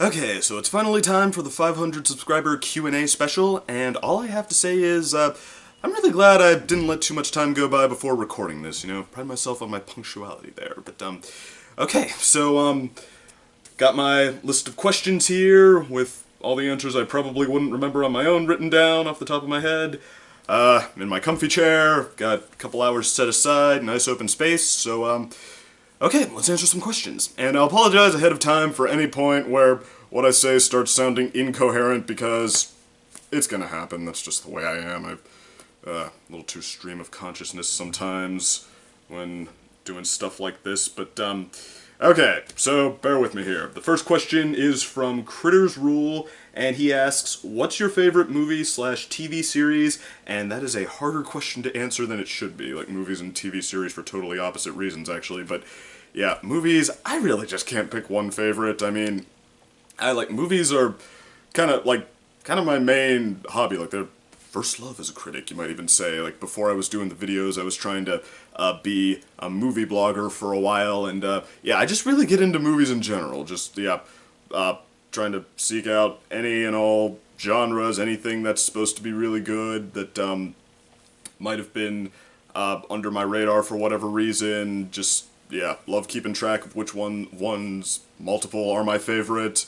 Okay, so it's finally time for the 500 subscriber Q&A special, and all I have to say is, I'm really glad I didn't let too much time go by before recording this, pride myself on my punctuality there, but, okay, so, got my list of questions here, with all the answers I probably wouldn't remember on my own written down off the top of my head. In my comfy chair, got a couple hours set aside, nice open space, so, okay, let's answer some questions. And I'll apologize ahead of time for any point where what I say starts sounding incoherent, because it's gonna happen. That's just the way I am. I'm a little too stream of consciousness sometimes when doing stuff like this, but, okay, so bear with me here. The first question is from Critters Rule, and he asks, what's your favorite movie/TV series? And that is a harder question to answer than it should be, like movies and TV series for totally opposite reasons, actually, but yeah, movies, I really just can't pick one favorite. I mean, movies are kind of my main hobby, like they're first love as a critic, you might even say. Like, before I was doing the videos, I was trying to be a movie blogger for a while, and yeah, I just really get into movies in general, just, yeah, trying to seek out any and all genres, anything that's supposed to be really good, that might have been under my radar for whatever reason, just, yeah, love keeping track of which ones multiple are my favorites,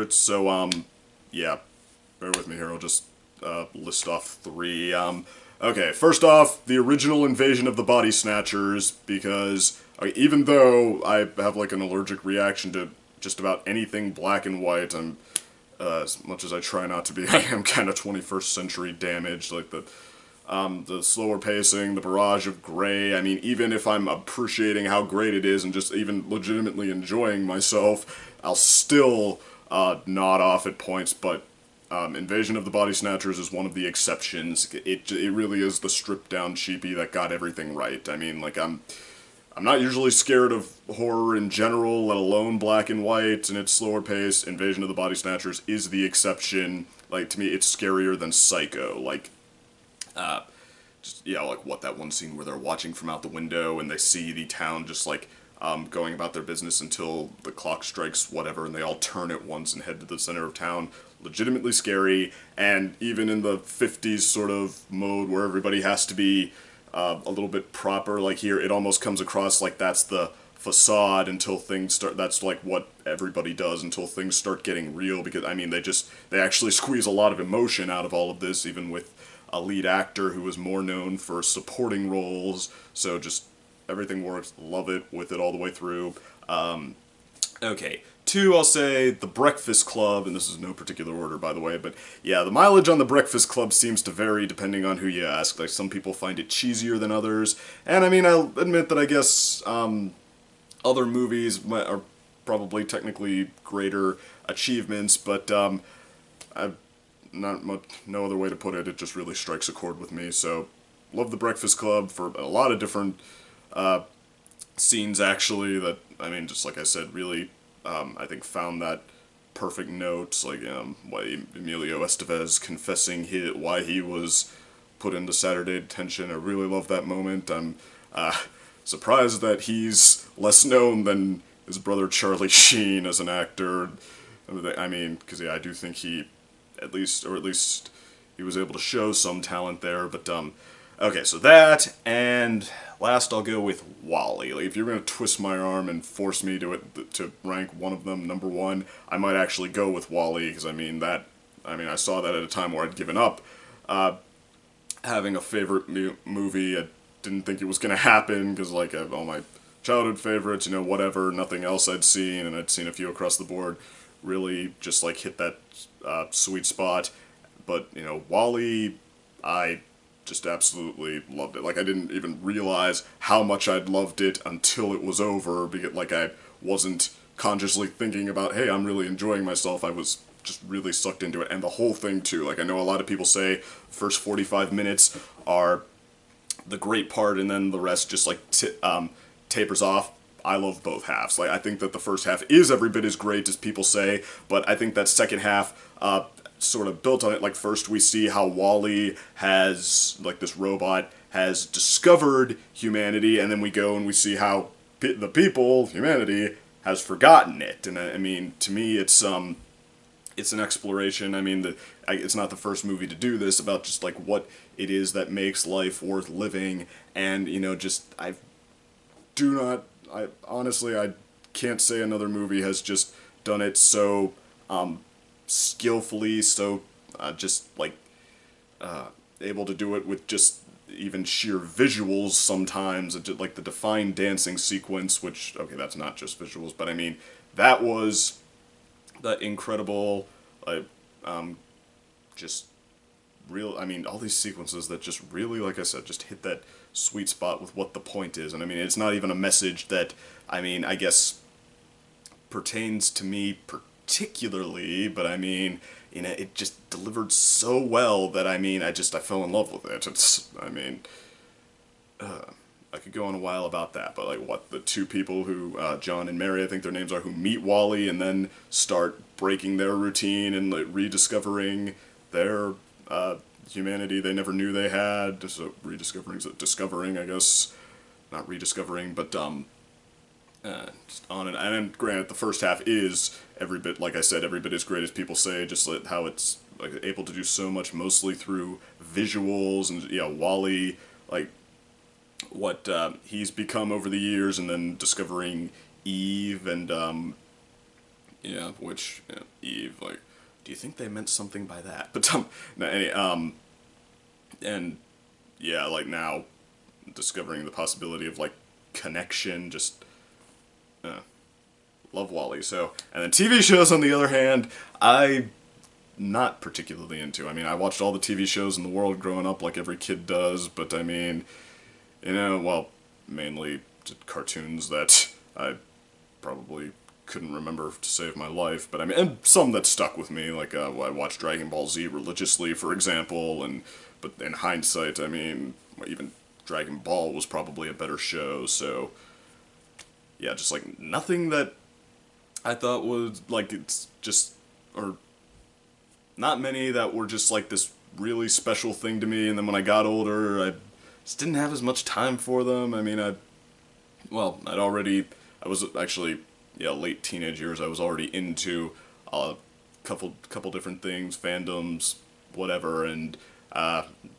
so, yeah, bear with me here, I'll just list off three. Okay, first off, the original Invasion of the Body Snatchers, because even though I have, like, an allergic reaction to just about anything black and white, I'm, as much as I try not to be, I am kind of 21st century damaged, like, the slower pacing, the barrage of gray. I mean, even if I'm appreciating how great it is and just even legitimately enjoying myself, I'll still nod off at points, but Invasion of the Body Snatchers is one of the exceptions. It really is the stripped down cheapie that got everything right. I mean, like, I'm not usually scared of horror in general, let alone black and white, and its slower pace. Invasion of the Body Snatchers is the exception. Like, to me, it's scarier than Psycho. Like, just, yeah, like, what, that one scene where they're watching from out the window and they see the town just, like, going about their business until the clock strikes whatever, and they all turn at once and head to the center of town. Legitimately scary, and even in the 50s sort of mode where everybody has to be a little bit proper, like here, it almost comes across like that's the facade until things start, that's like what everybody does until things start getting real, because, I mean, they actually squeeze a lot of emotion out of all of this, even with a lead actor who was more known for supporting roles, so just everything works, love it with it all the way through. Okay, two, I'll say The Breakfast Club, and this is no particular order, by the way, but yeah, the mileage on The Breakfast Club seems to vary depending on who you ask. Like, some people find it cheesier than others, and I mean, I'll admit that I guess other movies are probably technically greater achievements, but I've not much, no other way to put it, it just really strikes a chord with me, so love The Breakfast Club for a lot of different scenes, actually, that, I mean, just like I said, really, I think found that perfect note, like, why Emilio Estevez confessing why he was put into Saturday detention. I really love that moment. I'm surprised that he's less known than his brother Charlie Sheen as an actor. I mean, because, yeah, I do think he, at least he was able to show some talent there, but, okay, so that, and last I'll go with WALL-E. Like, if you're going to twist my arm and force me to rank one of them number one, I might actually go with WALL-E, because, I mean, I saw that at a time where I'd given up having a favorite movie. I didn't think it was going to happen, because, like, I have all my childhood favorites, whatever, nothing else I'd seen, and I'd seen a few across the board, really just, like, hit that sweet spot. But, WALL-E, I just absolutely loved it. Like, I didn't even realize how much I'd loved it until it was over, because, like, I wasn't consciously thinking about, hey, I'm really enjoying myself. I was just really sucked into it, and the whole thing, too. Like, I know a lot of people say the first 45 minutes are the great part, and then the rest just, like, tapers off. I love both halves. Like, I think that the first half is every bit as great as people say, but I think that second half, sort of built on it. Like, first we see how WALL-E has, like, this robot has discovered humanity, and then we go and we see how the people, humanity, has forgotten it. And I mean, to me, it's an exploration. I mean, it's not the first movie to do this, about just like what it is that makes life worth living. And you know, just I honestly, I can't say another movie has just done it so skillfully, so just like able to do it with just even sheer visuals sometimes, like the defined dancing sequence, which, okay, that's not just visuals, but I mean, that was that incredible, just real, I mean, all these sequences that just really, like I said, just hit that sweet spot with what the point is. And I mean, it's not even a message that, I mean, I guess pertains to me particularly, but I mean, you know, it just delivered so well that, I mean, I fell in love with it. It's, I mean, I could go on a while about that, but like, what, the two people who, John and Mary, I think their names are, who meet Wally and then start breaking their routine and like rediscovering their humanity they never knew they had. So discovering, I guess, not rediscovering, but just on and granted, the first half is every bit, like I said, every bit as great as people say. Just like how it's like able to do so much, mostly through visuals and yeah, Wally, like what he's become over the years, and then discovering Eve and yeah, which Eve, like, do you think they meant something by that? But no, and yeah, like now discovering the possibility of like connection, just love Wally. So, and then TV shows, on the other hand, I not particularly into. I mean, I watched all the TV shows in the world growing up, like every kid does, but I mean, you know, well, mainly cartoons that I probably couldn't remember to save my life, but I mean, and some that stuck with me, like I watched Dragon Ball Z religiously, for example, but in hindsight, I mean, even Dragon Ball was probably a better show, so yeah, just like nothing that I thought was like, it's just, or not many that were just like this really special thing to me. And then when I got older, I just didn't have as much time for them. I mean, I was actually, yeah, late teenage years, I was already into a couple different things, fandoms, whatever, and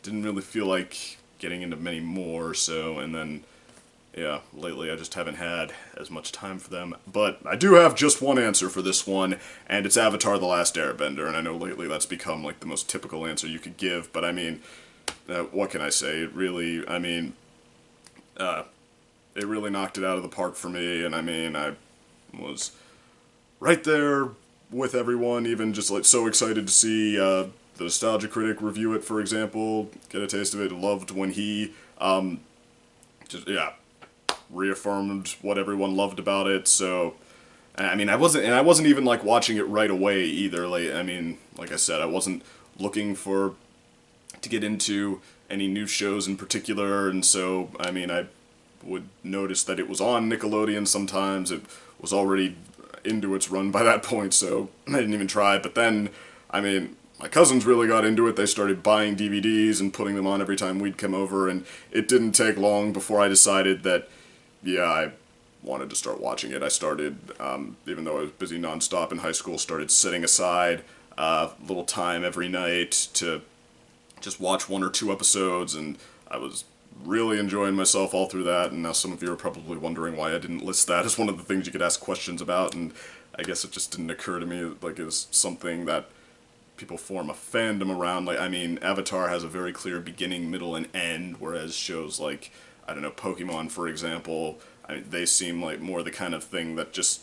didn't really feel like getting into many more, so, and then, yeah, lately I just haven't had as much time for them. But I do have just one answer for this one, and it's Avatar: The Last Airbender, and I know lately that's become like the most typical answer you could give, but I mean, what can I say? It really, I mean, it really knocked it out of the park for me, and I mean, I was right there with everyone, even just like so excited to see the Nostalgia Critic review it, for example, get a taste of it. Loved when he, just, yeah, reaffirmed what everyone loved about it. So, I mean, I wasn't even like watching it right away either. Like, I mean, like I said, I wasn't looking to get into any new shows in particular, and so, I mean, I would notice that it was on Nickelodeon sometimes. It was already into its run by that point, so I didn't even try. But then, I mean, my cousins really got into it. They started buying DVDs and putting them on every time we'd come over, and it didn't take long before I decided that, yeah, I wanted to start watching it. I started, even though I was busy nonstop in high school, started setting aside a little time every night to just watch one or two episodes, and I was really enjoying myself all through that. And now some of you are probably wondering why I didn't list that as one of the things you could ask questions about, and I guess it just didn't occur to me like it was something that people form a fandom around. Like, I mean, Avatar has a very clear beginning, middle, and end, whereas shows like, I don't know, Pokemon, for example, I mean, they seem like more the kind of thing that just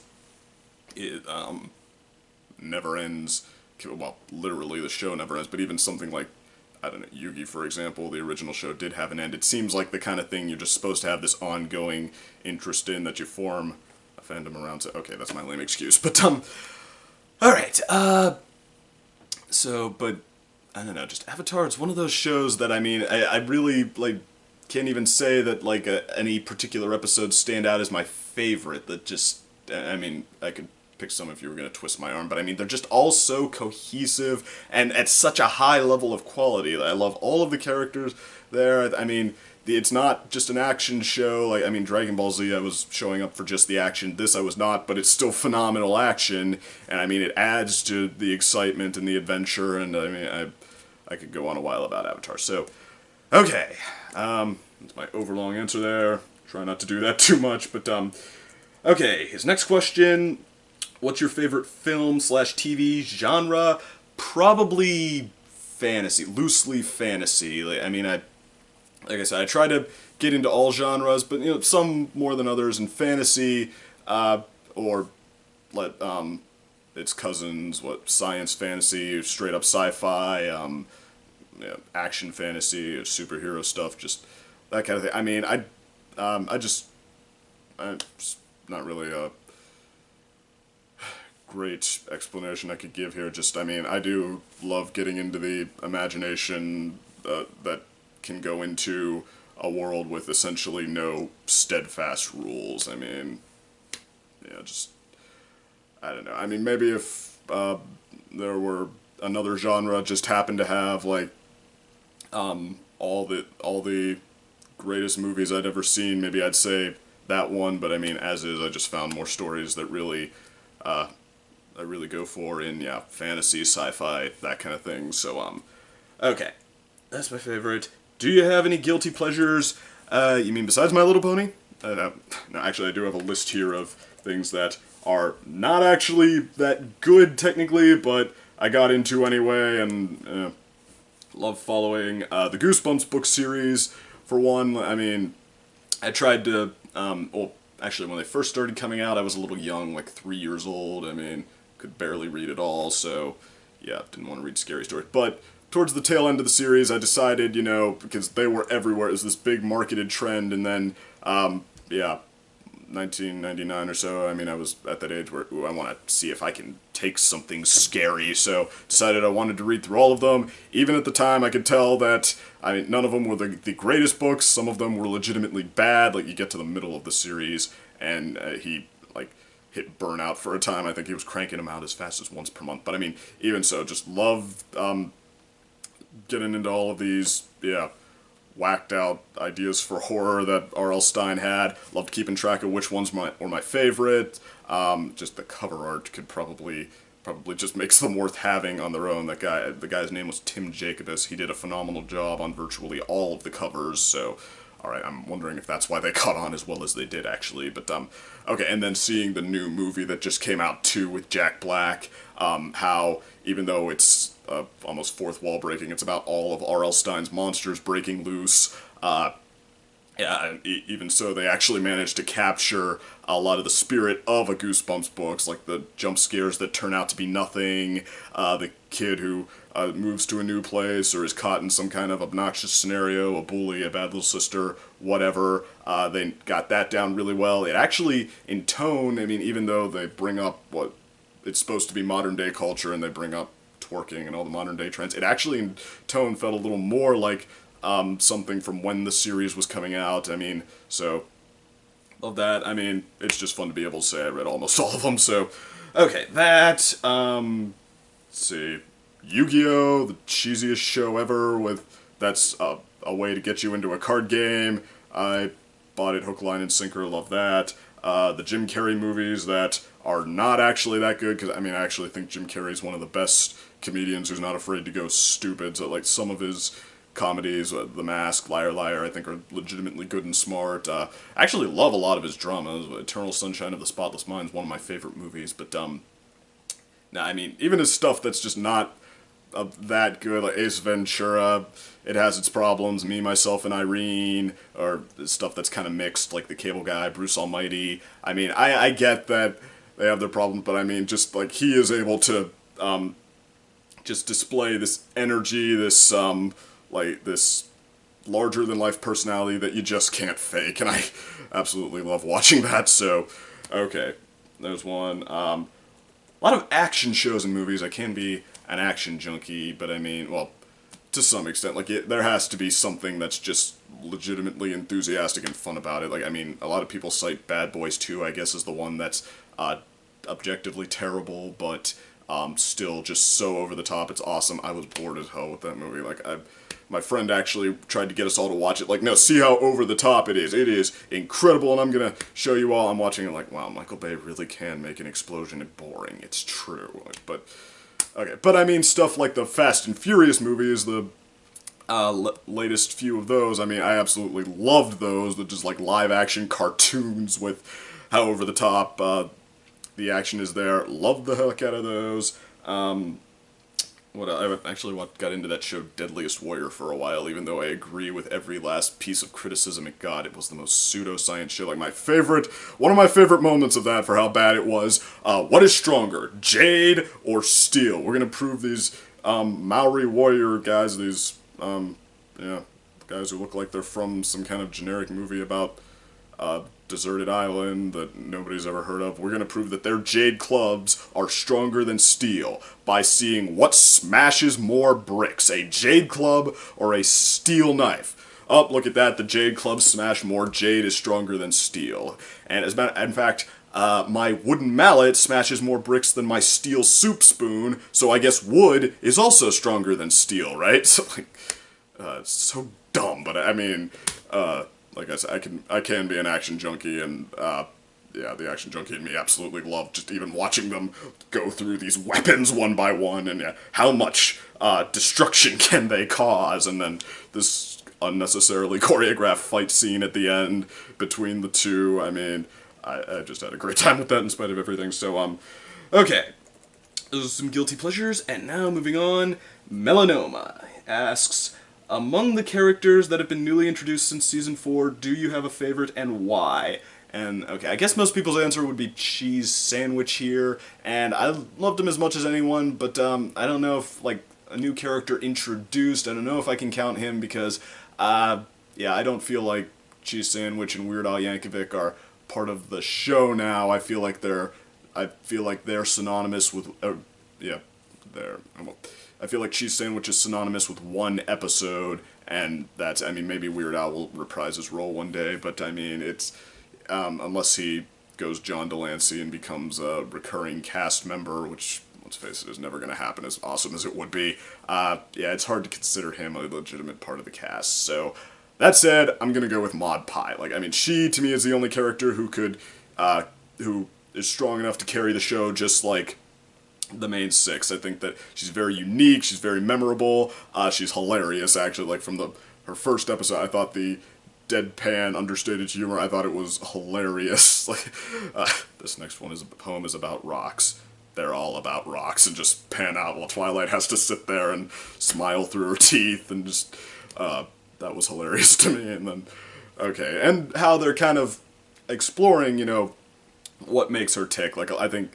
never ends. Well, literally the show never ends, but even something like, I don't know, Yu-Gi, for example, the original show did have an end. It seems like the kind of thing you're just supposed to have this ongoing interest in, that you form a fandom around. So, okay, that's my lame excuse, but alright, so, but, I don't know, just Avatar, it's one of those shows that, I mean, I really, like, can't even say that, like, any particular episodes stand out as my favorite. That just, I mean, I could pick some if you were going to twist my arm, but I mean, they're just all so cohesive and at such a high level of quality. I love all of the characters there. I mean, it's not just an action show. Like, I mean, Dragon Ball Z, I was showing up for just the action. This I was not, but it's still phenomenal action, and I mean, it adds to the excitement and the adventure, and I mean, I could go on a while about Avatar. So, okay, that's my overlong answer there. Try not to do that too much, but okay, his next question: what's your favorite film/TV genre? Probably fantasy, loosely fantasy. Like, I mean, like I said, I try to get into all genres, but you know, some more than others. In fantasy, or let its cousins, science fantasy, straight up sci-fi, action fantasy, superhero stuff, just that kind of thing. I mean, I'm just not really a great explanation I could give here. Just, I mean, I do love getting into the imagination that can go into a world with essentially no steadfast rules. I mean, yeah, just, I don't know. I mean, maybe if there were another genre just happened to have, like, all the greatest movies I'd ever seen, maybe I'd say that one, but I mean, as is, I just found more stories that really, I really go for in, yeah, fantasy, sci-fi, that kind of thing. So, okay. That's my favorite. Do you have any guilty pleasures? You mean besides My Little Pony? No, actually, I do have a list here of things that are not actually that good, technically, but I got into anyway, and love following the Goosebumps book series, for one. I mean, I tried to, well, actually, when they first started coming out, I was a little young, like 3 years old. I mean, could barely read at all, so, yeah, didn't want to read scary stories. But towards the tail end of the series, I decided, you know, because they were everywhere, it was this big marketed trend, and then, yeah, 1999 or so, I mean, I was at that age where, ooh, I want to see if I can take something scary, so decided I wanted to read through all of them. Even at the time, I could tell that, I mean, none of them were the greatest books. Some of them were legitimately bad. Like, you get to the middle of the series, and he, like, hit burnout for a time. I think he was cranking them out as fast as once per month. But, I mean, even so, just loved getting into all of these, yeah, whacked out ideas for horror that R.L. Stine had. Loved keeping track of which ones were my favorite. Just the cover art could probably just makes them worth having on their own. The guy's name was Tim Jacobus. He did a phenomenal job on virtually all of the covers, so, alright, I'm wondering if that's why they caught on as well as they did, actually. But, okay, and then seeing the new movie that just came out, too, with Jack Black, how, even though it's almost fourth wall breaking, it's about all of R.L. Stine's monsters breaking loose. Yeah, even so, they actually managed to capture a lot of the spirit of a Goosebumps books, like the jump scares that turn out to be nothing, the kid who moves to a new place or is caught in some kind of obnoxious scenario, a bully, a bad little sister, whatever. They got that down really well. It actually, in tone, I mean, even though they bring up what it's supposed to be modern-day culture and they bring up twerking and all the modern-day trends, it actually, in tone, felt a little more like something from when the series was coming out. I mean, so, love that. I mean, it's just fun to be able to say I read almost all of them, so, okay, that, let's see, Yu-Gi-Oh, the cheesiest show ever, that's a way to get you into a card game. I bought it hook, line, and sinker, love that. The Jim Carrey movies that are not actually that good, because, I mean, I actually think Jim Carrey's one of the best comedians who's not afraid to go stupid, so, like, some of his comedies, The Mask, Liar Liar, I think are legitimately good and smart. I actually love a lot of his dramas. Eternal Sunshine of the Spotless Mind is one of my favorite movies, but, nah, I mean, even his stuff that's just not that good, like Ace Ventura, it has its problems, Me, Myself, and Irene, or stuff that's kind of mixed, like The Cable Guy, Bruce Almighty. I mean, I get that they have their problems, but I mean, just, like, he is able to, just display this energy, this, like, this larger-than-life personality that you just can't fake, and I absolutely love watching that, so, okay, there's one. A lot of action shows and movies. I can be an action junkie, but I mean, well, to some extent, like, there has to be something that's just legitimately enthusiastic and fun about it. Like, I mean, a lot of people cite Bad Boys 2, I guess, as the one that's objectively terrible, but still just so over the top. It's awesome. I was bored as hell with that movie. Like, my friend actually tried to get us all to watch it. Like, no, see how over the top it is. It is incredible, and I'm gonna show you all. I'm watching it like, wow, Michael Bay really can make an explosion boring. It's true. Like, but okay, but I mean stuff like the Fast and Furious movies, the latest few of those. I mean, I absolutely loved those. They're just like live action cartoons with how over the top the action is there. Loved the heck out of those. I actually got into that show Deadliest Warrior for a while, even though I agree with every last piece of criticism it got. It was the most pseudoscience show. Like one of my favorite moments of that for how bad it was. What is stronger, jade or steel? We're gonna prove these Maori warrior guys, these guys who look like they're from some kind of generic movie about deserted island that nobody's ever heard of. We're going to prove that their jade clubs are stronger than steel by seeing what smashes more bricks, a jade club or a steel knife. Oh, look at that, the jade clubs smash more. Jade is stronger than steel. And in fact, my wooden mallet smashes more bricks than my steel soup spoon, so I guess wood is also stronger than steel, right? So, like, it's so dumb, but I mean, like I said, I can be an action junkie, and yeah, the action junkie in me absolutely loved just even watching them go through these weapons one by one, and how much destruction can they cause, and then this unnecessarily choreographed fight scene at the end between the two. I mean, I just had a great time with that in spite of everything. So okay, those are some guilty pleasures, and now moving on. Melanoma asks, among the characters that have been newly introduced since Season 4, do you have a favorite and why? And, okay, I guess most people's answer would be Cheese Sandwich here, and I loved him as much as anyone, but I don't know if, like, a new character introduced, I don't know if I can count him because, yeah, I don't feel like Cheese Sandwich and Weird Al Yankovic are part of the show now. I feel like they're synonymous with, I feel like Cheese Sandwich is synonymous with one episode, and that's, I mean, maybe Weird Al will reprise his role one day, but I mean, it's, unless he goes John Delancey and becomes a recurring cast member, which, let's face it, is never going to happen as awesome as it would be, yeah, it's hard to consider him a legitimate part of the cast. So, that said, I'm going to go with Maud Pie. Like, I mean, she, to me, is the only character who is strong enough to carry the show just like the main six. I think that she's very unique, she's very memorable, she's hilarious, actually. Like, from her first episode, I thought the deadpan, understated humor, I thought it was hilarious. Like, this next poem is about rocks. They're all about rocks, and just pan out while Twilight has to sit there and smile through her teeth, and just, that was hilarious to me. And then, okay, and how they're kind of exploring, what makes her tick. Like, I think,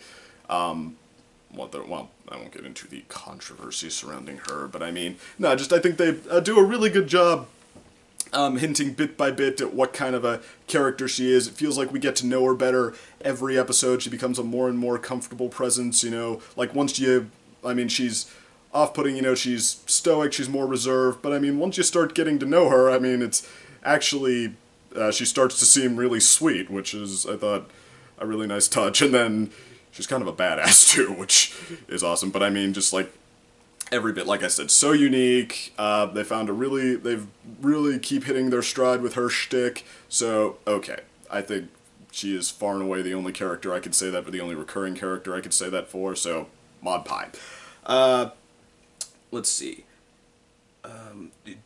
well, I won't get into the controversy surrounding her, but I mean, no, I think they do a really good job hinting bit by bit at what kind of a character she is. It feels like we get to know her better every episode. She becomes a more and more comfortable presence, like she's off-putting, she's stoic, she's more reserved, but I mean, once you start getting to know her, I mean, it's actually, she starts to seem really sweet, which is, I thought, a really nice touch, and then she's kind of a badass too, which is awesome. But I mean, just like every bit, like I said, so unique. They've really keep hitting their stride with her shtick. So okay, I think she is far and away the only character I could say that, but the only recurring character I could say that for. So Maud Pie. Let's see.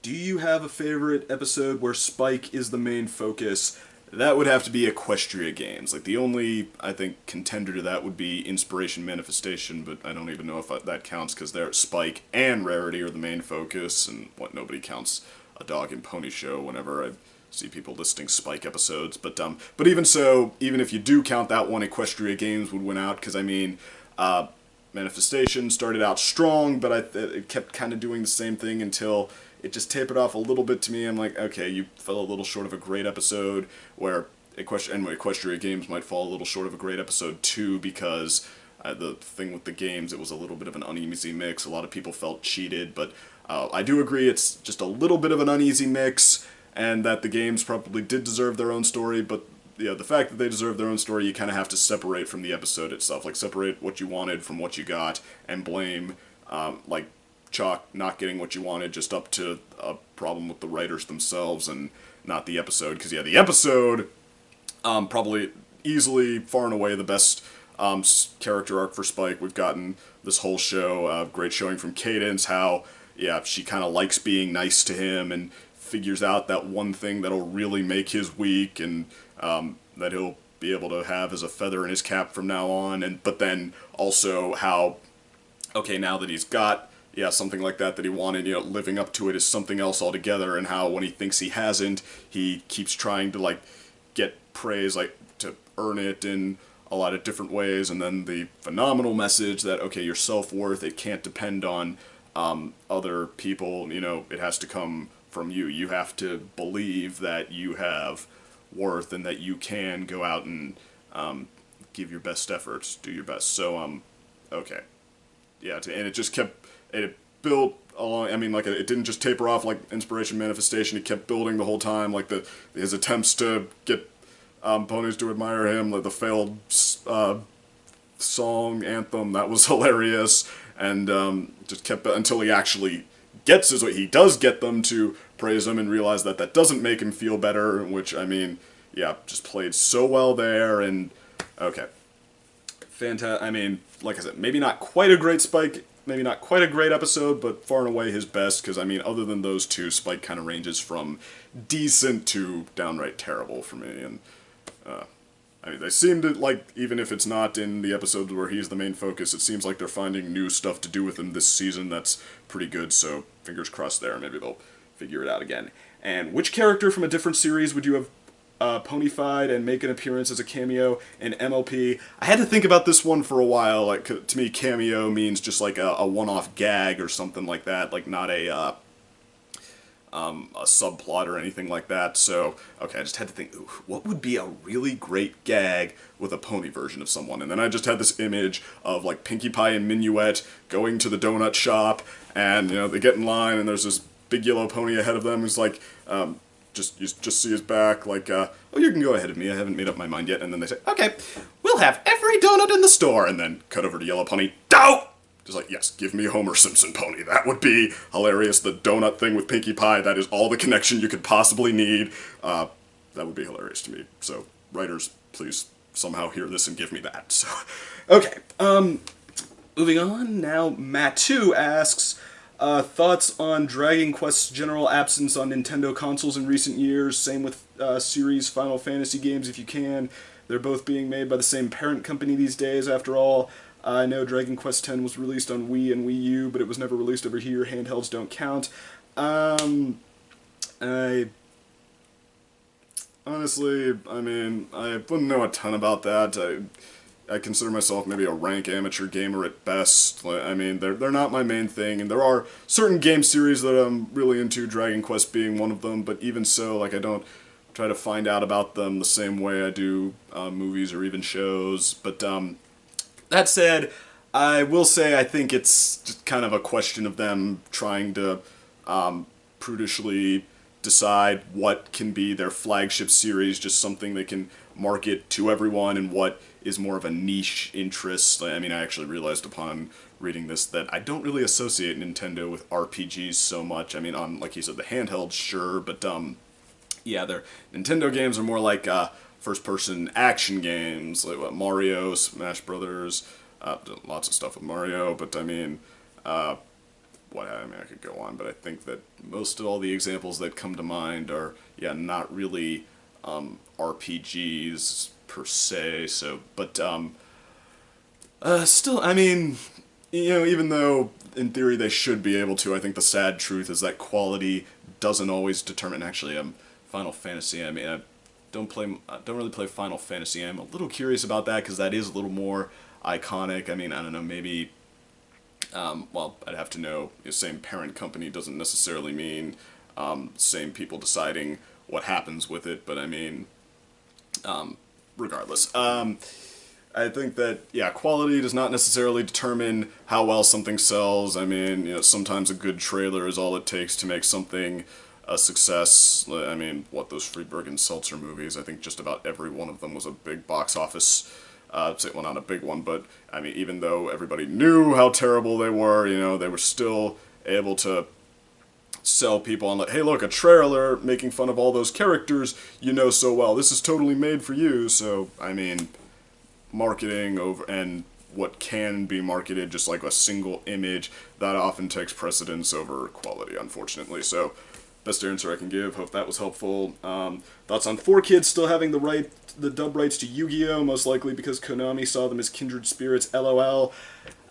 Do you have a favorite episode where Spike is the main focus? That would have to be Equestria Games. Like, the only, I think, contender to that would be Inspiration Manifestation, but I don't even know if that counts, because Spike and Rarity are the main focus, and nobody counts a Dog and Pony Show whenever I see people listing Spike episodes. But even so, even if you do count that one, Equestria Games would win out, because, I mean, Manifestation started out strong, but it kept kind of doing the same thing until it just tapered off a little bit to me. I'm like, okay, you fell a little short of a great episode, where Equestria Games might fall a little short of a great episode too, because the thing with the games, it was a little bit of an uneasy mix. A lot of people felt cheated, but I do agree it's just a little bit of an uneasy mix, and that the games probably did deserve their own story, but the fact that they deserve their own story, you kind of have to separate from the episode itself. Like, separate what you wanted from what you got, and blame, chalk not getting what you wanted just up to a problem with the writers themselves and not the episode. Because, yeah, the episode, probably easily, far and away, the best character arc for Spike we've gotten this whole show. Great showing from Cadence, how, yeah, she kind of likes being nice to him and figures out that one thing that'll really make his week, and that he'll be able to have as a feather in his cap from now on. And but then also how, okay, now that he's got, yeah, something like that he wanted, living up to it is something else altogether, and how when he thinks he hasn't, he keeps trying to, like, get praise, like, to earn it in a lot of different ways. And then the phenomenal message that, okay, your self-worth, it can't depend on other people, it has to come from you. You have to believe that you have worth and that you can go out and give your best efforts, do your best. So, okay. Yeah, and it just kept, it built along, I mean, like, it didn't just taper off like Inspiration Manifestation, it kept building the whole time, like his attempts to get ponies to admire him, like the failed song, anthem, that was hilarious, and just kept, until he actually gets his way, he does get them to praise him and realize that that doesn't make him feel better, which, I mean, yeah, just played so well there, and, okay. I mean, like I said, maybe not quite a great Spike, maybe not quite a great episode, but far and away his best, because, I mean, other than those two, Spike kind of ranges from decent to downright terrible for me, and, I mean, they seem to, like, even if it's not in the episodes where he's the main focus, it seems like they're finding new stuff to do with him this season that's pretty good, so fingers crossed there, maybe they'll figure it out again. And which character from a different series would you have ponified and make an appearance as a cameo in MLP? I had to think about this one for a while. Like, to me, cameo means just like a one-off gag or something like that, like not a subplot or anything like that. So, okay, I just had to think, ooh, what would be a really great gag with a pony version of someone? And then I just had this image of, like, Pinkie Pie and Minuet going to the donut shop, and, they get in line, and there's this big yellow pony ahead of them who's like, you just see his back, like, oh, you can go ahead of me, I haven't made up my mind yet. And then they say, okay, we'll have every donut in the store. And then cut over to Yellow Pony, don't! Just like, yes, give me Homer Simpson Pony. That would be hilarious. The donut thing with Pinkie Pie, that is all the connection you could possibly need. That would be hilarious to me. So, writers, please somehow hear this and give me that. So, okay, moving on. Now, Matt2 asks, thoughts on Dragon Quest's general absence on Nintendo consoles in recent years. Same with series Final Fantasy games, if you can. They're both being made by the same parent company these days, after all. I know Dragon Quest X was released on Wii and Wii U, but it was never released over here. Handhelds don't count. Honestly, I mean, I wouldn't know a ton about that. I consider myself maybe a rank amateur gamer at best. I mean, they're not my main thing, and there are certain game series that I'm really into, Dragon Quest being one of them, but even so, like, I don't try to find out about them the same way I do movies or even shows. But that said, I will say I think it's just kind of a question of them trying to prudishly decide what can be their flagship series, just something they can market to everyone, and what is more of a niche interest. I mean, I actually realized upon reading this that I don't really associate Nintendo with RPGs so much. I mean, on, like you said, the handhelds, sure, but yeah, their Nintendo games are more like first-person action games, like what, Mario, Smash Brothers, lots of stuff with Mario, but I mean, I could go on, but I think that most of all the examples that come to mind are, yeah, not really RPGs per se, so, but, still, I mean, even though, in theory, they should be able to, I think the sad truth is that quality doesn't always determine, actually, Final Fantasy, I mean, I don't really play Final Fantasy, I'm a little curious about that, because that is a little more iconic. I mean, I don't know, maybe, well, I'd have to know, the same parent company doesn't necessarily mean same people deciding what happens with it, but I mean, regardless. I think that, yeah, quality does not necessarily determine how well something sells. I mean, sometimes a good trailer is all it takes to make something a success. I mean, what, those Friedberg and Seltzer movies, I think just about every one of them was a big box office, well, not a big one, but, I mean, even though everybody knew how terrible they were, they were still able to sell people on like, hey look, a trailer making fun of all those characters you know so well. This is totally made for you. So, I mean, marketing over and what can be marketed just like a single image, that often takes precedence over quality, unfortunately. So, best answer I can give. Hope that was helpful. Thoughts on 4Kids still having the dub rights to Yu-Gi-Oh! Most likely because Konami saw them as kindred spirits, LOL.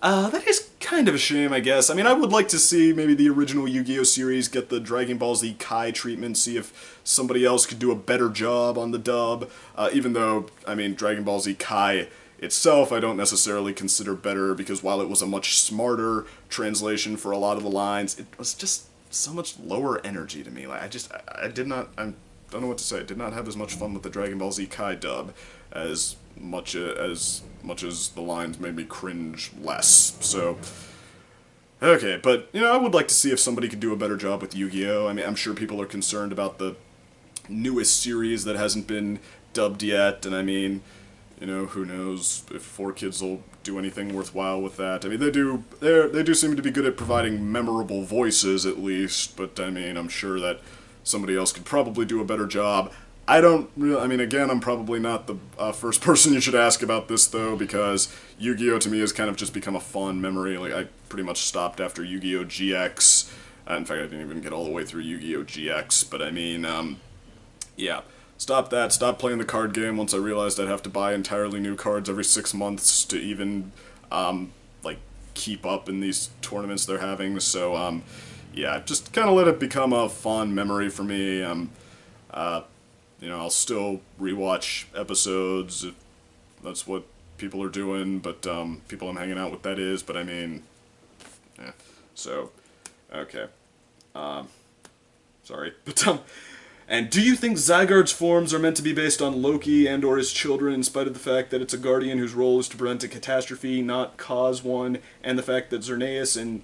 That is kind of a shame, I guess. I mean, I would like to see maybe the original Yu-Gi-Oh! Series get the Dragon Ball Z Kai treatment, see if somebody else could do a better job on the dub, even though, I mean, Dragon Ball Z Kai itself I don't necessarily consider better, because while it was a much smarter translation for a lot of the lines, it was just so much lower energy to me. Like, I don't know what to say. I did not have as much fun with the Dragon Ball Z Kai dub as much as the lines made me cringe less. So, okay, but, you know, I would like to see if somebody could do a better job with Yu-Gi-Oh! I mean, I'm sure people are concerned about the newest series that hasn't been dubbed yet, and I mean, you know, who knows if 4Kids will do anything worthwhile with that. I mean, they do seem to be good at providing memorable voices, at least, but, I mean, I'm sure that somebody else could probably do a better job. I mean, again, I'm probably not the first person you should ask about this, though, because Yu-Gi-Oh! To me has kind of just become a fond memory. Like, I pretty much stopped after Yu-Gi-Oh! GX. In fact, I didn't even get all the way through Yu-Gi-Oh! GX, but I mean, yeah. Stopped playing the card game once I realized I'd have to buy entirely new cards every 6 months to even, like, keep up in these tournaments they're having, so, yeah, just kind of let it become a fond memory for me. You know, I'll still rewatch episodes if that's what people are doing, but, people I'm hanging out with, that is, but I mean, yeah, so, okay, sorry, but, and do you think Zygarde's forms are meant to be based on Loki and or his children, in spite of the fact that it's a guardian whose role is to prevent a catastrophe, not cause one, and the fact that Xerneas and,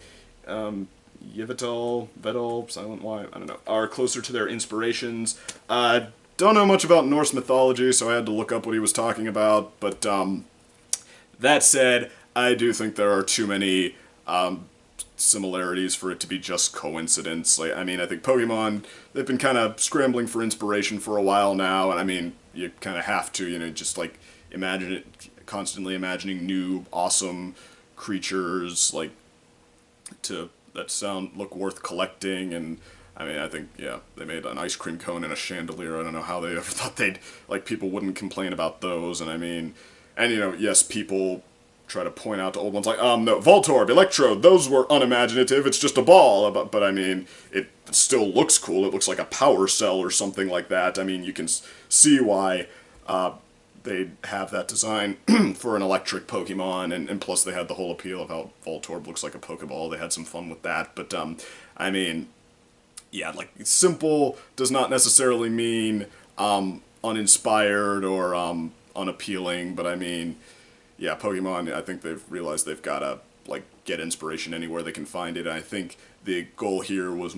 Yveltal, Silent Y, I don't know, are closer to their inspirations? Don't know much about Norse mythology, so I had to look up what he was talking about, but, that said, I do think there are too many, similarities for it to be just coincidence. Like, I mean, I think Pokemon, they've been kind of scrambling for inspiration for a while now, and I mean, you kind of have to, you know, just, like, imagine it, constantly imagining new, awesome creatures, like, look worth collecting, and I mean, I think, yeah, they made an ice cream cone and a chandelier. I don't know how they ever thought people wouldn't complain about those, and I mean, and, you know, yes, people try to point out to old ones like, no, Voltorb, Electrode, those were unimaginative, it's just a ball, but I mean, it still looks cool, it looks like a power cell or something like that. I mean, you can see why, they'd have that design for an electric Pokemon, and plus they had the whole appeal of how Voltorb looks like a Pokeball. They had some fun with that, but, I mean, yeah, like, simple does not necessarily mean, uninspired or, unappealing, but I mean, yeah, Pokemon, I think they've realized they've got to, like, get inspiration anywhere they can find it, and I think the goal here was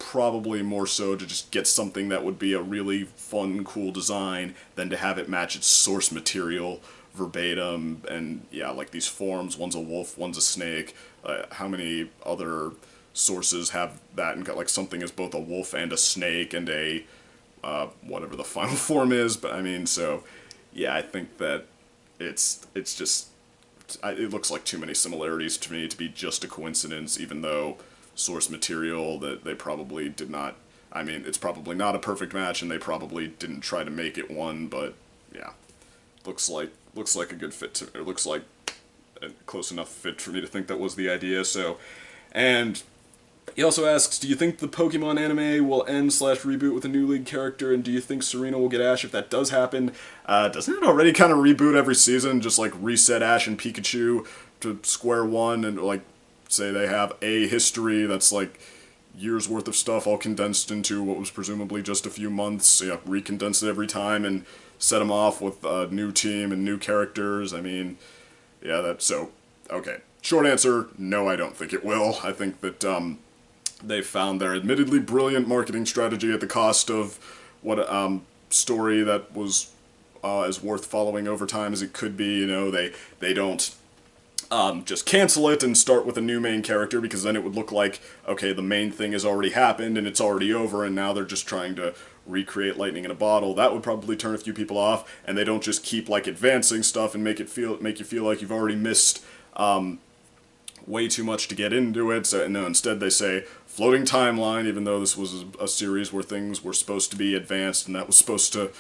probably more so to just get something that would be a really fun, cool design than to have it match its source material verbatim, and yeah, like these forms, one's a wolf, one's a snake, how many other sources have that and got, like, something as both a wolf and a snake and a, whatever the final form is, but I mean, so, yeah, I think that it's just, it looks like too many similarities to me to be just a coincidence, even though source material that they probably did not, I mean, it's probably not a perfect match, and they probably didn't try to make it one, but, yeah, looks like a good fit it looks like a close enough fit for me to think that was the idea, so, and he also asks, do you think the Pokemon anime will end/reboot with a new lead character, and do you think Serena will get Ash if that does happen? Doesn't it already kind of reboot every season, just, like, reset Ash and Pikachu to square one, and, like, say they have a history that's, like, years worth of stuff all condensed into what was presumably just a few months, yeah, recondensed it every time, and set them off with a new team and new characters? I mean, yeah, so, okay. Short answer, no, I don't think it will. I think that, they found their admittedly brilliant marketing strategy at the cost of what story that was as worth following over time as it could be. You know, they don't just cancel it and start with a new main character, because then it would look like, okay, the main thing has already happened and it's already over, and now they're just trying to recreate lightning in a bottle. That would probably turn a few people off, and they don't just keep like advancing stuff and make you feel like you've already missed way too much to get into it. So no, instead they say floating timeline, even though this was a series where things were supposed to be advanced and that was supposed to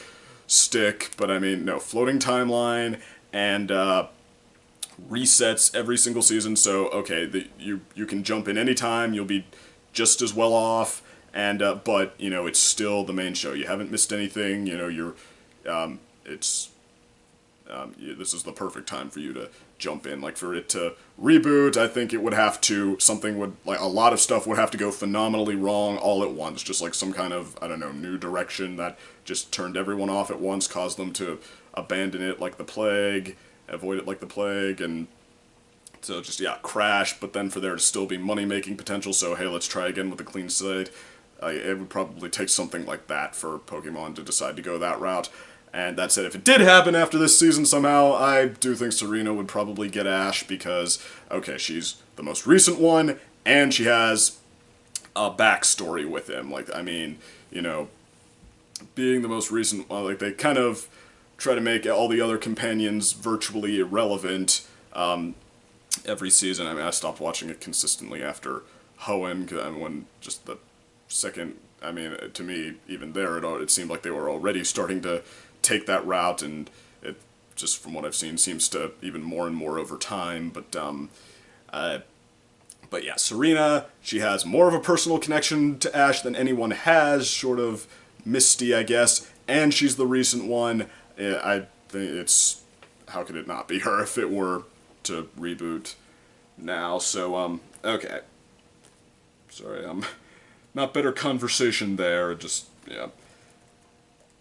stick. But I mean, no, floating timeline, and resets every single season. So okay, you can jump in anytime, you'll be just as well off, and but you know, it's still the main show. You haven't missed anything. You know, this is the perfect time for you to jump in. Like, for it to reboot, I think it would have to, like, a lot of stuff would have to go phenomenally wrong all at once. Just like some kind of, I don't know, new direction that just turned everyone off at once, caused them to abandon it like the plague, avoid it like the plague, and so just, yeah, crash, but then for there to still be money-making potential, so hey, let's try again with a clean slate. It would probably take something like that for Pokemon to decide to go that route. And that said, if it did happen after this season somehow, I do think Serena would probably get Ash because, okay, she's the most recent one, and she has a backstory with him. Like, I mean, you know, being the most recent one, like, they kind of try to make all the other companions virtually irrelevant every season. I mean, I stopped watching it consistently after Hoenn, when just the second, I mean, to me, even there, it seemed like they were already starting to take that route, and it, just from what I've seen, seems to even more and more over time. But yeah, Serena, she has more of a personal connection to Ash than anyone has, short of Misty, I guess, and she's the recent one. I think it's, how could it not be her if it were to reboot now? So, okay. Sorry, not better conversation there, just, yeah.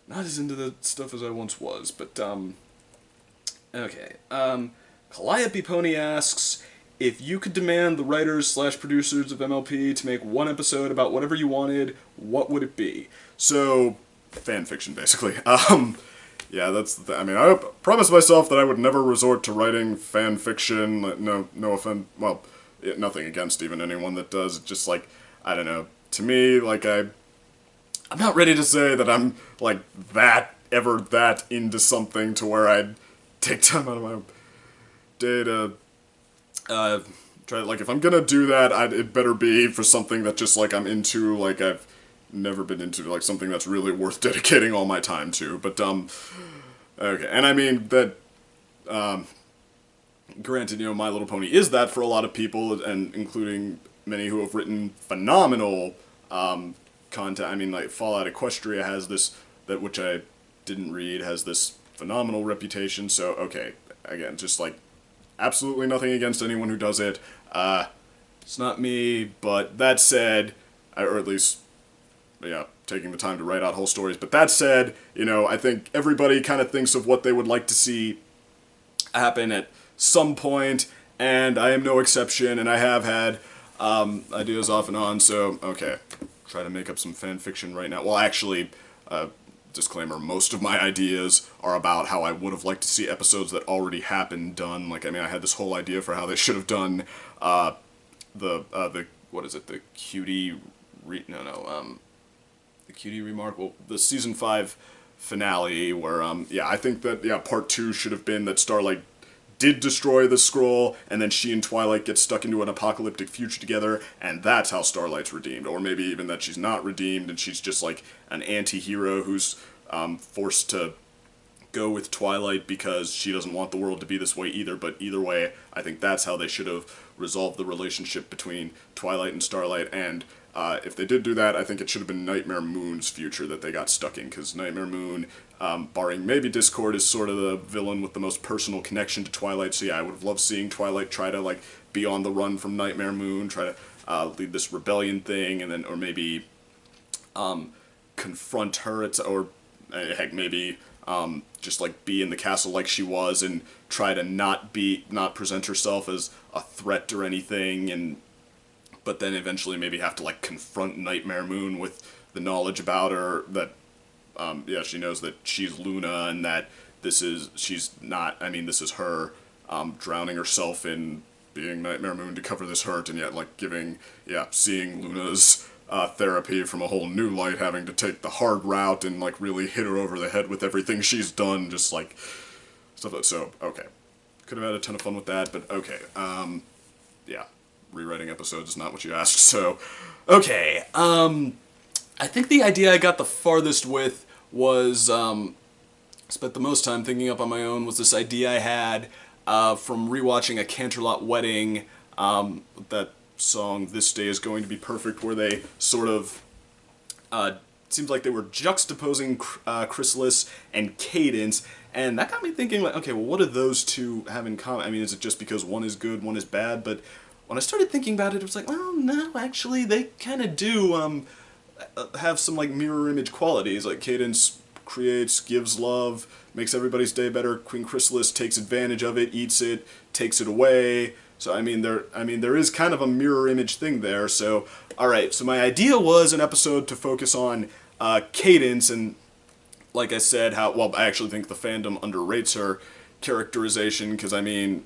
Not as into the stuff as I once was, but, okay. Calliope Pony asks, if you could demand the writers/producers of MLP to make one episode about whatever you wanted, what would it be? So, fanfiction, basically. Yeah, that's the thing. I mean, I promised myself that I would never resort to writing fanfiction. No offense, well, nothing against even anyone that does. Just, like, I don't know. To me, like, I'm not ready to say that I'm, like, ever that into something to where I'd take time out of my day to, try, like, if I'm gonna do that, it better be for something that just, like, I'm into, like, I've never been into, like, something that's really worth dedicating all my time to, but, okay, and I mean, that, granted, you know, My Little Pony is that for a lot of people, and including many who have written phenomenal, content. I mean, like, Fallout Equestria has this, which I didn't read, has this phenomenal reputation, so, okay, again, just, like, absolutely nothing against anyone who does it. It's not me, but that said, or at least, yeah, taking the time to write out whole stories, but that said, you know, I think everybody kind of thinks of what they would like to see happen at some point, and I am no exception, and I have had ideas off and on, so, okay, try to make up some fan fiction right now. Well, actually, disclaimer, most of my ideas are about how I would have liked to see episodes that already happened done. Like, I mean, I had this whole idea for how they should have done the what is it, the cutie the cutie remark, well, the season 5 finale, where yeah, I think that, yeah, part 2 should have been that Starlight did destroy the scroll, and then she and Twilight get stuck into an apocalyptic future together, and that's how Starlight's redeemed. Or maybe even that she's not redeemed, and she's just, like, an anti-hero who's forced to go with Twilight because she doesn't want the world to be this way either. But either way, I think that's how they should have resolved the relationship between Twilight and Starlight, and if they did do that, I think it should have been Nightmare Moon's future that they got stuck in, because Nightmare Moon, barring maybe Discord, is sort of the villain with the most personal connection to Twilight, so yeah, I would have loved seeing Twilight try to, like, be on the run from Nightmare Moon, try to lead this rebellion thing, and then, or maybe confront her, or heck, maybe just, like, be in the castle like she was, and try to not present herself as a threat or anything, and but then eventually maybe have to, like, confront Nightmare Moon with the knowledge about her that, yeah, she knows that she's Luna, and that she's not, I mean, this is her drowning herself in being Nightmare Moon to cover this hurt, and yet, like, seeing Luna's therapy from a whole new light, having to take the hard route and, like, really hit her over the head with everything she's done, just, like, stuff like that. So, okay. Could have had a ton of fun with that, but okay. Yeah. Rewriting episodes is not what you asked, so... Okay, I think the idea I got the farthest with was, spent the most time thinking up on my own, was this idea I had from rewatching A Canterlot Wedding, that song, This Day Is Going to Be Perfect, where they sort of, seems like they were juxtaposing Chrysalis and Cadence, and that got me thinking, like, okay, well, what do those two have in common? I mean, is it just because one is good, one is bad? But when I started thinking about it, it was like, well, no, actually, they kind of do, have some, like, mirror image qualities. Like, Cadence creates, gives love, makes everybody's day better. Queen Chrysalis takes advantage of it, eats it, takes it away. So, I mean, there is kind of a mirror image thing there. So, alright, so my idea was an episode to focus on Cadence, and like I said, I actually think the fandom underrates her characterization, because, I mean,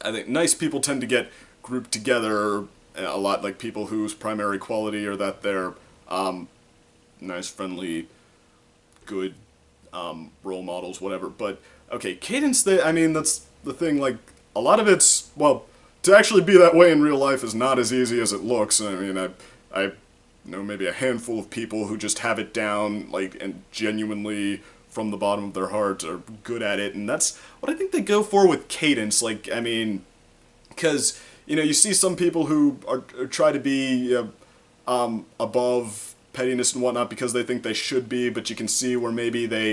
I think nice people tend to get grouped together a lot, like people whose primary quality are that they're nice, friendly, good role models, whatever. But okay, Cadence, that's the thing, like, a lot of it's, well, to actually be that way in real life is not as easy as it looks. I mean, I know maybe a handful of people who just have it down, like, and genuinely from the bottom of their hearts are good at it, and that's what I think they go for with Cadence. Like, I mean, because, you know, you see some people who are try to be above pettiness and whatnot because they think they should be, but you can see where maybe they're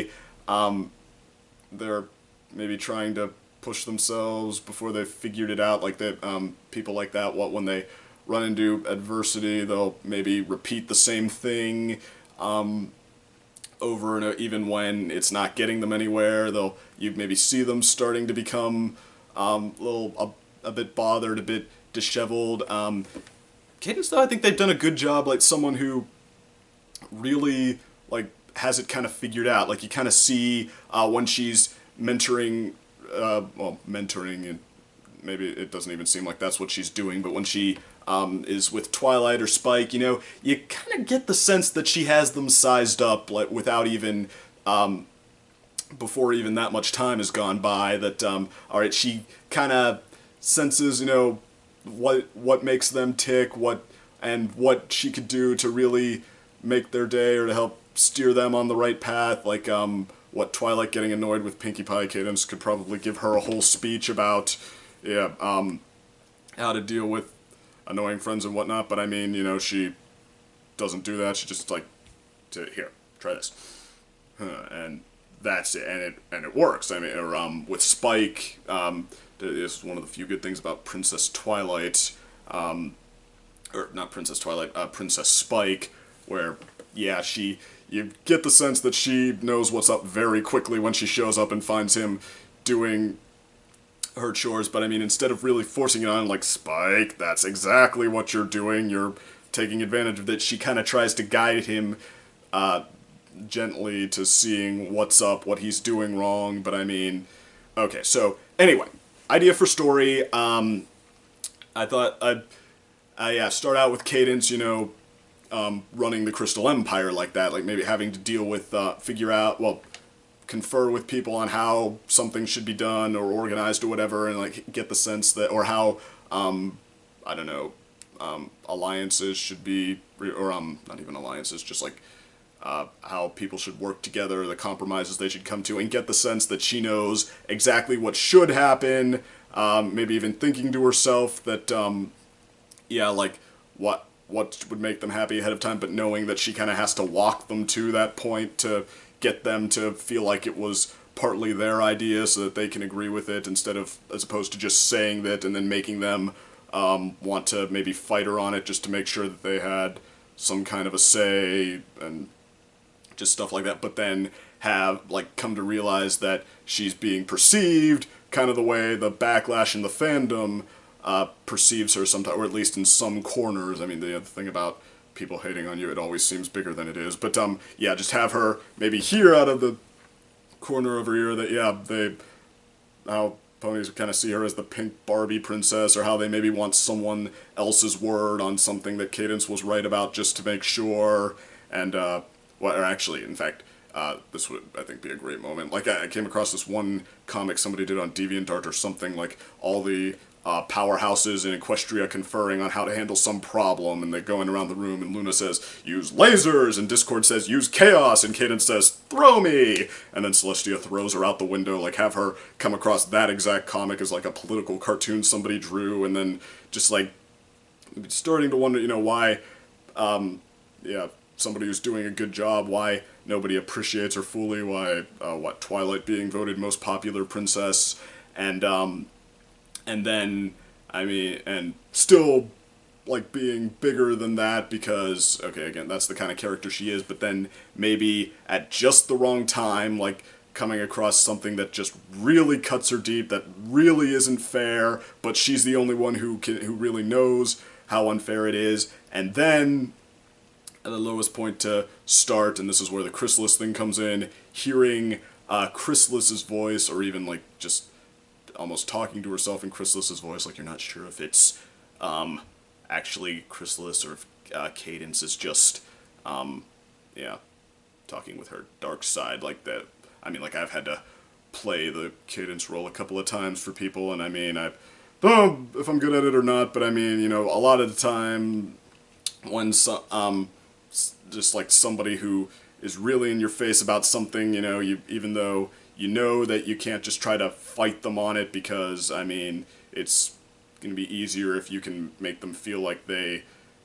maybe trying to push themselves before they've figured it out. Like that, people like that, when they run into adversity, they'll maybe repeat the same thing over and over, even when it's not getting them anywhere. You maybe see them starting to become a bit bothered, a bit disheveled. Cadence, though, I think they've done a good job, like someone who really, like, has it kind of figured out. Like, you kind of see when she's mentoring, and maybe it doesn't even seem like that's what she's doing, but when she is with Twilight or Spike, you know, you kind of get the sense that she has them sized up, like, without even, before even that much time has gone by, that, alright, she kind of senses, you know, what makes them tick, and what she could do to really make their day or to help steer them on the right path. Like, what Twilight getting annoyed with Pinkie Pie, Cadence could probably give her a whole speech about, how to deal with annoying friends and whatnot, but I mean, you know, she doesn't do that. She just, like, here, try this. And that's it, and it works. I mean, or, with Spike, it's one of the few good things about Princess Twilight, or not Princess Twilight, Princess Spike, where, yeah, you get the sense that she knows what's up very quickly when she shows up and finds him doing her chores, but I mean, instead of really forcing it on, like, Spike, that's exactly what you're doing, you're taking advantage of it, she kind of tries to guide him, gently to seeing what's up, what he's doing wrong, but I mean, okay, so, anyway, idea for story, I thought I'd start out with Cadence, you know, running the Crystal Empire like that, like maybe having to deal with, confer with people on how something should be done or organized or whatever, and, like, get the sense that, or how, I don't know, alliances should be, or, not even alliances, just, like, how people should work together, the compromises they should come to, and get the sense that she knows exactly what should happen, maybe even thinking to herself that, like, what would make them happy ahead of time, but knowing that she kind of has to walk them to that point to get them to feel like it was partly their idea so that they can agree with it, as opposed to just saying that and then making them want to maybe fight her on it just to make sure that they had some kind of a say and just stuff like that, but then have, like, come to realize that she's being perceived kind of the way the backlash in the fandom perceives her sometimes, or at least in some corners. I mean, the other thing about people hating on you, it always seems bigger than it is. But, just have her maybe hear out of the corner over here that, how ponies kind of see her as the pink Barbie princess, or how they maybe want someone else's word on something that Cadence was right about just to make sure. And, well, or actually, in fact, this would, I think, be a great moment. Like, I came across this one comic somebody did on DeviantArt or something, like, all the powerhouses in Equestria conferring on how to handle some problem, and they're going around the room, and Luna says, use lasers, and Discord says, use chaos, and Cadence says, throw me! And then Celestia throws her out the window, like, have her come across that exact comic as, like, a political cartoon somebody drew, and then just, like, starting to wonder, you know, why, yeah, somebody who's doing a good job, why nobody appreciates her fully, why, what, Twilight being voted most popular princess, and then, I mean, and still, like, being bigger than that because, okay, again, that's the kind of character she is, but then maybe at just the wrong time, like, coming across something that just really cuts her deep, that really isn't fair, but she's the only one who really knows how unfair it is, and then, at the lowest point to start, and this is where the Chrysalis thing comes in, hearing Chrysalis's voice, or even, like, just almost talking to herself in Chrysalis's voice, like you're not sure if it's actually Chrysalis or if Cadence is just, yeah, talking with her dark side, like that. I mean, like, I've had to play the Cadence role a couple of times for people, and I mean, I don't know if I'm good at it or not, but I mean, you know, a lot of the time, when just like somebody who is really in your face about something, you know, even though you know that you can't just try to fight them on it because, I mean, it's going to be easier if you can make them feel like they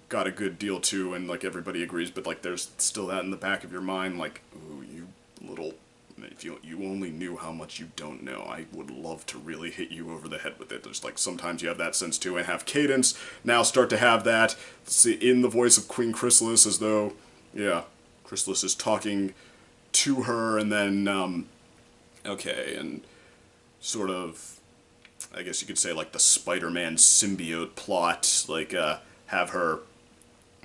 got a good deal too, and, like, everybody agrees, but, like, there's still that in the back of your mind, like, ooh, you little, if you only knew how much you don't know, I would love to really hit you over the head with it. There's, like, sometimes you have that sense too, and have Cadence now start to have that, see, in the voice of Queen Chrysalis, as though, yeah, Chrysalis is talking to her, and then, okay, and sort of, I guess you could say, like, the Spider-Man symbiote plot, like, have her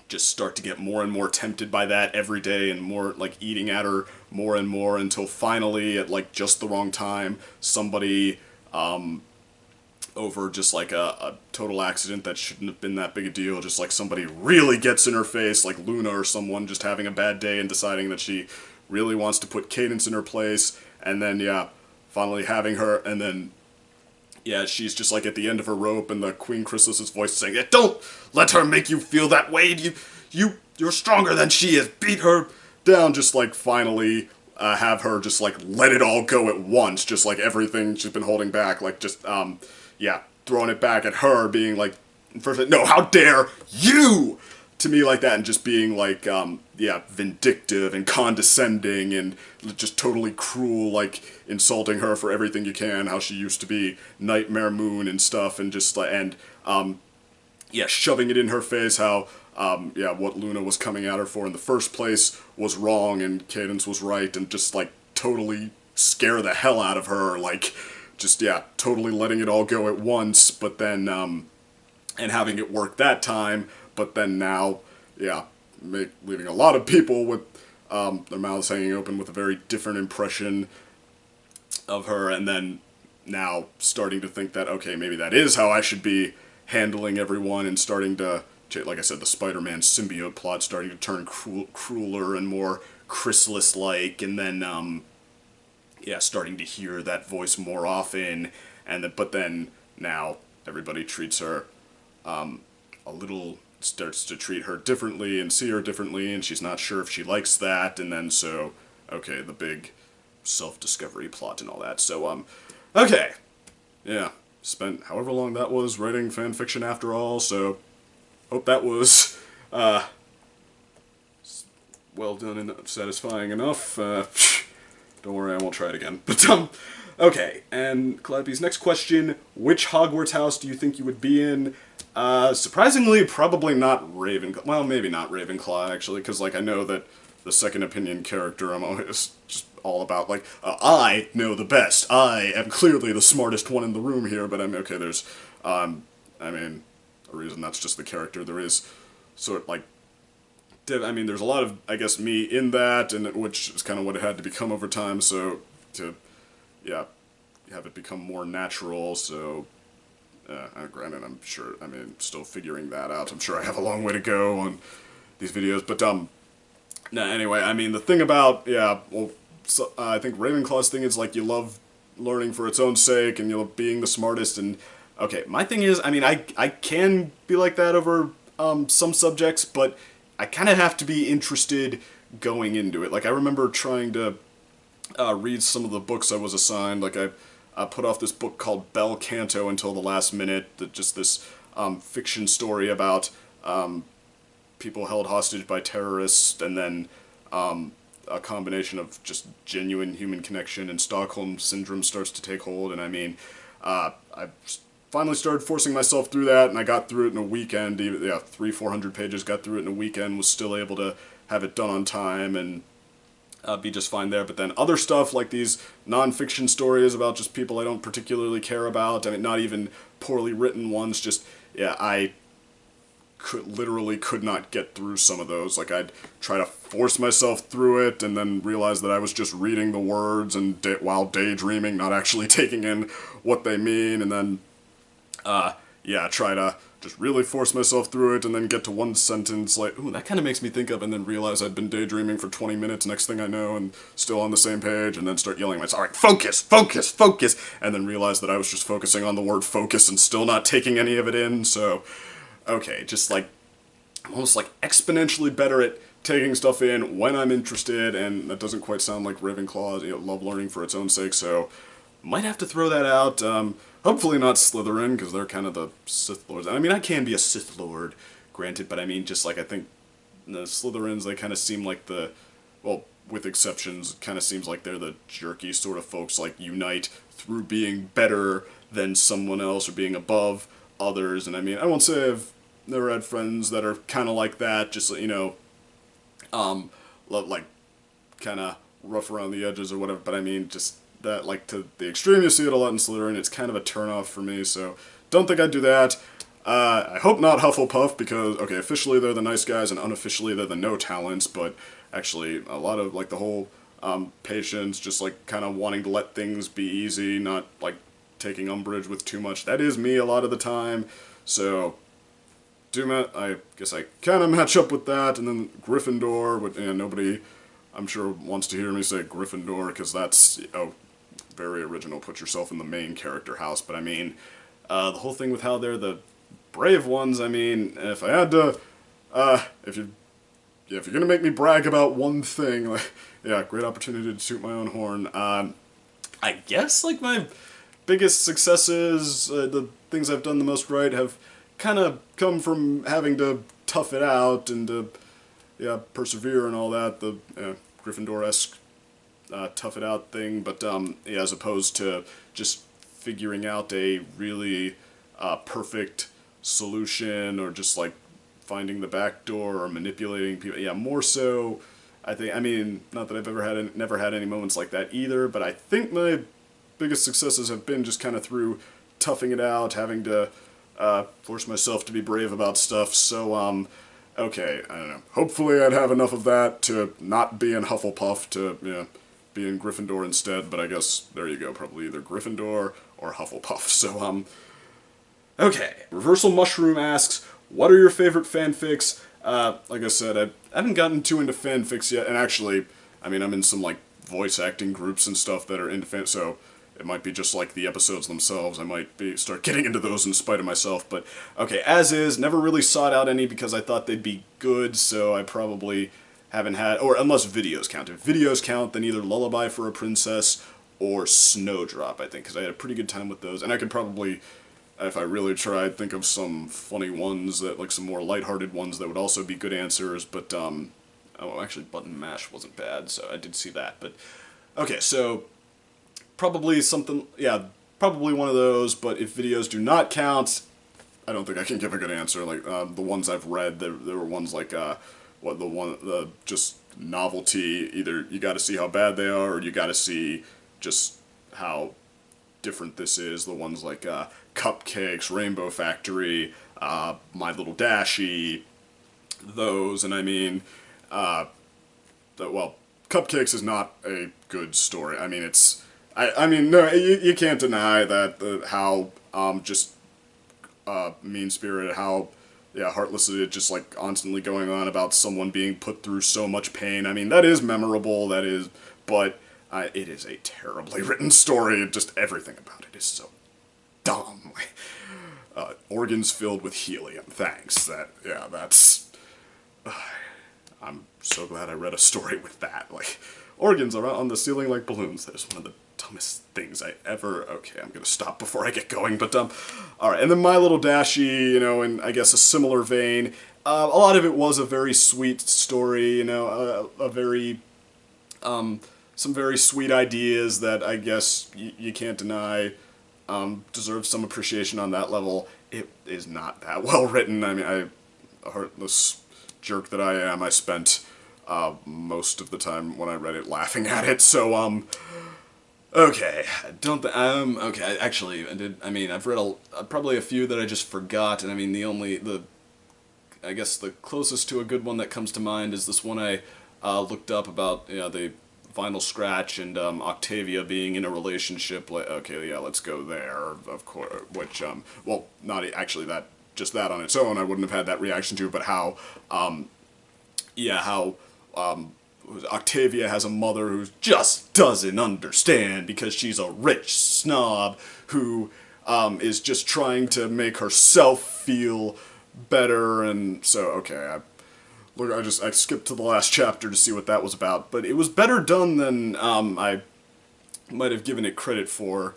just start to get more and more tempted by that every day, and more, like, eating at her more and more, until finally, at, like, just the wrong time, somebody, over just, like, a total accident that shouldn't have been that big a deal, just, like, somebody really gets in her face, like Luna or someone just having a bad day and deciding that she really wants to put Cadence in her place, and then, yeah, finally having her, and then, yeah, she's just, like, at the end of her rope, and the Queen Chrysalis's voice saying, yeah, don't let her make you feel that way, you're stronger than she is, beat her down, just, like, finally, have her just, like, let it all go at once, just, like, everything she's been holding back, like, just, yeah, throwing it back at her, being, like, first, no, how dare you, to me, like that, and just being, like, yeah, vindictive and condescending and just totally cruel, like, insulting her for everything you can, how she used to be Nightmare Moon and stuff, and just, and, yeah, shoving it in her face, how, yeah, what Luna was coming at her for in the first place was wrong, and Cadence was right, and just, like, totally scare the hell out of her, like, just, yeah, totally letting it all go at once, but then, and having it work that time, but then now, yeah, leaving a lot of people with their mouths hanging open with a very different impression of her, and then now starting to think that, okay, maybe that is how I should be handling everyone, and starting to, like I said, the Spider-Man symbiote plot starting to turn crueler and more Chrysalis-like, and then, yeah, starting to hear that voice more often, and but then now everybody treats her a little, starts to treat her differently and see her differently, and she's not sure if she likes that, and then so, okay, the big self-discovery plot and all that. So, okay, yeah, spent however long that was writing fanfiction after all, so hope that was, well done and satisfying enough. Don't worry, I won't try it again. But, okay, and Calliope's next question, which Hogwarts house do you think you would be in? Surprisingly, probably not Ravenclaw. Well, maybe not Ravenclaw, actually, because, like, I know that the second opinion character, I'm always just all about, like, I know the best. I am clearly the smartest one in the room here, but I'm, okay, there's, I mean, a reason that's just the character. There is sort of, like, I mean, there's a lot of, I guess, me in that, and which is kind of what it had to become over time, so, to, yeah, have it become more natural, so, granted, I'm sure, I mean, still figuring that out. I'm sure I have a long way to go on these videos, but, no, anyway, I mean, the thing about, yeah, well, so, I think Ravenclaw's thing is, like, you love learning for its own sake, and you love being the smartest, and, okay, my thing is, I mean, I can be like that over, some subjects, but I kind of have to be interested going into it. Like, I remember trying to, read some of the books I was assigned, like, I put off this book called Bel Canto until the last minute, that just this, fiction story about, people held hostage by terrorists, and then a combination of just genuine human connection and Stockholm Syndrome starts to take hold, and I mean, I finally started forcing myself through that, and I got through it in a weekend, even, yeah, 300-400 pages, got through it in a weekend, was still able to have it done on time, and be just fine there. But then other stuff, like these non-fiction stories about just people I don't particularly care about, I mean, not even poorly written ones, just, yeah, I literally could not get through some of those. Like, I'd try to force myself through it, and then realize that I was just reading the words and while daydreaming, not actually taking in what they mean, and then, yeah, try to just really force myself through it, and then get to one sentence, like, ooh, that kind of makes me think of, and then realize I'd been daydreaming for 20 minutes, next thing I know, and still on the same page, and then start yelling at myself, alright, focus, focus, focus, and then realize that I was just focusing on the word focus and still not taking any of it in, so, okay, just like, I'm almost like exponentially better at taking stuff in when I'm interested, and that doesn't quite sound like Ravenclaw, you know, love learning for its own sake, so might have to throw that out. Hopefully not Slytherin, because they're kind of the Sith Lords. I mean, I can be a Sith Lord, granted, but I mean, just like, I think the Slytherins, they kind of seem like the, well, with exceptions, kind of seems like they're the jerky sort of folks, like, unite through being better than someone else, or being above others, and I mean, I won't say I've never had friends that are kind of like that, just, you know, like, kind of rough around the edges or whatever, but I mean, just that, like, to the extreme, you see it a lot in Slytherin, it's kind of a turnoff for me, so don't think I'd do that. I hope not Hufflepuff, because, okay, officially they're the nice guys, and unofficially they're the no talents, but actually, a lot of, like, the whole, patience, just, like, kind of wanting to let things be easy, not, like, taking umbrage with too much, that is me a lot of the time, so I guess I kind of match up with that, and then Gryffindor, but nobody, I'm sure, wants to hear me say Gryffindor, because that's, oh, very original, put yourself in the main character house, but I mean, the whole thing with how they're the brave ones, I mean, if I had to, if you're gonna make me brag about one thing, like, yeah, great opportunity to toot my own horn, I guess, like, my biggest successes, the things I've done the most right, have kind of come from having to tough it out and to, yeah, persevere and all that, the Gryffindor-esque tough it out thing, but yeah, as opposed to just figuring out a really perfect solution, or just like finding the back door or manipulating people. Yeah, more so, I think, I mean, not that I've never had any moments like that either, but I think my biggest successes have been just kind of through toughing it out, having to force myself to be brave about stuff, so, okay, I don't know. Hopefully I'd have enough of that to not be in Hufflepuff, to, you know, be in Gryffindor instead, but I guess, there you go, probably either Gryffindor or Hufflepuff, so, okay. Reversal Mushroom asks, what are your favorite fanfics? Like I said, I haven't gotten too into fanfics yet, and actually, I mean, I'm in some, like, voice acting groups and stuff that are into so it might be just like the episodes themselves. I might start getting into those in spite of myself, but okay, as is, never really sought out any because I thought they'd be good, so I probably haven't had, or unless videos count. If videos count, then either Lullaby for a Princess or Snowdrop, I think, because I had a pretty good time with those, and I could probably, if I really tried, think of some funny ones, that, like, some more lighthearted ones that would also be good answers, but, oh, actually, Button Mash wasn't bad, so I did see that, but, okay, so probably something, yeah, probably one of those, but if videos do not count, I don't think I can give a good answer. Like, the ones I've read, there were ones like, just novelty, either you gotta see how bad they are, or you gotta see just how different this is. The ones like, Cupcakes, Rainbow Factory, My Little Dashie, those, and I mean, well, Cupcakes is not a good story. I mean, it's, I mean, no, you can't deny that, how, just, mean-spirited, how, yeah, heartless it is, just, like, constantly going on about someone being put through so much pain. I mean, that is memorable, that is, but, it is a terribly written story, just everything about it is so dumb. Organs filled with helium, thanks. Yeah, that's... I'm so glad I read a story with that. Like, organs are on the ceiling like balloons. That is one of the dumbest things I ever... Okay, I'm gonna stop before I get going, but, alright, and then My Little Dashie, you know, in, I guess, a similar vein. A lot of it was a very sweet story, you know, a very, some very sweet ideas that I guess you can't deny deserve some appreciation on that level. It is not that well written. I mean, a heartless jerk that I am, I spent most of the time when I read it laughing at it, so, okay, okay, actually, I mean, I've read probably a few that I just forgot, and I mean, I guess the closest to a good one that comes to mind is this one I looked up about, you know, the Final Scratch and Octavia being in a relationship. Like, okay, yeah, let's go there, of course, which, well, not actually that, just that on its own I wouldn't have had that reaction to, but how, yeah, how, Octavia has a mother who just doesn't understand because she's a rich snob who is just trying to make herself feel better, and so, okay, I skipped to the last chapter to see what that was about, but it was better done than I might have given it credit for,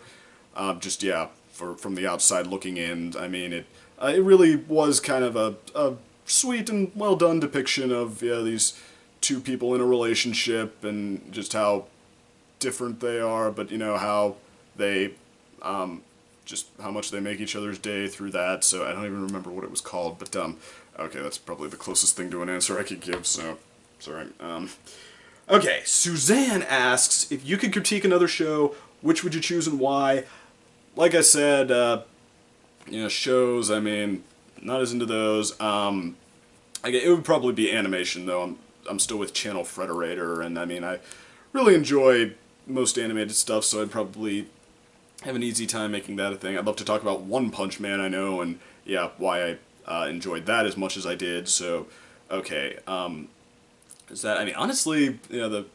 just, yeah, from the outside looking in. I mean, it really was kind of a sweet and well-done depiction of, yeah, these two people in a relationship and just how different they are, but, you know, how they, just how much they make each other's day through that, so I don't even remember what it was called, but, okay, that's probably the closest thing to an answer I could give, so, sorry. Okay, Suzanne asks, if you could critique another show, which would you choose and why? Like I said, you know, shows, I mean, not as into those. It would probably be animation, though. I'm still with Channel Frederator, and I mean, I really enjoy most animated stuff, so I'd probably have an easy time making that a thing. I'd love to talk about One Punch Man, I know, and yeah, why I enjoyed that as much as I did, so, okay, is that, I mean, honestly, you know, the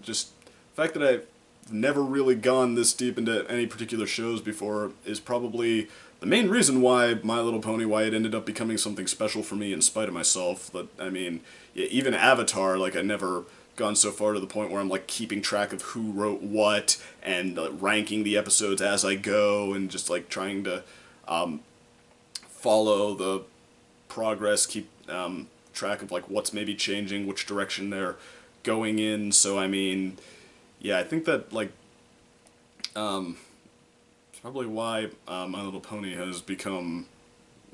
fact that I've never really gone this deep into any particular shows before is probably the main reason why My Little Pony, why it ended up becoming something special for me in spite of myself. But, I mean, yeah, even Avatar, like, I never gone so far to the point where I'm, like, keeping track of who wrote what, and ranking the episodes as I go, and just, like, trying to follow the progress, keep track of, like, what's maybe changing, which direction they're going in. So, I mean, yeah, I think that, like, it's probably why My Little Pony has become,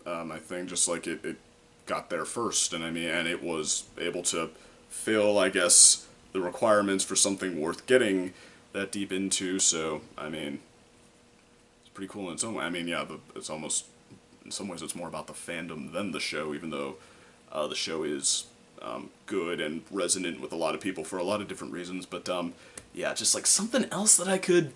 I think, just like it got there first, and I mean, and it was able to fill, I guess, the requirements for something worth getting that deep into, so, I mean, it's pretty cool in its own way. I mean, yeah, it's almost, in some ways, it's more about the fandom than the show, even though the show is good and resonant with a lot of people for a lot of different reasons, but, yeah, just, like, something else that I could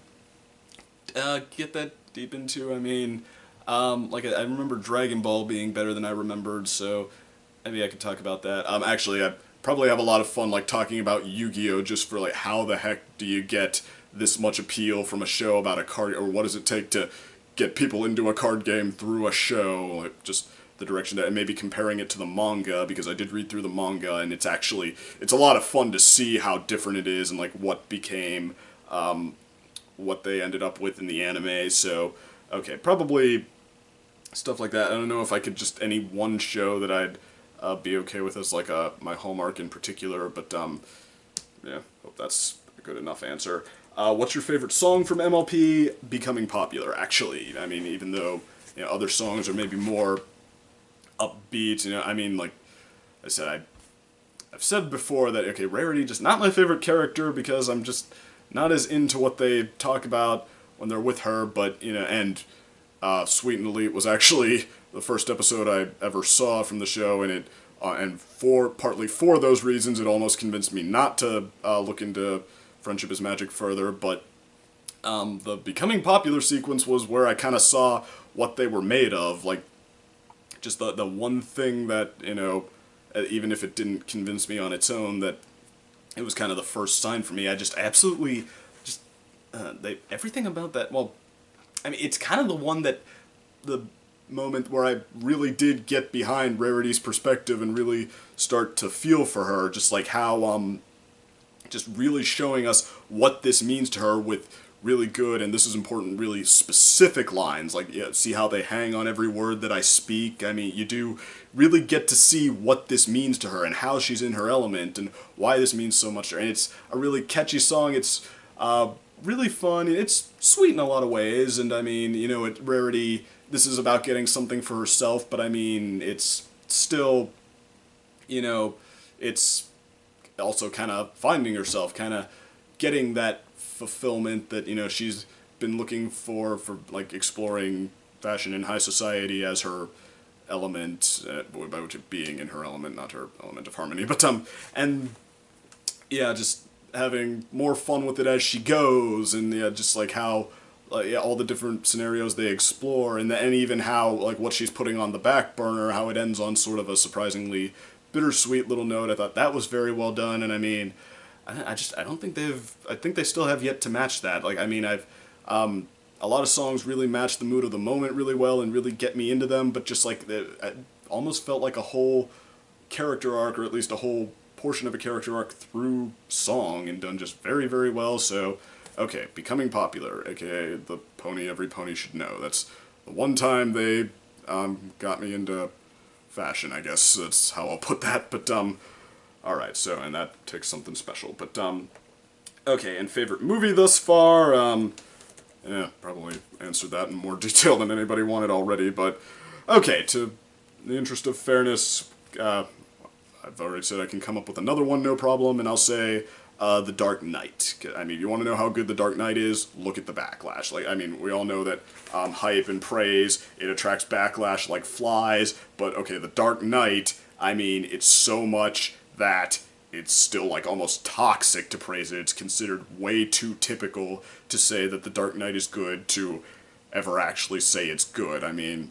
get that deep into. I mean, like, I remember Dragon Ball being better than I remembered, so maybe I could talk about that. Actually, I probably have a lot of fun, like, talking about Yu-Gi-Oh! Just for, like, how the heck do you get this much appeal from a show about a card, or what does it take to get people into a card game through a show, like, just the direction that, and maybe comparing it to the manga, because I did read through the manga, and it's a lot of fun to see how different it is, and, like, what became, what they ended up with in the anime, so, okay, probably stuff like that. I don't know if I could just, any one show that I'd be okay with as, like, my hallmark in particular, but, yeah, hope that's a good enough answer. What's your favorite song from MLP? Becoming Popular, actually. I mean, even though, you know, other songs are maybe more upbeat, you know, I mean, like I said, I've said before that, okay, Rarity, just not my favorite character because I'm just not as into what they talk about when they're with her, but, you know, and Sweet and Elite was actually the first episode I ever saw from the show, and it, and partly for those reasons, it almost convinced me not to look into Friendship is Magic further, but The becoming popular sequence was where I kind of saw what they were made of, like, just the one thing that, you know, even if it didn't convince me on its own, that it was kind of the first sign for me. I just absolutely, just, everything about that, well, I mean, it's kind of the one that, the moment where I really did get behind Rarity's perspective and really start to feel for her, just like how, just really showing us what this means to her with really good, and this is important, really specific lines, like, yeah, see how they hang on every word that I speak. I mean, you do really get to see what this means to her and how she's in her element and why this means so much to her. And it's a really catchy song. It's really fun. It's sweet in a lot of ways, and I mean, you know, Rarity, this is about getting something for herself, but I mean, it's still, you know, it's also kind of finding herself, kind of getting that fulfillment that, you know, she's been looking for like exploring fashion in high society as her element, by which it being in her element, not her element of harmony, but and yeah, just having more fun with it as she goes, and yeah, just like how yeah, all the different scenarios they explore, and even how, like, what she's putting on the back burner, how it ends on sort of a surprisingly bittersweet little note. I thought that was very well done, and I mean, I don't think I think they still have yet to match that. Like, I mean, a lot of songs really match the mood of the moment really well and really get me into them, but just like, I almost felt like a whole character arc, or at least a whole portion of a character arc through song, and done just very, very well. So, okay, becoming popular, aka the pony every pony should know. That's the one time they got me into fashion, I guess. That's how I'll put that, but alright, so, and that takes something special, but, okay, and favorite movie thus far, yeah, probably answered that in more detail than anybody wanted already, but, okay, to the interest of fairness, I've already said I can come up with another one, no problem, and I'll say, The Dark Knight. I mean, you want to know how good The Dark Knight is? Look at the backlash. Like, I mean, we all know that hype and praise, it attracts backlash like flies, but, okay, The Dark Knight, I mean, it's so much that it's still, like, almost toxic to praise it. It's considered way too typical to say that The Dark Knight is good to ever actually say it's good. I mean,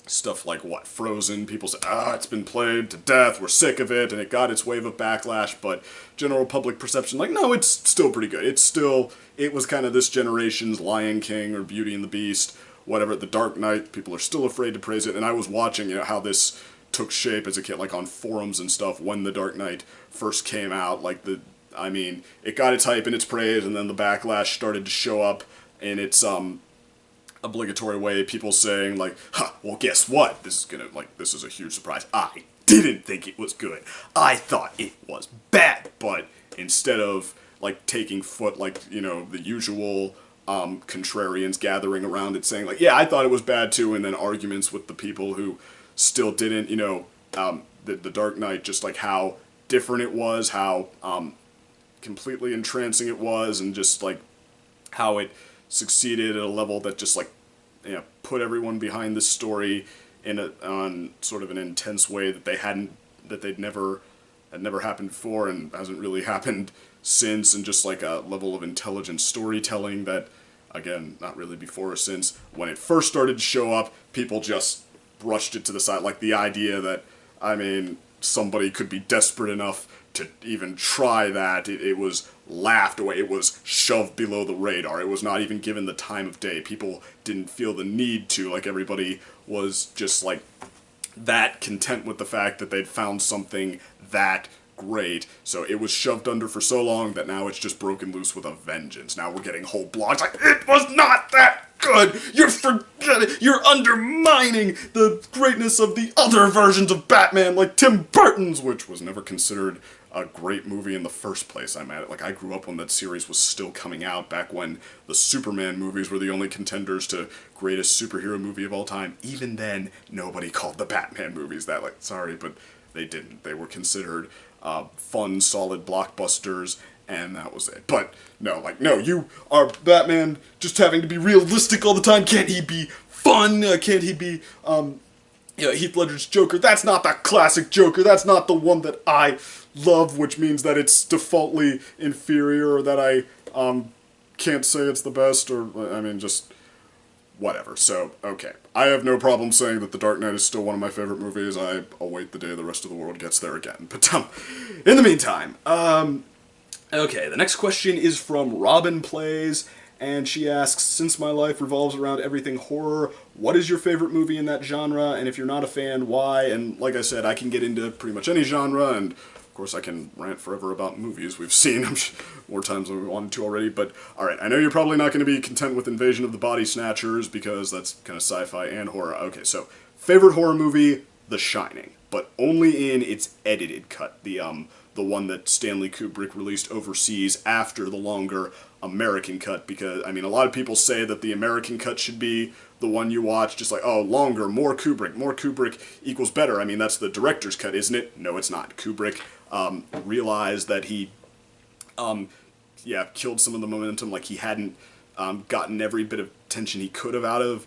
stuff like, what, Frozen, people say, it's been played to death, we're sick of it, and it got its wave of backlash, but general public perception, like, no, it's still pretty good. It was kind of this generation's Lion King or Beauty and the Beast, whatever. The Dark Knight, people are still afraid to praise it, and I was watching, you know, how this took shape as a kid, like on forums and stuff, when The Dark Knight first came out. Like, I mean, it got its hype and its praise, and then the backlash started to show up in its obligatory way, people saying, like, well, guess what? This is a huge surprise. I didn't think it was good. I thought it was bad. But instead of, like, taking foot, like, you know, the usual contrarians gathering around it saying, like, yeah, I thought it was bad too, and then arguments with the people who still didn't, you know, the Dark Knight, just like how different it was, how completely entrancing it was, and just like how it succeeded at a level that just, like, you know, put everyone behind this story on sort of an intense way that had never happened before and hasn't really happened since, and just like a level of intelligent storytelling that, again, not really before or since. When it first started to show up, people just brushed it to the side, like the idea that, I mean, somebody could be desperate enough to even try that. It was laughed away. It was shoved below the radar. It was not even given the time of day. People didn't feel the need to. Like, everybody was just, like, that content with the fact that they'd found something that great. So it was shoved under for so long that now it's just broken loose with a vengeance. Now we're getting whole blogs like, it was not that good! You're undermining the greatness of the other versions of Batman, like Tim Burton's, which was never considered a great movie in the first place. I'm at it. Like, I grew up when that series was still coming out, back when the Superman movies were the only contenders to greatest superhero movie of all time. Even then, nobody called the Batman movies that. Like, sorry, but they didn't. They were considered fun, solid blockbusters, and that was it. But, no, like, no, you are Batman just having to be realistic all the time. Can't he be fun? Can't he be, Heath Ledger's Joker? That's not the classic Joker. That's not the one that I love, which means that it's defaultly inferior, or that I, can't say it's the best, or, I mean, just whatever. So, okay. I have no problem saying that The Dark Knight is still one of my favorite movies. I await the day the rest of the world gets there again. But, in the meantime, okay, the next question is from Robin Plays, and she asks, since my life revolves around everything horror, what is your favorite movie in that genre? And if you're not a fan, why? And like I said, I can get into pretty much any genre, and of course I can rant forever about movies we've seen more times than we wanted to already. But alright, I know you're probably not going to be content with Invasion of the Body Snatchers, because that's kind of sci-fi and horror. Okay, so, favorite horror movie, The Shining. But only in its edited cut. The one that Stanley Kubrick released overseas after the longer American cut, because, I mean, a lot of people say that the American cut should be the one you watch, just like, oh, longer, more Kubrick equals better. I mean, that's the director's cut, isn't it? No, it's not. Kubrick realized that he, killed some of the momentum, like he hadn't gotten every bit of tension he could have out of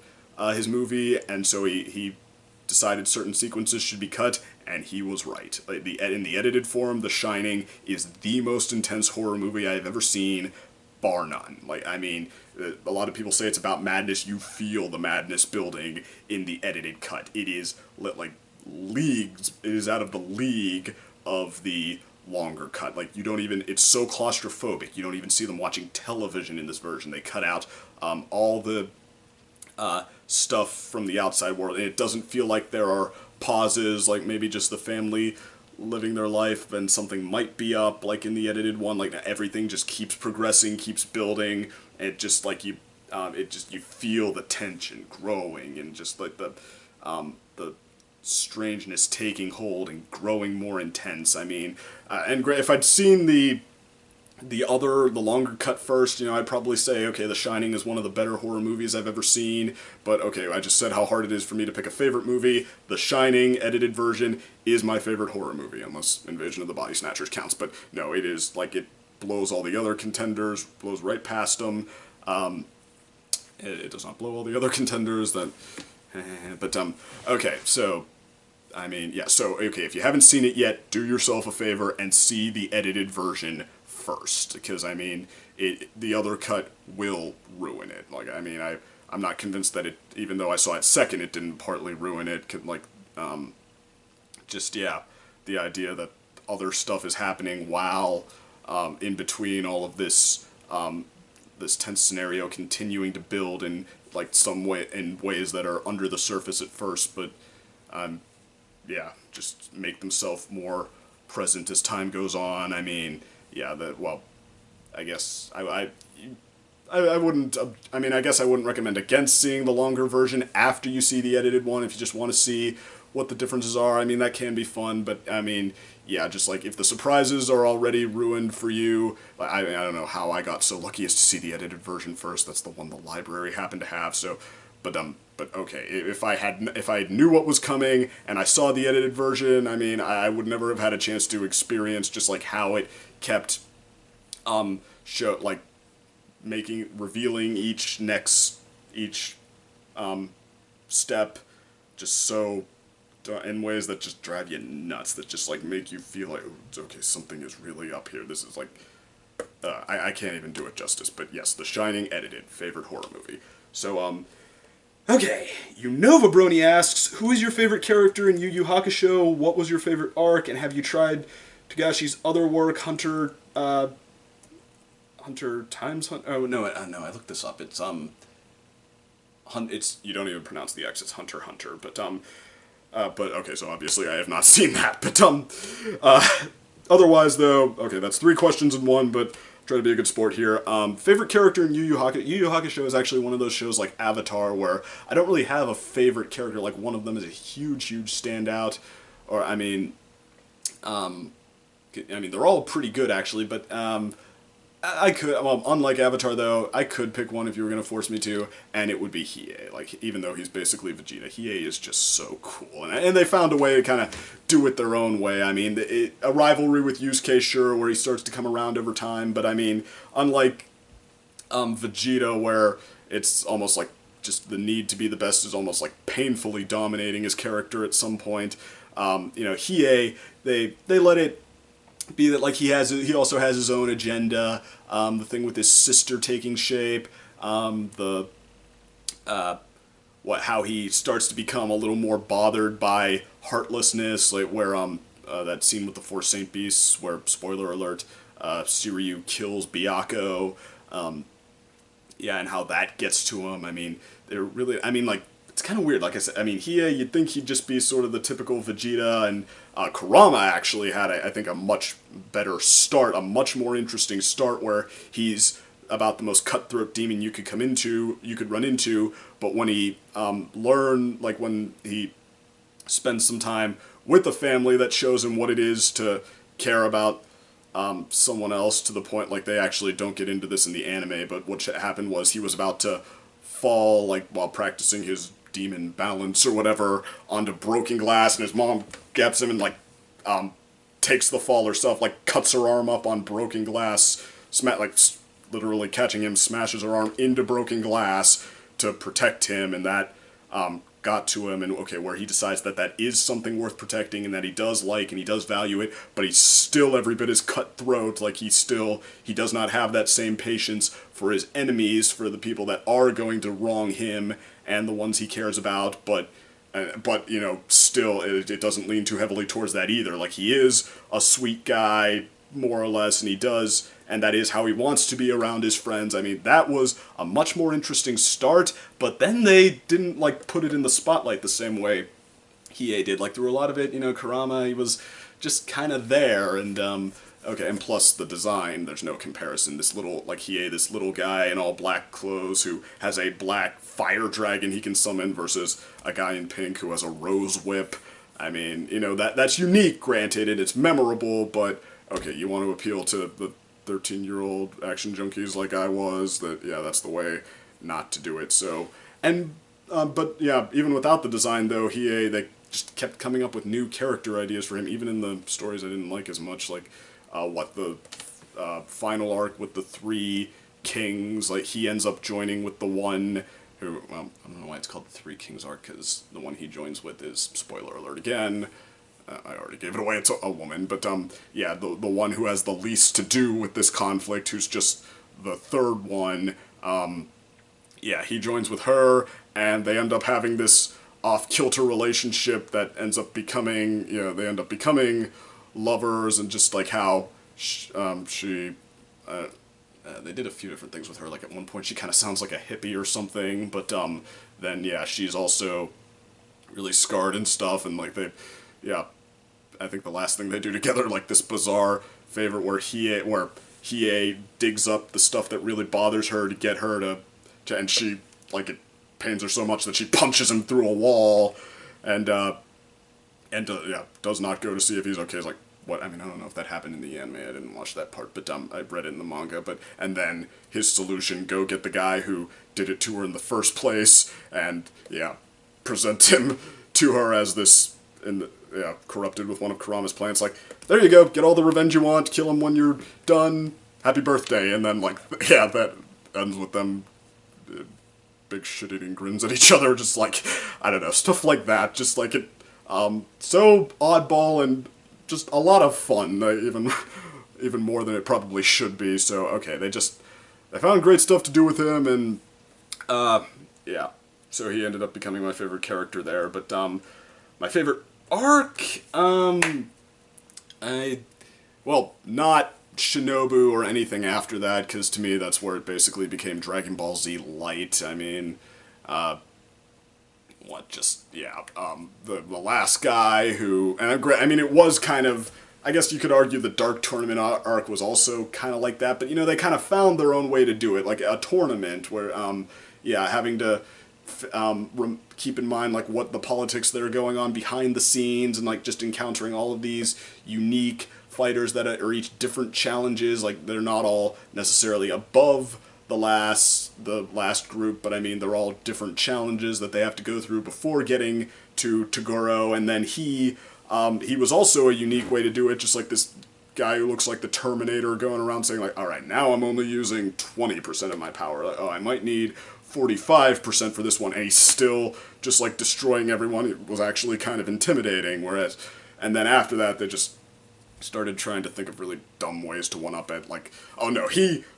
his movie, and so he decided certain sequences should be cut, and he was right. Like, in the edited form, The Shining is the most intense horror movie I've ever seen, bar none. Like, I mean, a lot of people say it's about madness. You feel the madness building in the edited cut. It is, like, leagues, it is out of the league of the longer cut. Like, you don't even, it's so claustrophobic, you don't even see them watching television in this version. They cut out all the stuff from the outside world, and it doesn't feel like there are pauses, like maybe just the family living their life and something might be up, like in the edited one. Like, everything just keeps progressing, keeps building, and it just, like, you feel the tension growing, and just like the strangeness taking hold and growing more intense. I mean, and if I'd seen the longer cut first, I'd probably say, okay, The Shining is one of the better horror movies I've ever seen, but okay, I just said how hard it is for me to pick a favorite movie. The Shining, edited version, is my favorite horror movie, unless Invasion of the Body Snatchers counts, but no, it is, like, it blows all the other contenders, blows right past them. It does not blow all the other contenders, but, okay, so, I mean, yeah, so, okay, if you haven't seen it yet, do yourself a favor and see the edited version first, because, I mean, the other cut will ruin it. Like, I mean, I'm not convinced that it, even though I saw it second, it didn't partly ruin it. Like, just, yeah, the idea that other stuff is happening while, in between all of this, this tense scenario continuing to build in, like, some way, in ways that are under the surface at first, but, yeah, just make themselves more present as time goes on. I mean, yeah, well, I guess I wouldn't, I mean, I guess I wouldn't recommend against seeing the longer version after you see the edited one if you just want to see what the differences are. I mean, that can be fun, but, I mean, yeah, just, like, if the surprises are already ruined for you, I don't know how I got so lucky as to see the edited version first. That's the one the library happened to have, so, but okay, if I knew what was coming and I saw the edited version, I mean, I would never have had a chance to experience just, like, how it kept, revealing each step just so, in ways that just drive you nuts, that just, like, make you feel like, oh, okay, something is really up here. This is, like, I can't even do it justice, but yes, The Shining edited, favorite horror movie. So, okay, Unova Brony asks, who is your favorite character in Yu Yu Hakusho? What was your favorite arc? And have you tried Togashi's other work, Hunter times Hunt? Oh no, I looked this up. It's it's, you don't even pronounce the X. It's Hunter. But okay, so obviously I have not seen that. But otherwise though, okay, that's 3 questions in one. But try to be a good sport here. Favorite character in Yu Yu Hakusho? Yu Yu Hakusho is actually one of those shows like Avatar where I don't really have a favorite character. Like, one of them is a huge standout, or I mean, they're all pretty good actually, but I could, well, unlike Avatar though, I could pick one if you were going to force me to, and it would be Hiei. Like, even though he's basically Vegeta, Hiei is just so cool, and they found a way to kind of do it their own way. I mean, a rivalry with Yusuke, sure, where he starts to come around over time, but I mean, unlike Vegeta, where it's almost like just the need to be the best is almost like painfully dominating his character at some point, Hiei, they let it be that like he also has his own agenda. The thing with his sister taking shape. How he starts to become a little more bothered by heartlessness, like where that scene with the four Saint Beasts, where spoiler alert, Shiryu kills Byakko, and how that gets to him. I mean, like it's kind of weird. Like I said, I mean, you'd think he'd just be sort of the typical Vegeta, and Kurama actually had, I think, a much better start, a much more interesting start, where he's about the most cutthroat demon you could run into, but when he when he spends some time with a family that shows him what it is to care about someone else, to the point, like, they actually don't get into this in the anime, but what happened was he was about to fall, like, while practicing his demon balance or whatever, onto broken glass, and his mom grabs him and, like, takes the fall herself, like, cuts her arm up on broken glass, literally catching him, smashes her arm into broken glass to protect him, and that got to him, and where he decides that that is something worth protecting, and that he does like, and he does value it, but he's still every bit as cutthroat. Like, he does not have that same patience for his enemies, for the people that are going to wrong him, and the ones he cares about, but still, it doesn't lean too heavily towards that either. Like, he is a sweet guy, more or less, and that is how he wants to be around his friends. I mean, that was a much more interesting start, but then they didn't, like, put it in the spotlight the same way Hiei did. Like, through a lot of it, Kurama, he was just kind of there, and, and plus the design, there's no comparison. This little, like, Hiei, this little guy in all black clothes who has a black fire dragon he can summon, versus a guy in pink who has a rose whip. I mean, that's unique, granted, and it's memorable, but, you want to appeal to the 13-year-old action junkies like I was, that's the way not to do it. So, even without the design, though, they just kept coming up with new character ideas for him, even in the stories I didn't like as much, like, the final arc with the 3 kings, like, he ends up joining with the one who, I don't know why it's called the 3 kings arc, because the one he joins with is, spoiler alert again, I already gave it away, it's a woman, but, the one who has the least to do with this conflict, who's just the 3rd one, he joins with her, and they end up having this off-kilter relationship that ends up becoming, they end up becoming lovers, and just, like, how they did a few different things with her, like, at one point she kind of sounds like a hippie or something, but, then, she's also really scarred and stuff, and, like, I think the last thing they do together, like, this bizarre favorite where Hiei digs up the stuff that really bothers her to get her to and she, like, it pains her so much that she punches him through a wall, and does not go to see if he's okay. It's like, what? I mean, I don't know if that happened in the anime, I didn't watch that part, but, I read it in the manga, and then his solution, go get the guy who did it to her in the first place, and, present him to her as this, corrupted with one of Kurama's plants, like, there you go, get all the revenge you want, kill him when you're done, happy birthday, and then, like, that ends with them big shit-eating grins at each other, just, like, I don't know, stuff like that, just, like, it, so oddball, and just a lot of fun, even more than it probably should be, so, they found great stuff to do with him, and, so he ended up becoming my favorite character there, but, my favorite arc, not Shinobu or anything after that, because to me that's where it basically became Dragon Ball Z Light. I mean, the last guy who, and it was kind of, I guess you could argue the Dark Tournament arc was also kind of like that, but, they kind of found their own way to do it, like a tournament where, having to keep in mind, like, what the politics that are going on behind the scenes, and, like, just encountering all of these unique fighters that are each different challenges, like, they're not all necessarily above the last group, but, I mean, they're all different challenges that they have to go through before getting to Toguro, and then he was also a unique way to do it, just like this guy who looks like the Terminator going around saying, like, alright, now I'm only using 20% of my power, like, I might need 45% for this one, and he's still just, like, destroying everyone. It was actually kind of intimidating, and then after that, they just started trying to think of really dumb ways to one-up it, like, oh no,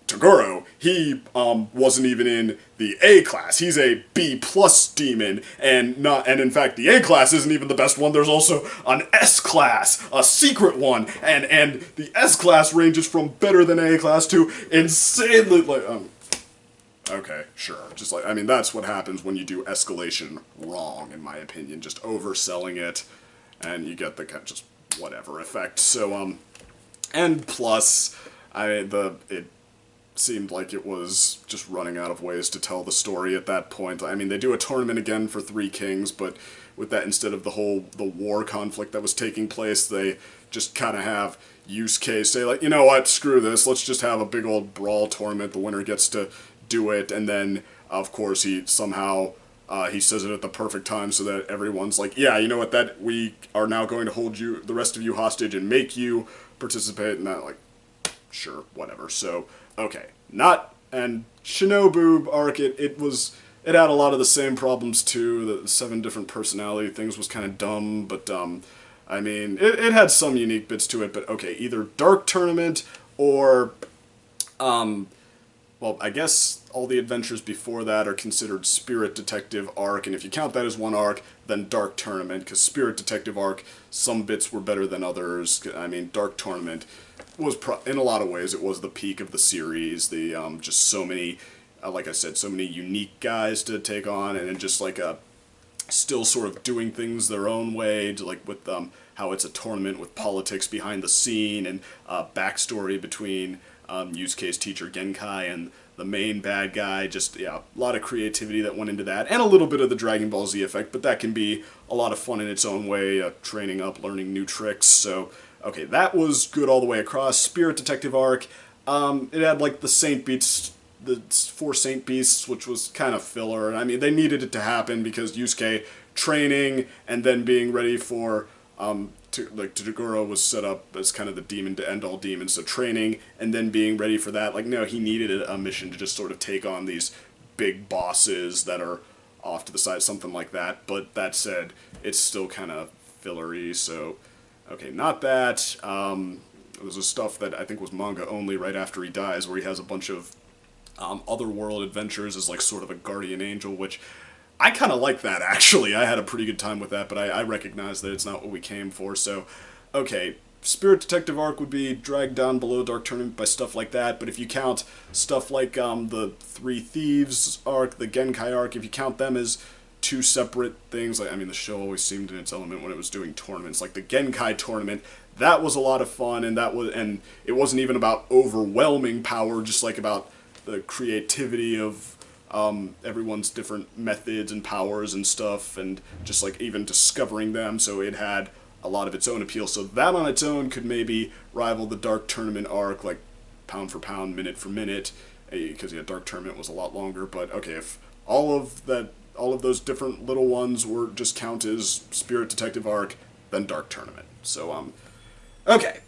Toguro, he wasn't even in the A class. He's a B plus demon, and in fact the A class isn't even the best one. There's also an S class, a secret one, and the S class ranges from better than A class to insanely like okay, sure. Just like, I mean, that's what happens when you do escalation wrong, in my opinion. Just overselling it, and you get the just whatever effect. So, and plus, it seemed like it was just running out of ways to tell the story at that point. I mean, they do a tournament again for Three Kings, but with that, instead of the war conflict that was taking place, they just kind of have Yusuke say, like, you know what, screw this, let's just have a big old brawl tournament, the winner gets to do it, and then, of course, he somehow... he says it at the perfect time so that everyone's like, yeah, you know what, that we are now going to hold you, the rest of you, hostage and make you participate in that, like, sure, whatever. So, okay. And Shinobu arc, it had a lot of the same problems too. The 7 different personality things was kind of dumb, but, I mean, it had some unique bits to it, but okay, either Dark Tournament or, well, I guess all the adventures before that are considered Spirit Detective arc, and if you count that as one arc, then Dark Tournament, because Spirit Detective arc, some bits were better than others. I mean, Dark Tournament was, in a lot of ways, it was the peak of the series. The just so many, like I said, so many unique guys to take on, and then just like still sort of doing things their own way, to, like with how it's a tournament with politics behind the scene, and backstory between Yusuke's teacher Genkai and the main bad guy. Just, yeah, a lot of creativity that went into that, and a little bit of the Dragon Ball Z effect, but that can be a lot of fun in its own way, training up, learning new tricks. So, okay, that was good all the way across. Spirit Detective arc, it had like the 4 Saint Beasts, which was kind of filler, and I mean, they needed it to happen because Yusuke training and then being ready for, Toguro was set up as kind of the demon to end all demons, so training and then being ready for that, like, no, he needed a mission to just sort of take on these big bosses that are off to the side, something like that, but that said, it's still kind of fillery, so, okay, not that. There's a stuff that I think was manga only right after he dies, where he has a bunch of otherworld adventures as, like, sort of a guardian angel, which I kind of like that, actually. I had a pretty good time with that, but I recognize that it's not what we came for, so, okay, Spirit Detective arc would be dragged down below Dark Tournament by stuff like that, but if you count stuff like the Three Thieves arc, the Genkai arc, if you count them as 2 separate things, like, I mean, the show always seemed in its element when it was doing tournaments, like the Genkai tournament, that was a lot of fun, and it wasn't even about overwhelming power, just like about the creativity of everyone's different methods and powers and stuff, and just like even discovering them, so it had a lot of its own appeal. So that on its own could maybe rival the Dark Tournament arc, like pound for pound, minute for minute, because yeah, Dark Tournament was a lot longer. But okay, if all of those different little ones were just count as Spirit Detective arc, then Dark Tournament. So okay.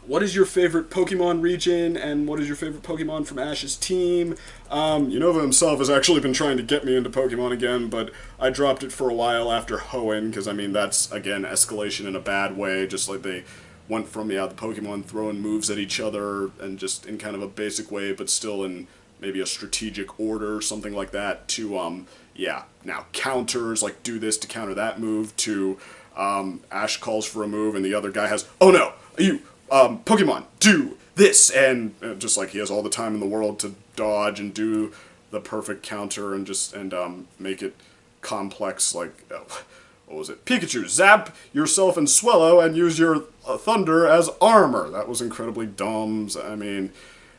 What is your favorite Pokemon region, and what is your favorite Pokemon from Ash's team? Unova himself has actually been trying to get me into Pokemon again, but I dropped it for a while after Hoenn, because, I mean, that's, again, escalation in a bad way, just like they went from, yeah, the Pokemon throwing moves at each other, and just in kind of a basic way, but still in maybe a strategic order, something like that, to, yeah, now counters, like, do this to counter that move, to, Ash calls for a move, and the other guy has, oh no! You, Pokemon, do this, and just like he has all the time in the world to dodge and do the perfect counter and make it complex, like, what was it? Pikachu, zap yourself and Swellow and use your thunder as armor. That was incredibly dumb, I mean,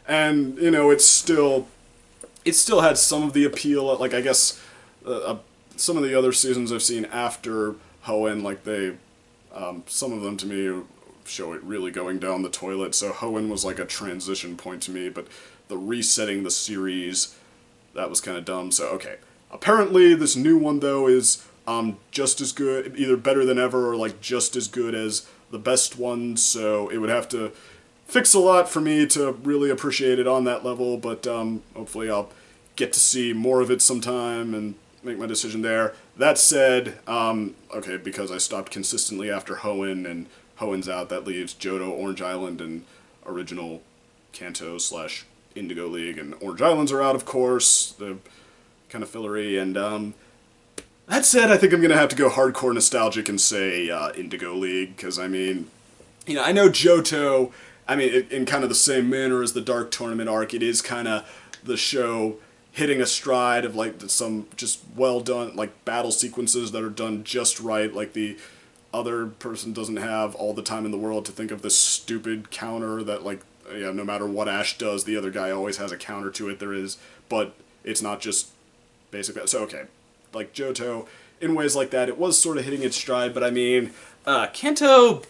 and, you know, it still had some of the appeal, like, I guess, some of the other seasons I've seen after Hoenn, like, some of them to me show it really going down the toilet, so Hoenn was like a transition point to me, but the resetting the series, that was kind of dumb, so okay. Apparently this new one, though, is just as good, either better than ever, or like just as good as the best one, so it would have to fix a lot for me to really appreciate it on that level, but hopefully I'll get to see more of it sometime and make my decision there. That said, okay, because I stopped consistently after Hoenn and Hoenns out. That leaves Johto, Orange Island, and original Kanto / Indigo League. And Orange Islands are out, of course. They're kind of fillery. And that said, I think I'm going to have to go hardcore nostalgic and say Indigo League. Because, I mean, I know Johto, in kind of the same manner as the Dark Tournament arc, it is kind of the show hitting a stride of, like, some just well done, like, battle sequences that are done just right. Like, the other person doesn't have all the time in the world to think of this stupid counter that, like, no matter what Ash does, the other guy always has a counter to it. There is, but it's not just basic. So, okay, like, Johto, in ways like that, it was sort of hitting its stride, but, Kanto,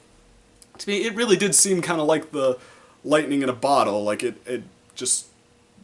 to me, it really did seem kind of like the lightning in a bottle. Like, it just,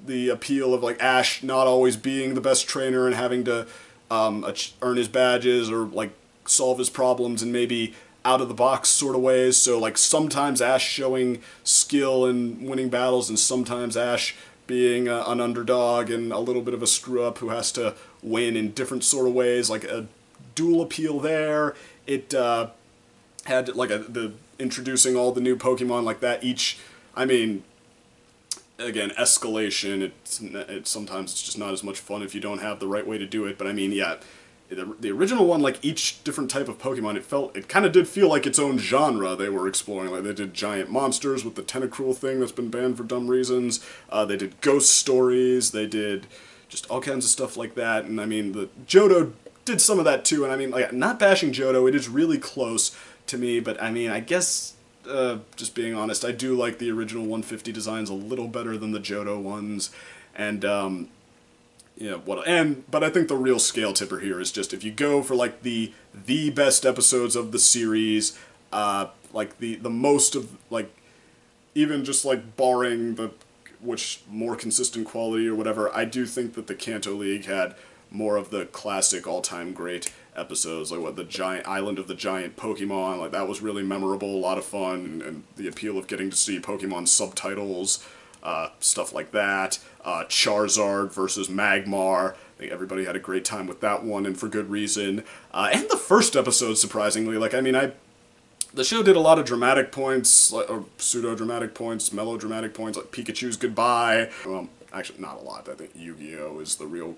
the appeal of, like, Ash not always being the best trainer and having to earn his badges or, like, solve his problems in maybe out-of-the-box sort of ways. So, like, sometimes Ash showing skill and winning battles, and sometimes Ash being an underdog and a little bit of a screw-up who has to win in different sort of ways. Like, a dual appeal there. It had, like, the introducing all the new Pokemon like that. Each, again, escalation, it's sometimes it's just not as much fun if you don't have the right way to do it, but the original one, like, each different type of Pokemon, it kind of did feel like its own genre they were exploring. Like, they did giant monsters with the Tentacruel thing that's been banned for dumb reasons, they did ghost stories, they did just all kinds of stuff like that, and the Johto did some of that too, and like, not bashing Johto, it is really close to me, but I guess, just being honest, I do like the original 150 designs a little better than the Johto ones, and, but I think the real scale tipper here is just if you go for, like, the best episodes of the series, like, the most of, like, even just, like, barring the, which more consistent quality or whatever, I do think that the Kanto League had more of the classic all-time great episodes, like the giant Island of the Giant Pokemon, like that was really memorable, a lot of fun, and the appeal of getting to see Pokemon subtitles, stuff like that. Charizard versus Magmar, I think everybody had a great time with that one, and for good reason. And the first episode, surprisingly, like, the show did a lot of dramatic points, or pseudo-dramatic points, melodramatic points, like Pikachu's goodbye. Well, actually, not a lot. I think Yu-Gi-Oh is the real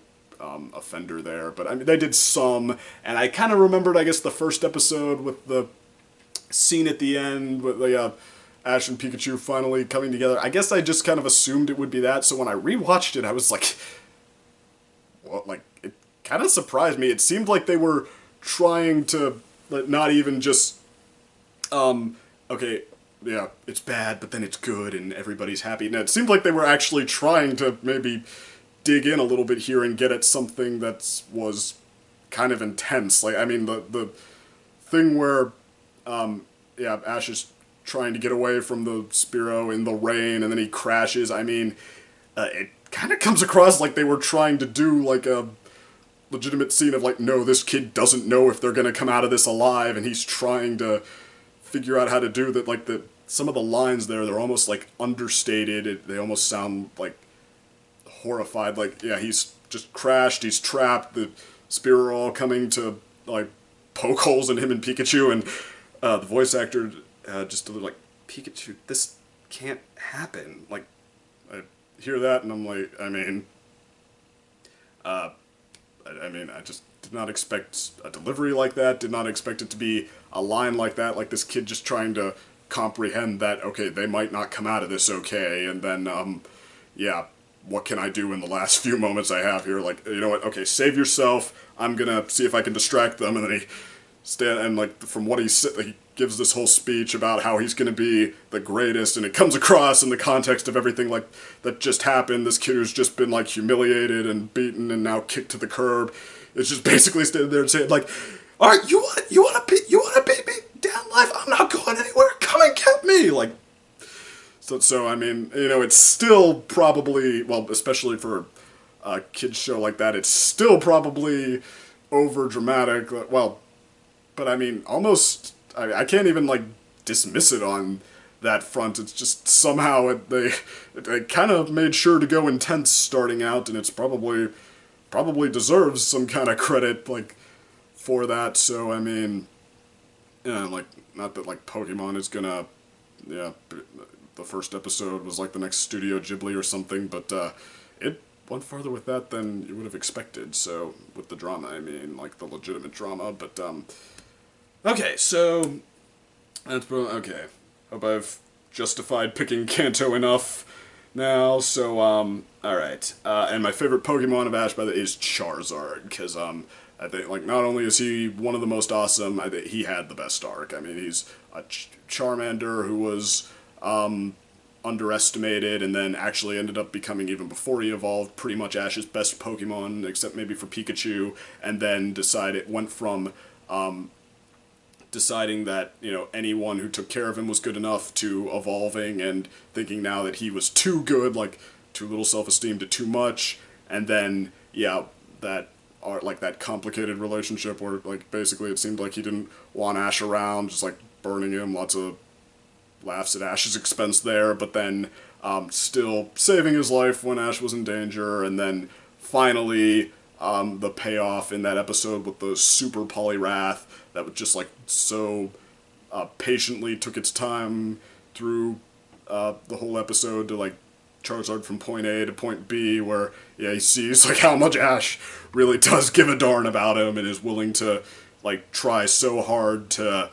offender there, but they did some, and I kind of remembered, I guess, the first episode with the scene at the end with the Ash and Pikachu finally coming together. I guess I just kind of assumed it would be that, so when I rewatched it, I was like, what? Like, it kind of surprised me. It seemed like they were trying to, like, not even just, okay, yeah, it's bad, but then it's good, and everybody's happy. No, it seemed like they were actually trying to maybe dig in a little bit here and get at something that was kind of intense. Like, the thing where, Ash is trying to get away from the Spearow in the rain, and then he crashes. It kind of comes across like they were trying to do, like, a legitimate scene of, like, no, this kid doesn't know if they're gonna come out of this alive, and he's trying to figure out how to do that. Like, some of the lines there, they're almost, like, understated. They almost sound, like, horrified, like, yeah, he's just crashed, he's trapped, the Spearow are all coming to, like, poke holes in him and Pikachu, and the voice actor just like, Pikachu, this can't happen. Like, I hear that, and I'm like, I just did not expect a delivery like that, did not expect it to be a line like that, like this kid just trying to comprehend that, okay, they might not come out of this okay, and then, what can I do in the last few moments I have here? Like, you know what, okay, save yourself, I'm gonna see if I can distract them, and then from what he gives this whole speech about how he's gonna be the greatest, and it comes across in the context of everything, like, that just happened, this kid who's just been, like, humiliated and beaten and now kicked to the curb, is just basically standing there and saying, like, alright, you wanna beat me down life? I'm not going anywhere, come and get me! Like, So, it's still probably, well, especially for a kid's show like that, it's still probably over-dramatic. Well, but almost, I can't even, like, dismiss it on that front. It's just somehow they kind of made sure to go intense starting out, and it's probably deserves some kind of credit, like, for that. So, Yeah, like, not that, like, Pokemon is gonna, yeah, the first episode was like the next Studio Ghibli or something, but it went farther with that than you would have expected. So with the drama, I mean, like the legitimate drama. But okay, so that's okay. Hope I've justified picking Kanto enough now. So all right, and my favorite Pokemon of Ash by the is Charizard, because I think, like, not only is he one of the most awesome, I think he had the best arc. I mean, he's a Charmander who was underestimated and then actually ended up becoming, even before he evolved, pretty much Ash's best Pokemon, except maybe for Pikachu, and then went from deciding that, you know, anyone who took care of him was good enough to evolving and thinking now that he was too good, like, too little self-esteem to too much, and then, yeah, that like that complicated relationship where, like, basically it seemed like he didn't want Ash around, just like burning him, lots of laughs at Ash's expense there, but then still saving his life when Ash was in danger, and then finally the payoff in that episode with the super Poliwrath that was just like so patiently took its time through the whole episode to, like, Charizard from point A to point B, where, yeah, he sees, like, how much Ash really does give a darn about him and is willing to, like, try so hard to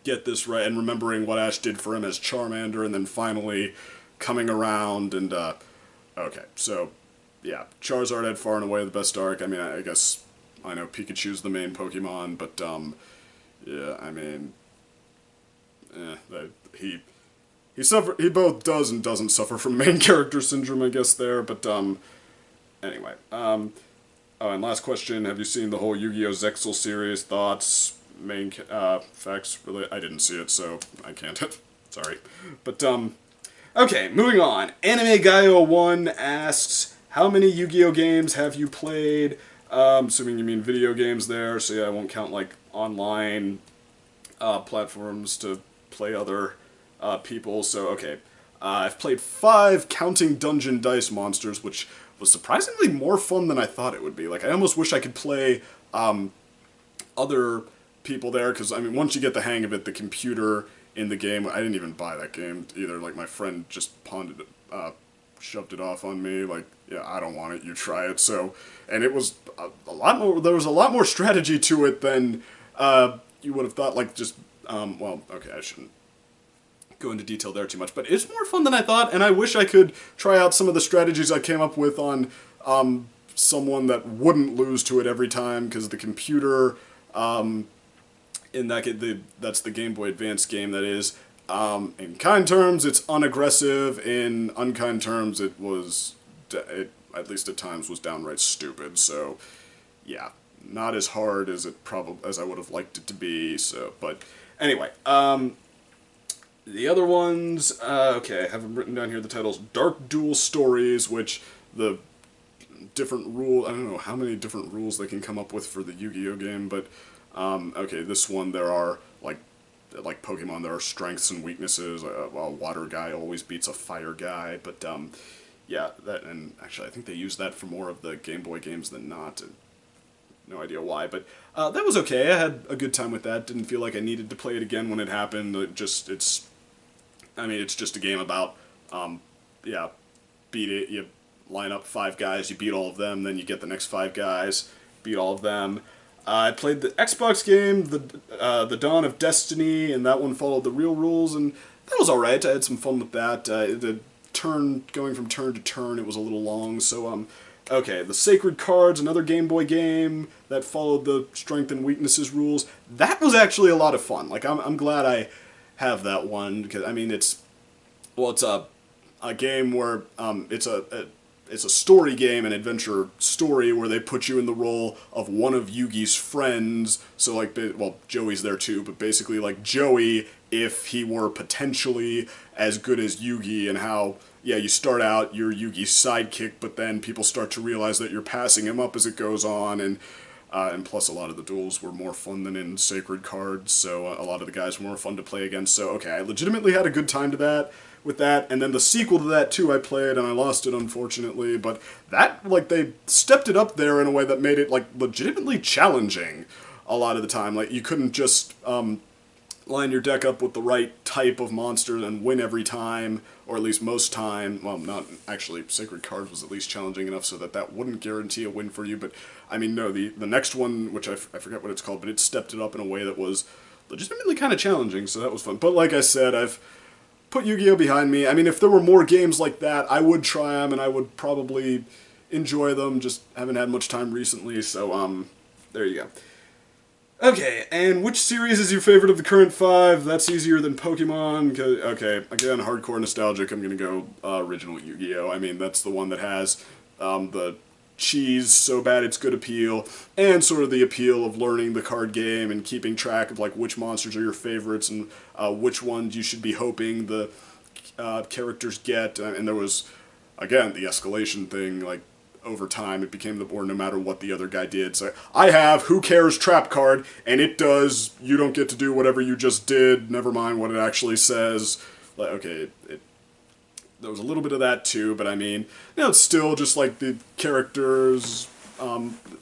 get this right, and remembering what Ash did for him as Charmander, and then finally coming around, and, okay, so, yeah, Charizard had far and away the best arc. I mean, I guess I know Pikachu's the main Pokemon, but, yeah, I mean, he both does and doesn't suffer from main character syndrome, I guess, there, but, anyway, oh, and last question, have you seen the whole YuGiOh Zexal series? Thoughts, main, facts, really, I didn't see it, so I can't, sorry, but, okay, moving on, Anime Gaio1 asks, how many Yu-Gi-Oh games have you played? Assuming you mean video games there, so yeah, I won't count, like, online, platforms to play other people, so okay. I've played 5, counting Dungeon Dice Monsters, which was surprisingly more fun than I thought it would be. Like, I almost wish I could play other people there, because, I mean, once you get the hang of it, the computer in the game, I didn't even buy that game either, like, my friend just pawned it, shoved it off on me, like, yeah, I don't want it, you try it, so, and it was a lot more, there was a lot more strategy to it than you would have thought, like, just, well, okay, I shouldn't go into detail there too much, but it's more fun than I thought, and I wish I could try out some of the strategies I came up with on someone that wouldn't lose to it every time, because the computer, in that that's the Game Boy Advance game, that is, in kind terms, it's unaggressive, in unkind terms, it was, at least at times, was downright stupid, so, yeah, not as hard as as I would have liked it to be, so, but, anyway, the other ones, okay, I have them written down here, the titles, Dark Duel Stories, which the different rule, I don't know how many different rules they can come up with for the Yu-Gi-Oh game, but, okay, this one, there are, like Pokemon, there are strengths and weaknesses, a water guy always beats a fire guy, but, yeah, that, and actually I think they use that for more of the Game Boy games than not, and no idea why, but that was okay, I had a good time with that, didn't feel like I needed to play it again when it happened, it's just a game about, yeah, beat it, you line up 5 guys, you beat all of them, then you get the next 5 guys, beat all of them. I played the Xbox game, the Dawn of Destiny, and that one followed the real rules, and that was alright, I had some fun with that. The going from turn to turn, it was a little long, so, okay, the Sacred Cards, another Game Boy game that followed the strength and weaknesses rules, that was actually a lot of fun. Like, I'm glad I have that one, because, I mean, it's a game where, it's a story game, an adventure story, where they put you in the role of one of Yugi's friends, so, like, well, Joey's there too, but basically, like, Joey, if he were potentially as good as Yugi, and how, yeah, you start out, you're Yugi's sidekick, but then people start to realize that you're passing him up as it goes on, and plus a lot of the duels were more fun than in Sacred Cards, so a lot of the guys were more fun to play against, so okay, I legitimately had a good time with that, and then the sequel to that too I played, and I lost it unfortunately, but that, like, they stepped it up there in a way that made it, like, legitimately challenging. a lot of the time. Like, you couldn't just line your deck up with the right type of monster and win every time, or at least most time. Well, not actually. Sacred Cards was at least challenging enough so that wouldn't guarantee a win for you. But I mean, no, the next one, which I forget what it's called, but it stepped it up in a way that was legitimately kind of challenging. So that was fun. But like I said, I've put Yu-Gi-Oh behind me. I mean, if there were more games like that, I would try them and I would probably enjoy them. Just haven't had much time recently. So there you go. Okay, and which series is your favorite of the current 5? That's easier than Pokemon. Okay, again, hardcore nostalgic, I'm gonna go original Yu-Gi-Oh! I mean, that's the one that has the cheese, so bad it's good appeal, and sort of the appeal of learning the card game and keeping track of, like, which monsters are your favorites and which ones you should be hoping the characters get. And there was, again, the escalation thing, like, over time, it became the board no matter what the other guy did. So I have Who Cares Trap card, and it does, you don't get to do whatever you just did, never mind what it actually says. Like, okay, there was a little bit of that too, but I mean, you know, it's still just like the characters,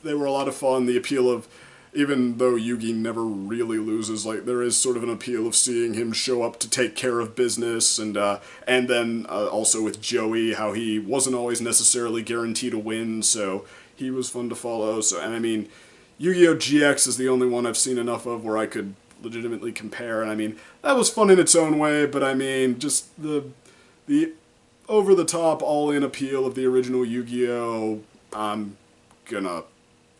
they were a lot of fun. The appeal of, even though Yugi never really loses, like, there is sort of an appeal of seeing him show up to take care of business, and then also with Joey, how he wasn't always necessarily guaranteed a win, so he was fun to follow. So, and I mean, Yu-Gi-Oh! GX is the only one I've seen enough of where I could legitimately compare, and I mean, that was fun in its own way, but I mean, just the over-the-top, all-in appeal of the original Yu-Gi-Oh! I'm gonna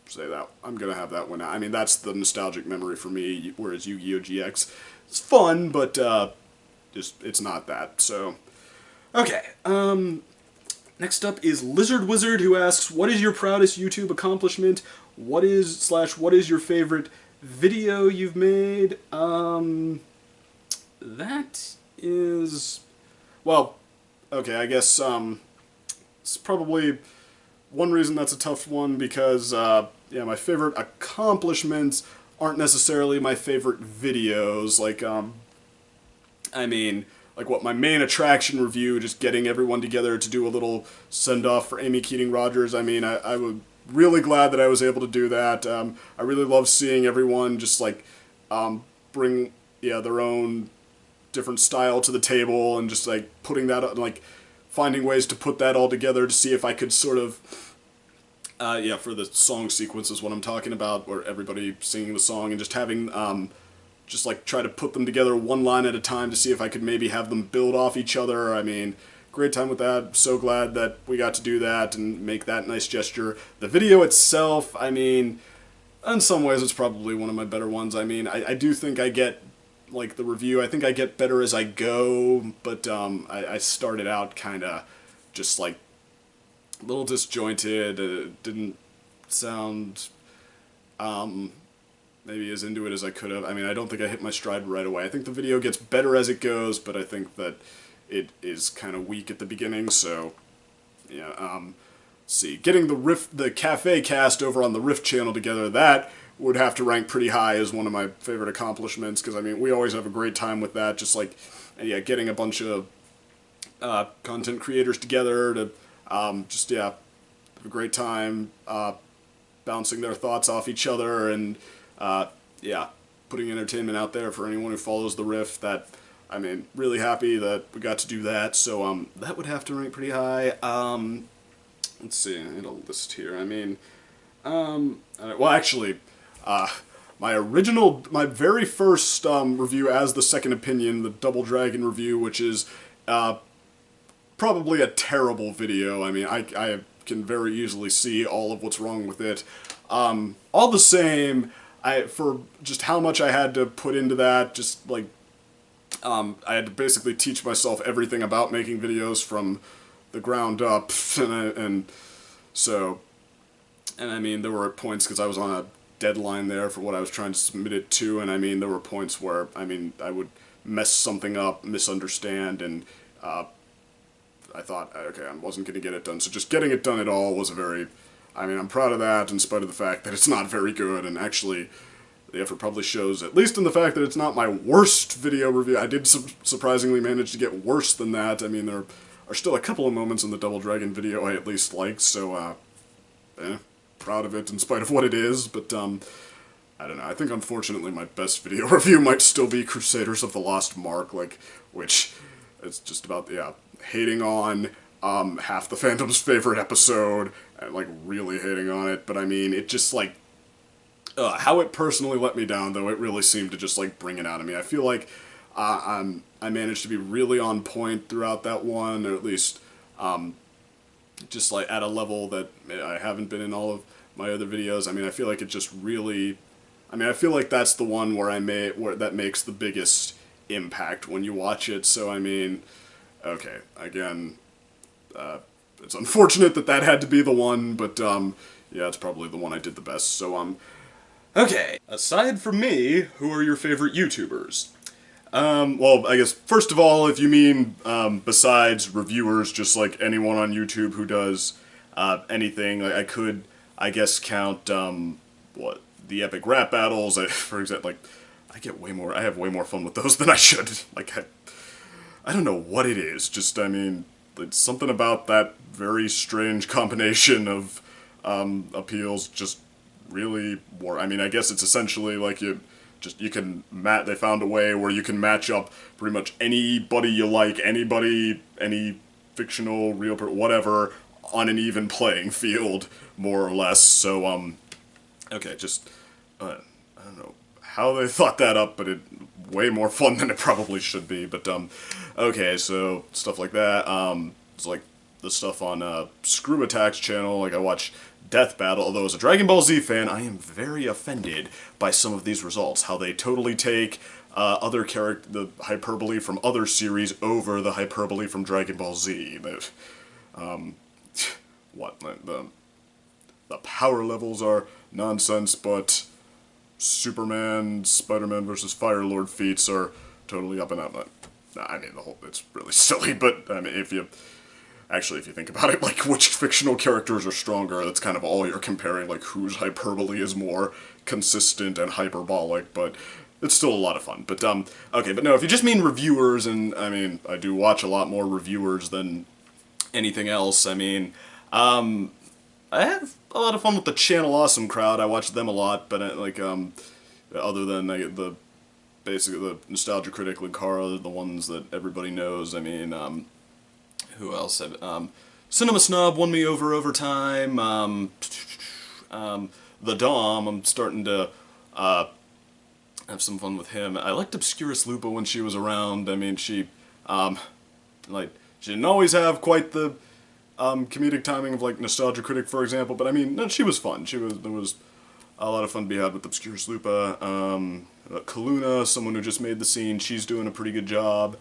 say that. I'm gonna have that one. I mean, that's the nostalgic memory for me, whereas Yu-Gi-Oh! GX is fun, but just, it's not that. So, okay. Next up is Lizard Wizard, who asks, what is your proudest YouTube accomplishment? What is your favorite video you've made? That is, well, okay, I guess it's probably one reason that's a tough one, because yeah, my favorite accomplishments aren't necessarily my favorite videos. Like, I mean, like, what, my main attraction review, just getting everyone together to do a little send-off for Amy Keating-Rogers. I mean, I was really glad that I was able to do that. I really love seeing everyone just, like, bring, yeah, their own different style to the table, and just, like, putting that, like, finding ways to put that all together to see if I could sort of, yeah, for the song sequence is what I'm talking about, where everybody singing the song, and just having, just, like, try to put them together one line at a time to see if I could maybe have them build off each other. I mean, great time with that. So glad that we got to do that and make that nice gesture. The video itself, I mean, in some ways it's probably one of my better ones. I mean, I do think I get, like, the review, I think I get better as I go, but I started out kind of just, like, a little disjointed. It didn't sound maybe as into it as I could have. I mean, I don't think I hit my stride right away. I think the video gets better as it goes, but I think that it is kind of weak at the beginning, so, yeah, let's see. Getting the Cafe cast over on the Rift channel together, that would have to rank pretty high as one of my favorite accomplishments, because, I mean, we always have a great time with that, just, like, yeah, getting a bunch of content creators together to, just, yeah, have a great time, bouncing their thoughts off each other, and, yeah, putting entertainment out there for anyone who follows the Rift. That, I mean, really happy that we got to do that, so, that would have to rank pretty high. Let's see, I need a list here. I mean, well, actually, my very first review as the Second Opinion, the Double Dragon review, which is probably a terrible video. I mean, I can very easily see all of what's wrong with it. All the same, for just how much I had to put into that, just, like, I had to basically teach myself everything about making videos from the ground up, and I mean, there were points, because I was on a deadline there for what I was trying to submit it to, and I mean, there were points where, I mean, I would mess something up, misunderstand, and I thought, okay, I wasn't going to get it done. So just getting it done at all was a very, I mean, I'm proud of that, in spite of the fact that it's not very good, and actually, the effort probably shows, at least in the fact that it's not my worst video review. I did surprisingly manage to get worse than that. I mean, there are still a couple of moments in the Double Dragon video I at least liked, so, proud of it in spite of what it is, but, I don't know. I think unfortunately my best video review might still be Crusaders of the Lost Mark, like, which is just about, yeah, hating on half the fandom's favorite episode, and like really hating on it, but I mean, it just like, how it personally let me down, though, it really seemed to just like bring it out of me. I feel like I managed to be really on point throughout that one, or at least just like at a level that I haven't been in all of my other videos. I mean, I feel like it just really, I mean, I feel like that's the one where where that makes the biggest impact when you watch it. So I mean, okay, again, it's unfortunate that that had to be the one, but yeah, it's probably the one I did the best. So Okay, aside from me, who are your favorite YouTubers? Well, I guess, first of all, if you mean, besides reviewers, just like anyone on YouTube who does, anything, I could, I guess, count, what, the epic rap battles, for example, like, I have way more fun with those than I should. Like, I don't know what it is, just, I mean, it's something about that very strange combination of, appeals just really I mean, I guess it's essentially like they found a way where you can match up pretty much anybody you like, any fictional, real, whatever, on an even playing field, more or less. So, okay, just, I don't know how they thought that up, but it way more fun than it probably should be. But, okay, so stuff like that. It's like the stuff on Screw Attack's channel. Like, I watch Death Battle, although as a Dragon Ball Z fan, I am very offended by some of these results. How they totally take the hyperbole from other series over the hyperbole from Dragon Ball Z. What, the power levels are nonsense, but Superman, Spider-Man versus Fire Lord feats are totally up and out. I mean, it's really silly, but I mean, if you think about it, like, which fictional characters are stronger, that's kind of all you're comparing, like, whose hyperbole is more consistent and hyperbolic, but it's still a lot of fun. But, okay, but no, if you just mean reviewers, and, I mean, I do watch a lot more reviewers than anything else, I mean, I have a lot of fun with the Channel Awesome crowd. I watch them a lot, but, other than basically the Nostalgia Critic, Linkara, the ones that everybody knows, I mean, who else? Cinema Snob won me over time. The Dom, I'm starting to have some fun with him. I liked Obscurus Lupa when she was around. I mean, she didn't always have quite the comedic timing of, like, Nostalgia Critic, for example, but I mean, no, she was fun. There was a lot of fun to be had with Obscurus Lupa. Kaluna, someone who just made the scene, she's doing a pretty good job.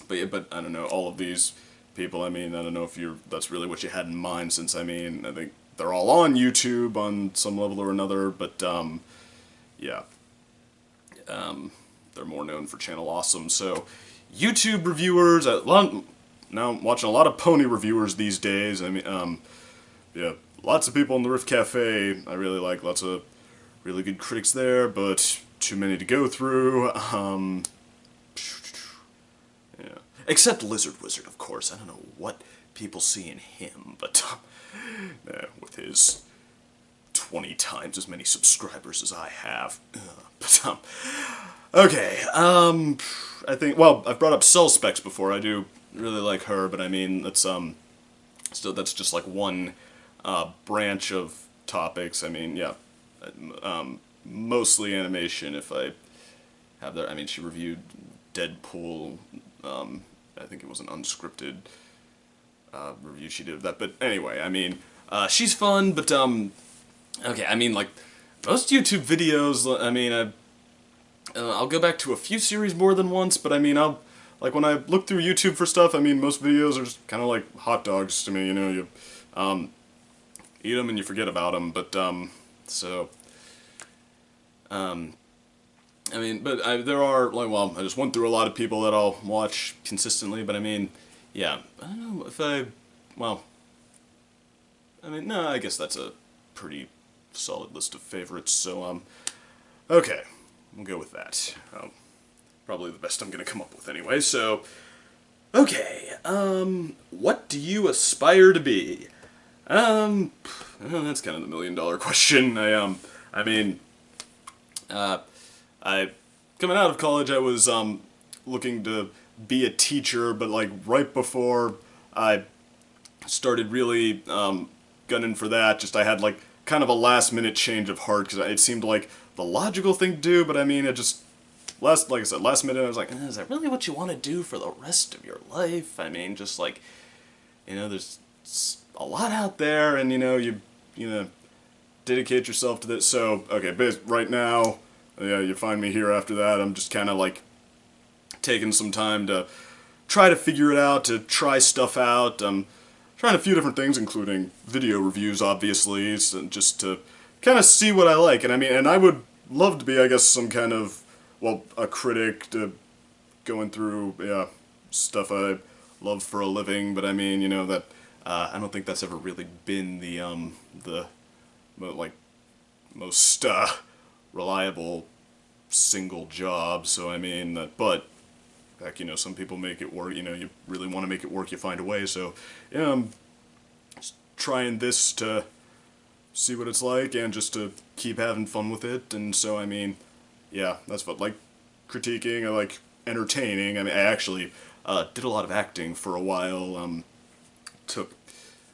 But yeah, but I don't know, all of these people, I mean, I don't know if that's really what you had in mind, since, I mean, I think they're all on YouTube on some level or another, but, yeah. They're more known for Channel Awesome, so YouTube reviewers, now I'm watching a lot of pony reviewers these days. I mean, yeah, lots of people in the Rift Cafe I really like, lots of really good critics there, but too many to go through. Yeah. Except Lizard Wizard, of course. I don't know what people see in him, but with his 20 times as many subscribers as I have. But, okay, I think, well, I've brought up Cell Specs before. I do really like her, but I mean, that's just like one branch of topics. I mean, yeah, mostly animation, if I have that. I mean, she reviewed Deadpool. I think it was an unscripted review she did of that, but anyway, I mean, she's fun, but, okay, I mean, like, most YouTube videos, I mean, I'll go back to a few series more than once, but I mean, like, when I look through YouTube for stuff, I mean, most videos are just kind of like hot dogs to me, you know, you, eat them and you forget about them, but, so, I mean, but there are, like, well, I just went through a lot of people that I'll watch consistently, but I mean, yeah, I don't know if well, I mean, no, I guess that's a pretty solid list of favorites, so, okay, we'll go with that. Probably the best I'm gonna come up with anyway, so, okay, what do you aspire to be? Well, that's kind of the $1 million question. I mean, I coming out of college, I was looking to be a teacher, but like right before I started really gunning for that, just I had like kind of a last minute change of heart because it seemed like the logical thing to do, but I mean, it just like I said, last minute I was like, is that really what you want to do for the rest of your life? I mean, just like, there's a lot out there, and you dedicate yourself to this. So okay, right now, yeah, you find me here after that. I'm just kind of like taking some time to try to figure it out, to try stuff out. Trying a few different things, including video reviews, obviously, just to kind of see what I like. And I mean, and I would love to be, I guess, some kind of, well, a critic to going through, yeah, stuff I love for a living. But I mean, that I don't think that's ever really been the like most reliable single job. So I mean, but heck, some people make it work. You really want to make it work, you find a way. So, I'm just trying this to see what it's like and just to keep having fun with it. And so, I mean, yeah, that's what, like, critiquing, I like entertaining. I mean, I actually did a lot of acting for a while, took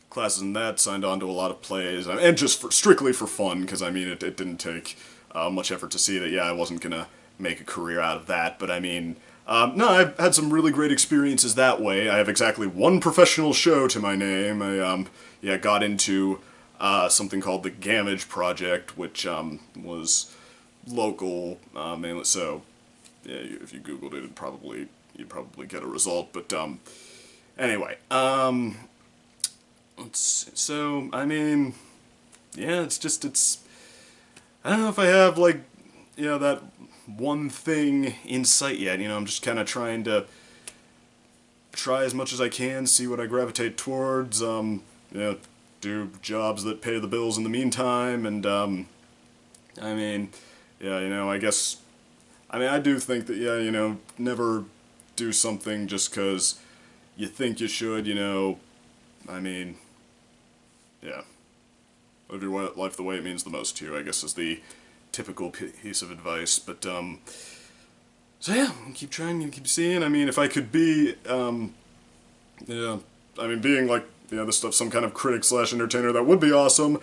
classes in that, signed on to a lot of plays, and just strictly for fun, because, I mean, it didn't take much effort to see that, yeah, I wasn't going to make a career out of that, but, I mean, no, I've had some really great experiences that way. I have exactly one professional show to my name. I got into something called the Gamage Project, which was local, mainly. So, yeah, if you Googled it, you'd probably get a result. But anyway, let's see. So I mean, yeah, it's. I don't know if I have like, that one thing in sight yet. I'm just kind of trying to try as much as I can, see what I gravitate towards, do jobs that pay the bills in the meantime, and, I mean, yeah, I guess, I mean, I do think that, yeah, never do something just because you think you should, I mean, yeah, live your life the way it means the most to you, I guess, is the typical piece of advice, but, so yeah, keep trying, keep seeing. I mean, if I could be, yeah, I mean, being like, this stuff, some kind of critic / entertainer, that would be awesome.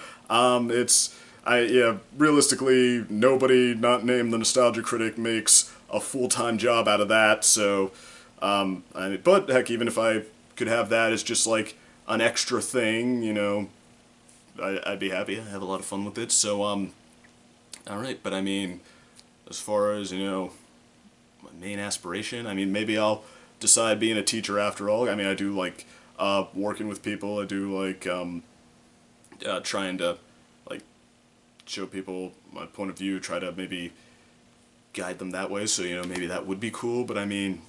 Realistically, nobody not named the Nostalgia Critic makes a full-time job out of that, so, but heck, even if I could have that as just like an extra thing, I'd be happy. I have a lot of fun with it, so, alright, but I mean, as far as, my main aspiration, I mean, maybe I'll decide being a teacher after all. I mean, I do like working with people. I do like trying to like show people my point of view, try to maybe guide them that way. So maybe that would be cool. But I mean,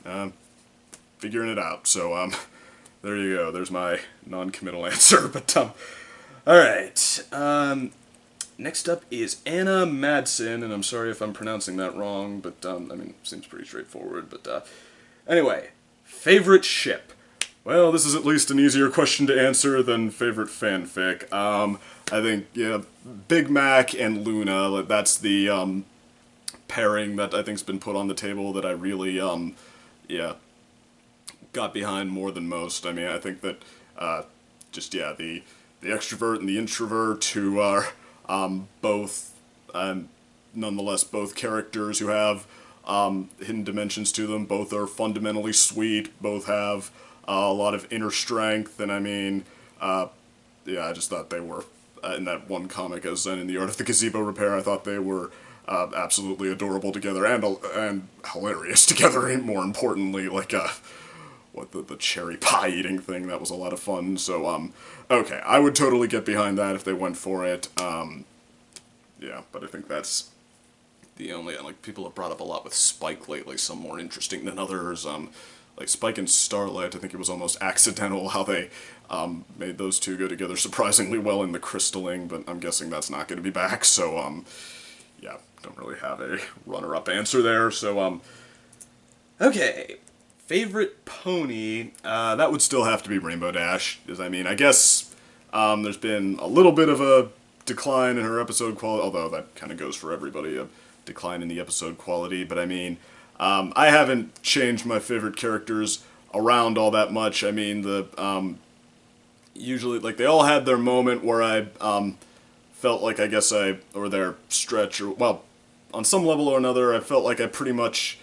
figuring it out. So there you go. There's my non-committal answer. But all right. Next up is Anna Madsen, and I'm sorry if I'm pronouncing that wrong, but, I mean, seems pretty straightforward, but, anyway, favorite ship. Well, this is at least an easier question to answer than favorite fanfic. I think, yeah, Big Mac and Luna, that's the, pairing that I think's been put on the table that I really, yeah, got behind more than most. I mean, I think that, just, yeah, the extrovert and the introvert who are, both, nonetheless, both characters who have hidden dimensions to them. Both are fundamentally sweet. Both have a lot of inner strength. And I mean, yeah, I just thought they were, in that one comic as Zen in the Art of the Gazebo Repair, I thought they were absolutely adorable together and hilarious together, and more importantly, like, what, the cherry pie eating thing, that was a lot of fun. So, okay, I would totally get behind that if they went for it. Yeah, but I think that's the only, like, people have brought up a lot with Spike lately, some more interesting than others. Like Spike and Starlight, I think it was almost accidental how they made those two go together surprisingly well in the crystalling, but I'm guessing that's not going to be back, so, yeah, don't really have a runner-up answer there, so, okay. Favorite pony, that would still have to be Rainbow Dash, because, I mean, I guess, there's been a little bit of a decline in her episode quality, although that kind of goes for everybody, a decline in the episode quality, but I mean, I haven't changed my favorite characters around all that much. I mean, usually, like, they all had their moment where I, felt like, I guess or their stretch, or, well, on some level or another, I felt like I pretty much,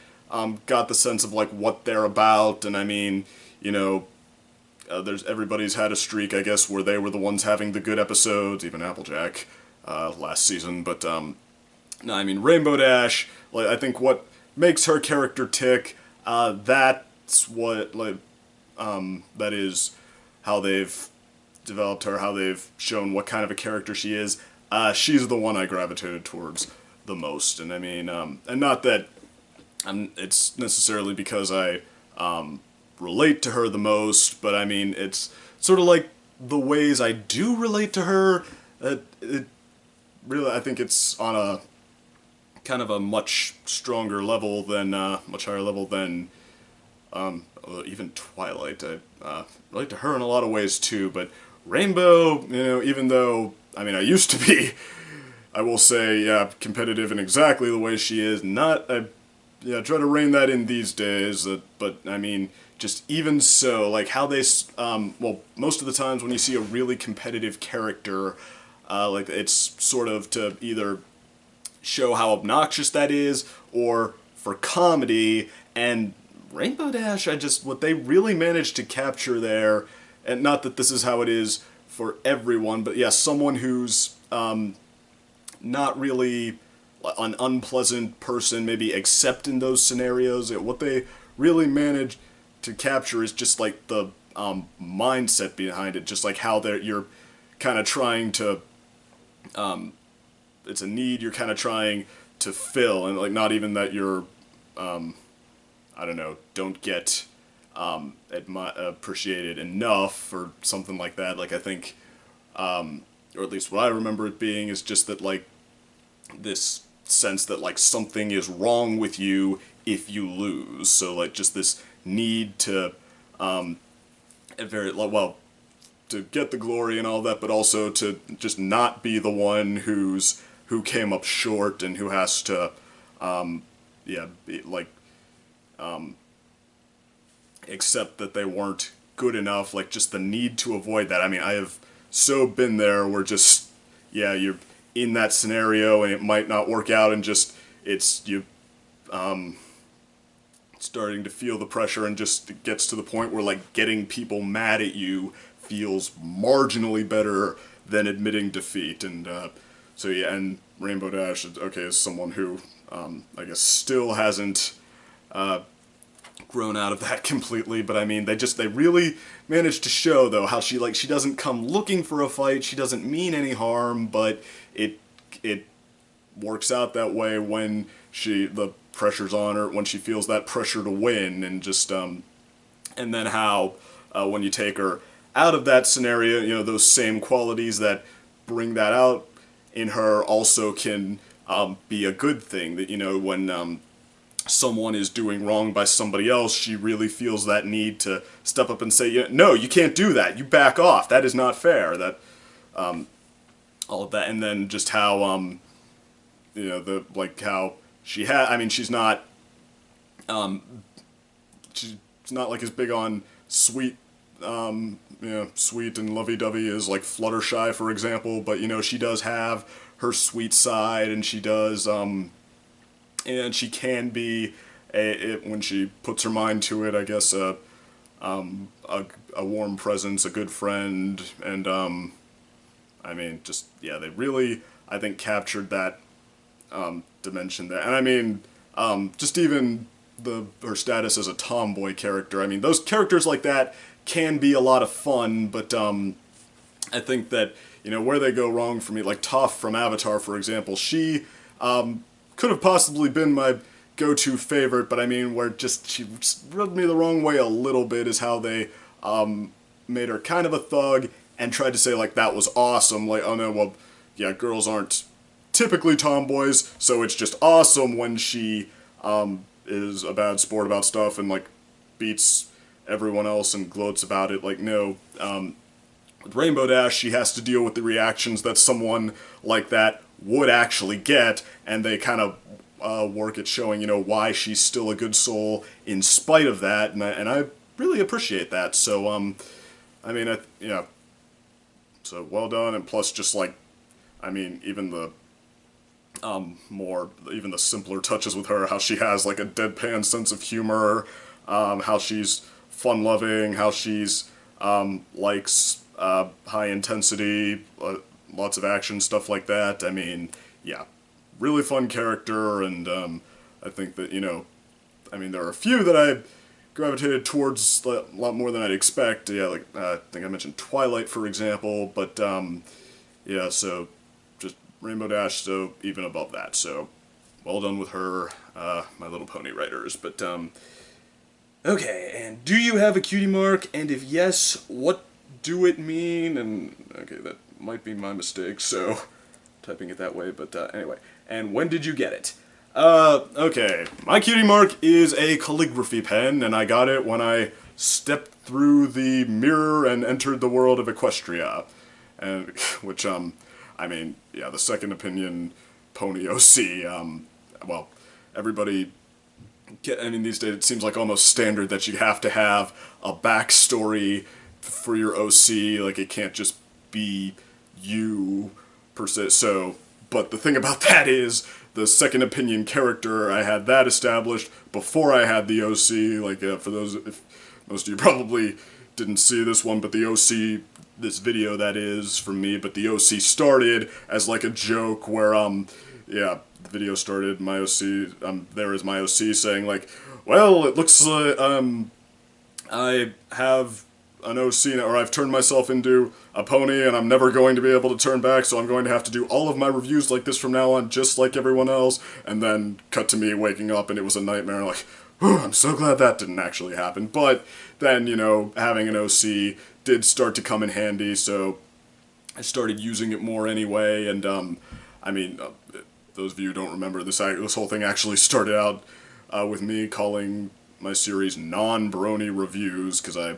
got the sense of, like, what they're about, and I mean, you know, everybody's had a streak, I guess, where they were the ones having the good episodes, even Applejack, last season, but, no, I mean, Rainbow Dash, like, I think what makes her character tick, that's what, like, that is how they've developed her, how they've shown what kind of a character she is. She's the one I gravitated towards the most, and I mean, and not that it's necessarily because I, relate to her the most, but I mean, it's sort of like the ways I do relate to her, it really, I think it's on a kind of a much stronger level than, much higher level than, even Twilight. I relate to her in a lot of ways too, but Rainbow, you know, even though, I mean, I used to be, I will say, yeah, competitive in exactly the way she is, yeah, try to rein that in these days, but, I mean, just even so, like, how they, well, most of the times when you see a really competitive character, like, it's sort of to either show how obnoxious that is, or for comedy, and Rainbow Dash, what they really managed to capture there, and not that this is how it is for everyone, but yeah, someone who's, not really an unpleasant person, maybe except in those scenarios, what they really managed to capture is just like the mindset behind it, just like how you're kind of trying to, it's a need you're kind of trying to fill, and like not even that you're, I don't know, don't get appreciated enough or something like that. Like I think, or at least what I remember it being is just that like this sense that like something is wrong with you if you lose. So like just this need to, to get the glory and all that, but also to just not be the one who came up short and who has to, accept that they weren't good enough. Like just the need to avoid that. I mean, I have so been there where just, yeah, you're in that scenario and it might not work out, and just starting to feel the pressure, and just it gets to the point where like getting people mad at you feels marginally better than admitting defeat. And so yeah, and Rainbow Dash, okay, is someone who I guess still hasn't grown out of that completely, but I mean they really managed to show though how she doesn't come looking for a fight, she doesn't mean any harm, but it works out that way when the pressure's on her, when she feels that pressure to win, and just and then how when you take her out of that scenario, you know, those same qualities that bring that out in her also can be a good thing. That, you know, when someone is doing wrong by somebody else, she really feels that need to step up and say, no, you can't do that, you back off, that is not fair, that all of that. And then just how you know, how she I mean, she's not like as big on sweet, you know, sweet and lovey-dovey as like Fluttershy, for example, but you know, she does have her sweet side, and she does and she can be when she puts her mind to it, I guess a warm presence, a good friend, and I mean, just, yeah, they really, I think, captured that dimension there. And I mean, just even her status as a tomboy character, I mean, those characters like that can be a lot of fun, but I think that, you know, where they go wrong for me, like Toph from Avatar, for example, she could have possibly been my go-to favorite, but I mean, where she rubbed me the wrong way a little bit is how they made her kind of a thug and tried to say, like, that was awesome, like, oh no, well, yeah, girls aren't typically tomboys, so it's just awesome when she is a bad sport about stuff and, like, beats everyone else and gloats about it. Like, no, With Rainbow Dash, she has to deal with the reactions that someone like that would actually get, and they kind of work at showing, why she's still a good soul in spite of that, and I really appreciate that. So, so well done, and plus just like, even the even the simpler touches with her, how she has like a deadpan sense of humor, how she's fun-loving, how she's likes high intensity, lots of action, stuff like that. Yeah, really fun character, and I think that, there are a few that I gravitated towards a lot more than I'd expect. Yeah, like, I think I mentioned Twilight, for example, but, yeah, so just Rainbow Dash, so even above that, so well done with her, My Little Pony writers, but, okay, and do you have a cutie mark, and if yes, what do it mean? And, okay, that might be my mistake, so typing it that way, but anyway. And when did you get it? Okay. My cutie mark is a calligraphy pen, and I got it when I stepped through the mirror and entered the world of Equestria. And, which, yeah, the second opinion pony OC, well, everybody, these days it seems like almost standard that you have to have a backstory for your OC, like it can't just be you, per se, so, but the thing about that is, the second opinion character, I had that established before I had the OC, like, for those, if most of you probably didn't see this one, but the OC, this video that is, from me, but the OC started as, like, a joke where, yeah, the video started, my OC, there is my OC saying, like, well, it looks like, I have an OC now, or I've turned myself into a pony and I'm never going to be able to turn back, so I'm going to have to do all of my reviews like this from now on, just like everyone else, and then cut to me waking up and it was a nightmare, like, whew, I'm so glad that didn't actually happen. But then, having an OC did start to come in handy, so I started using it more anyway, and, those of you who don't remember, this whole thing actually started out with me calling my series non-brony reviews, because I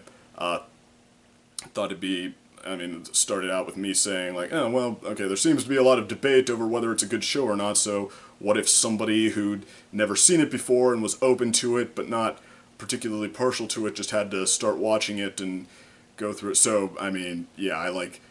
thought it'd be, it started out with me saying, like, oh, well, okay, there seems to be a lot of debate over whether it's a good show or not, so what if somebody who'd never seen it before and was open to it, but not particularly partial to it, just had to start watching it and go through it? So, yeah, I, like,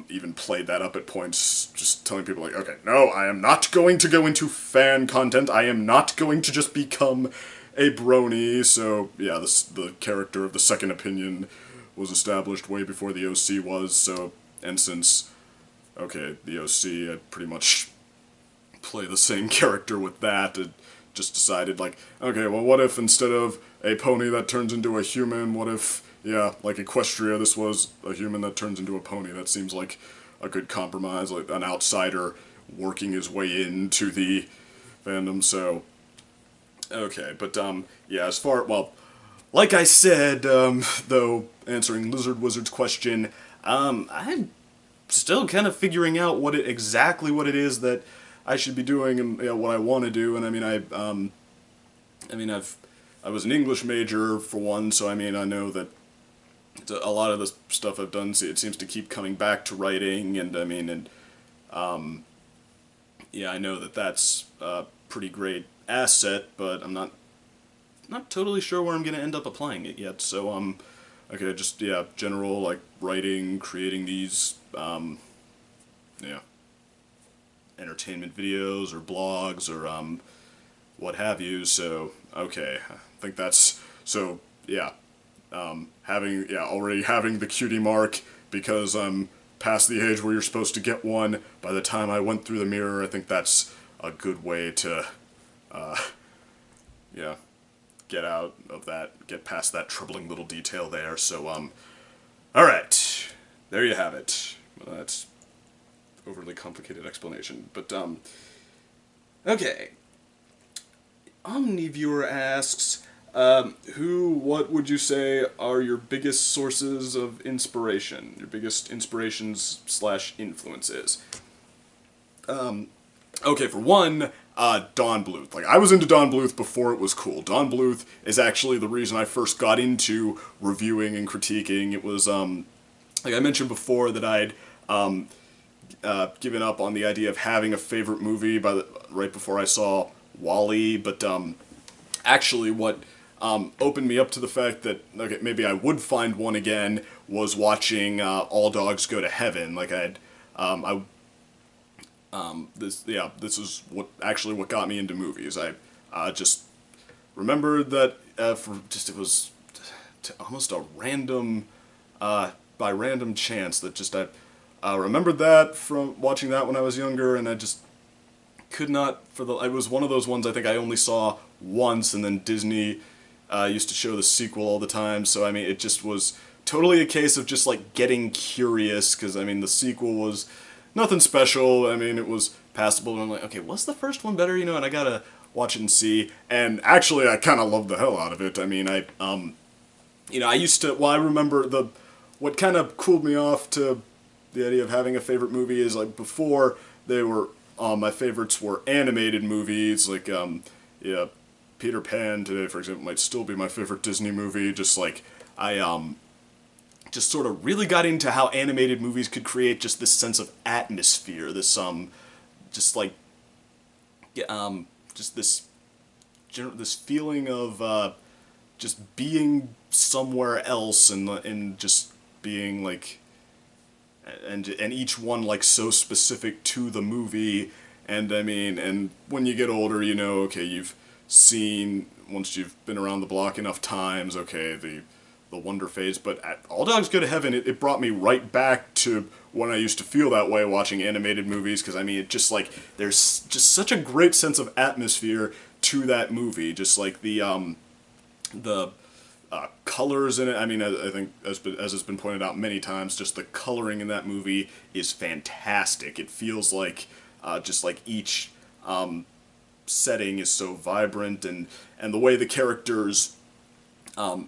even played that up at points, just telling people, like, okay, no, I am not going to go into fan content, I am not going to just become a brony, so, yeah, the character of the second opinion was established way before the OC was, so, and since, okay, the OC, I pretty much play the same character with that, it just decided, like, okay, well, what if instead of a pony that turns into a human, what if, yeah, like Equestria, this was a human that turns into a pony? That seems like a good compromise, like an outsider working his way into the fandom, so, okay, but, yeah, as far, well, like I said, though, answering Lizard Wizard's question, I'm still kind of figuring out exactly what it is that I should be doing and what I want to do, and I was an English major for one, so I know that a lot of the stuff I've done, it seems to keep coming back to writing, and yeah, I know that that's a pretty great asset, but I'm not totally sure where I'm going to end up applying it yet, so, okay, just, yeah, general, like, writing, creating these, yeah, entertainment videos, or blogs, or, what have you, so, okay, I think that's, so, yeah, already having the cutie mark, because I'm past the age where you're supposed to get one by the time I went through the mirror, I think that's a good way to, yeah, get out of that, get past that troubling little detail there, so, alright, there you have it. Well, that's overly complicated explanation, but, okay. Omniviewer asks, what would you say are your biggest sources of inspiration? Your biggest inspirations / influences? Okay, for one, Don Bluth. Like, I was into Don Bluth before it was cool. Don Bluth is actually the reason I first got into reviewing and critiquing. It was, like I mentioned before that I'd given up on the idea of having a favorite movie right before I saw Wall-E, but actually what opened me up to the fact that okay, maybe I would find one again was watching All Dogs Go to Heaven. Like this is what got me into movies. I just remembered that it was almost a random by random chance that just I remembered that from watching that when I was younger, and I just could not it was one of those ones I think I only saw once, and then Disney used to show the sequel all the time, so I mean it just was totally a case of just like getting curious, because I mean the sequel was nothing special. I mean it was passable, and I'm like, okay, was the first one better, and I gotta watch it and see. And actually I kind of loved the hell out of it. I mean I I remember what kind of cooled me off to the idea of having a favorite movie is like before they were my favorites were animated movies, like Peter Pan today, for example, might still be my favorite Disney movie. Just like I just sort of really got into how animated movies could create just this sense of atmosphere, this just like just this feeling of just being somewhere else, and just being like and each one like so specific to the movie. And I mean, and when you get older, okay, you've seen, once you've been around the block enough times, okay, the wonder phase. But at All Dogs Go to Heaven, it brought me right back to when I used to feel that way watching animated movies, because I mean, it just like there's just such a great sense of atmosphere to that movie. Just like the colors in it. I mean, I think as has been pointed out many times, just the coloring in that movie is fantastic. It feels like just like each setting is so vibrant, and the way the characters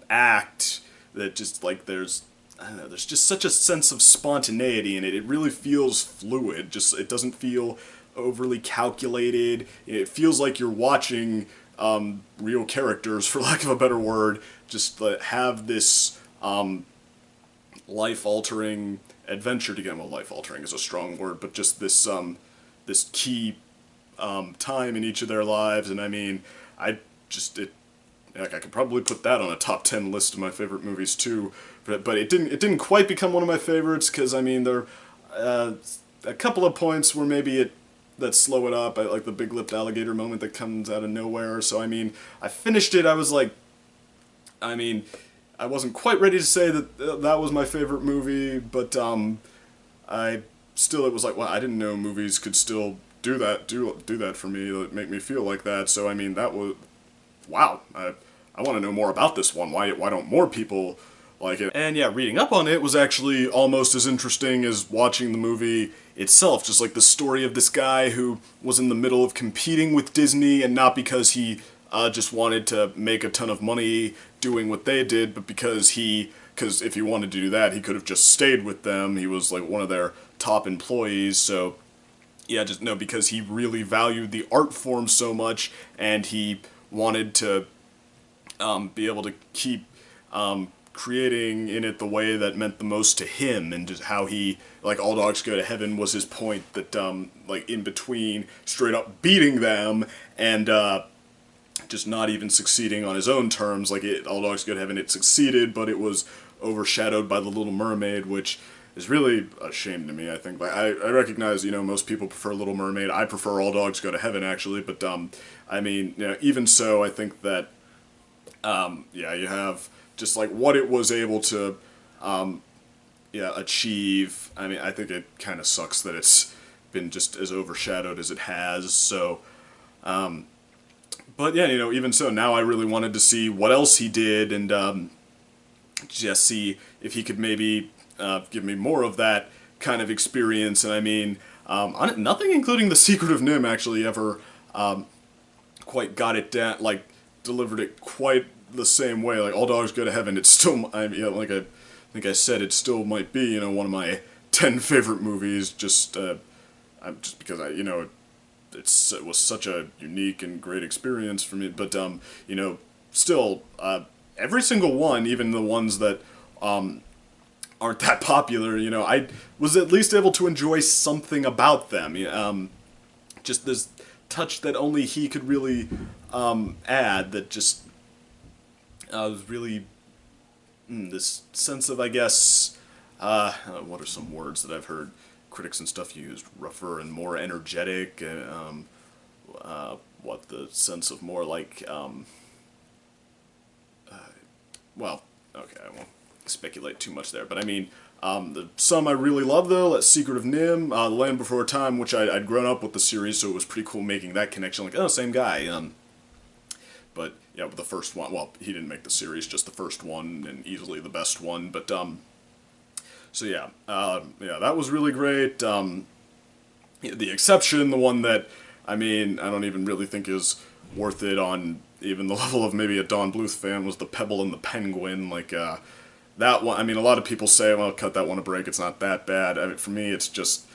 act, that just like there's just such a sense of spontaneity in it. It really feels fluid. Just it doesn't feel overly calculated. It feels like you're watching real characters, for lack of a better word, just have this life-altering adventure together. Well, life-altering is a strong word, but just this this key time in each of their lives. And I mean, I could probably put that on a top 10 list of my favorite movies too, but it didn't quite become one of my favorites, because I mean there a couple of points where maybe that slow it up. I like the big-lipped alligator moment that comes out of nowhere. So I mean, I finished it, I was like, I mean, I wasn't quite ready to say that that was my favorite movie, but it was like, well, I didn't know movies could still do that for me, make me feel like that. So I mean, that was, wow, I want to know more about this one. Why don't more people like it? And yeah, reading up on it was actually almost as interesting as watching the movie itself. Just like the story of this guy who was in the middle of competing with Disney, and not because he just wanted to make a ton of money doing what they did, but because if he wanted to do that, he could have just stayed with them. He was like one of their top employees. So yeah, because he really valued the art form so much, and he wanted to be able to keep creating in it the way that meant the most to him, and just how he, like, All Dogs Go to Heaven was his point, that like in between straight up beating them and just not even succeeding on his own terms. Like All Dogs Go to Heaven, it succeeded, but it was overshadowed by The Little Mermaid, which is really a shame to me. I think, like, I recognize, most people prefer Little Mermaid. I prefer All Dogs Go to Heaven, actually, but I mean, even so, I think that you have just like what it was able to achieve. I mean, I think it kind of sucks that it's been just as overshadowed as it has. So but yeah, even so, now I really wanted to see what else he did, and just see if he could maybe give me more of that kind of experience. And I mean, nothing including The Secret of Nim actually ever quite got it down, like delivered it quite the same way. Like All Dogs Go to Heaven, it's still, like I think I said, it still might be, one of my 10 favorite movies, just because it was such a unique and great experience for me. But still, every single one, even the ones that aren't that popular, you know, I was at least able to enjoy something about them. Just this touch that only he could really add that just was really this sense of, I guess, what are some words that I've heard critics and stuff use? Rougher and more energetic. What the sense of more like, well, okay, I won't speculate too much there, but I mean, some I really love though, like Secret of Nim, The Land Before Time, which I'd grown up with the series, so it was pretty cool making that connection, like, oh, same guy, but, yeah, with the first one, well, he didn't make the series, just the first one, and easily the best one, but, so yeah, yeah, that was really great. The exception, the one that, I mean, I don't even really think is worth it on even the level of maybe a Don Bluth fan, was The Pebble and the Penguin. Like, that one, I mean, a lot of people say, well, cut that one a break, it's not that bad. I mean, for me, it's just,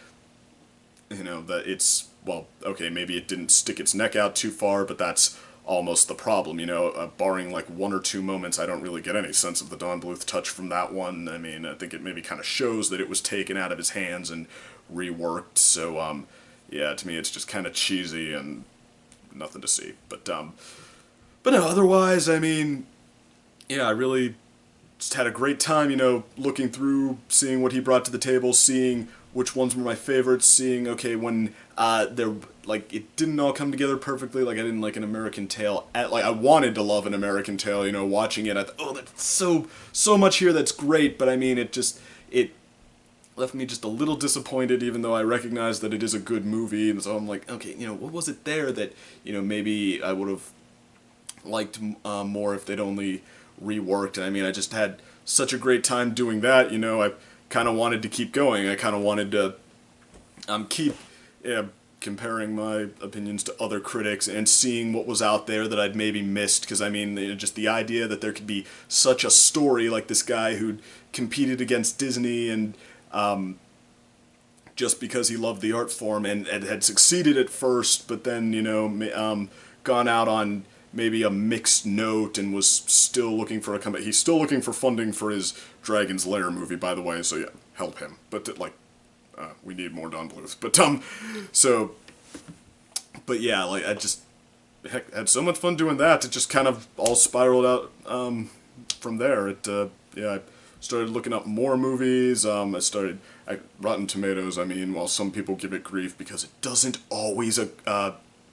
you know, that it's, well, okay, maybe it didn't stick its neck out too far, but that's almost the problem, you know, barring like one or two moments, I don't really get any sense of the Don Bluth touch from that one. I mean, I think it maybe kind of shows that it was taken out of his hands and reworked, so, yeah, to me it's just kind of cheesy and nothing to see, but no, otherwise, I mean, yeah, I really just had a great time, you know, looking through, seeing what he brought to the table, seeing which ones were my favorites, seeing, okay, when they're, like, it didn't all come together perfectly, like, I didn't like An American Tail, like, I wanted to love An American Tail, you know, watching it, I thought, oh, that's so much here that's great, but I mean, it left me just a little disappointed, even though I recognize that it is a good movie, and so I'm like, okay, you know, what was it there that, you know, maybe I would have liked more if they'd only reworked, and I mean, I just had such a great time doing that, you know, I kind of wanted to keep going, I kind of wanted to keep comparing my opinions to other critics and seeing what was out there that I'd maybe missed, because I mean, you know, just the idea that there could be such a story like this guy who'd competed against Disney and just because he loved the art form and had succeeded at first, but then, you know, gone out on maybe a mixed note and was still looking for a comeback. He's still looking for funding for his Dragon's Lair movie, by the way, so yeah, help him. But, like, we need more Don Bluth. But, so, but yeah, like, I just had so much fun doing that. It just kind of all spiraled out, from there. Yeah, I started looking up more movies, Rotten Tomatoes, I mean, while some people give it grief because it doesn't always,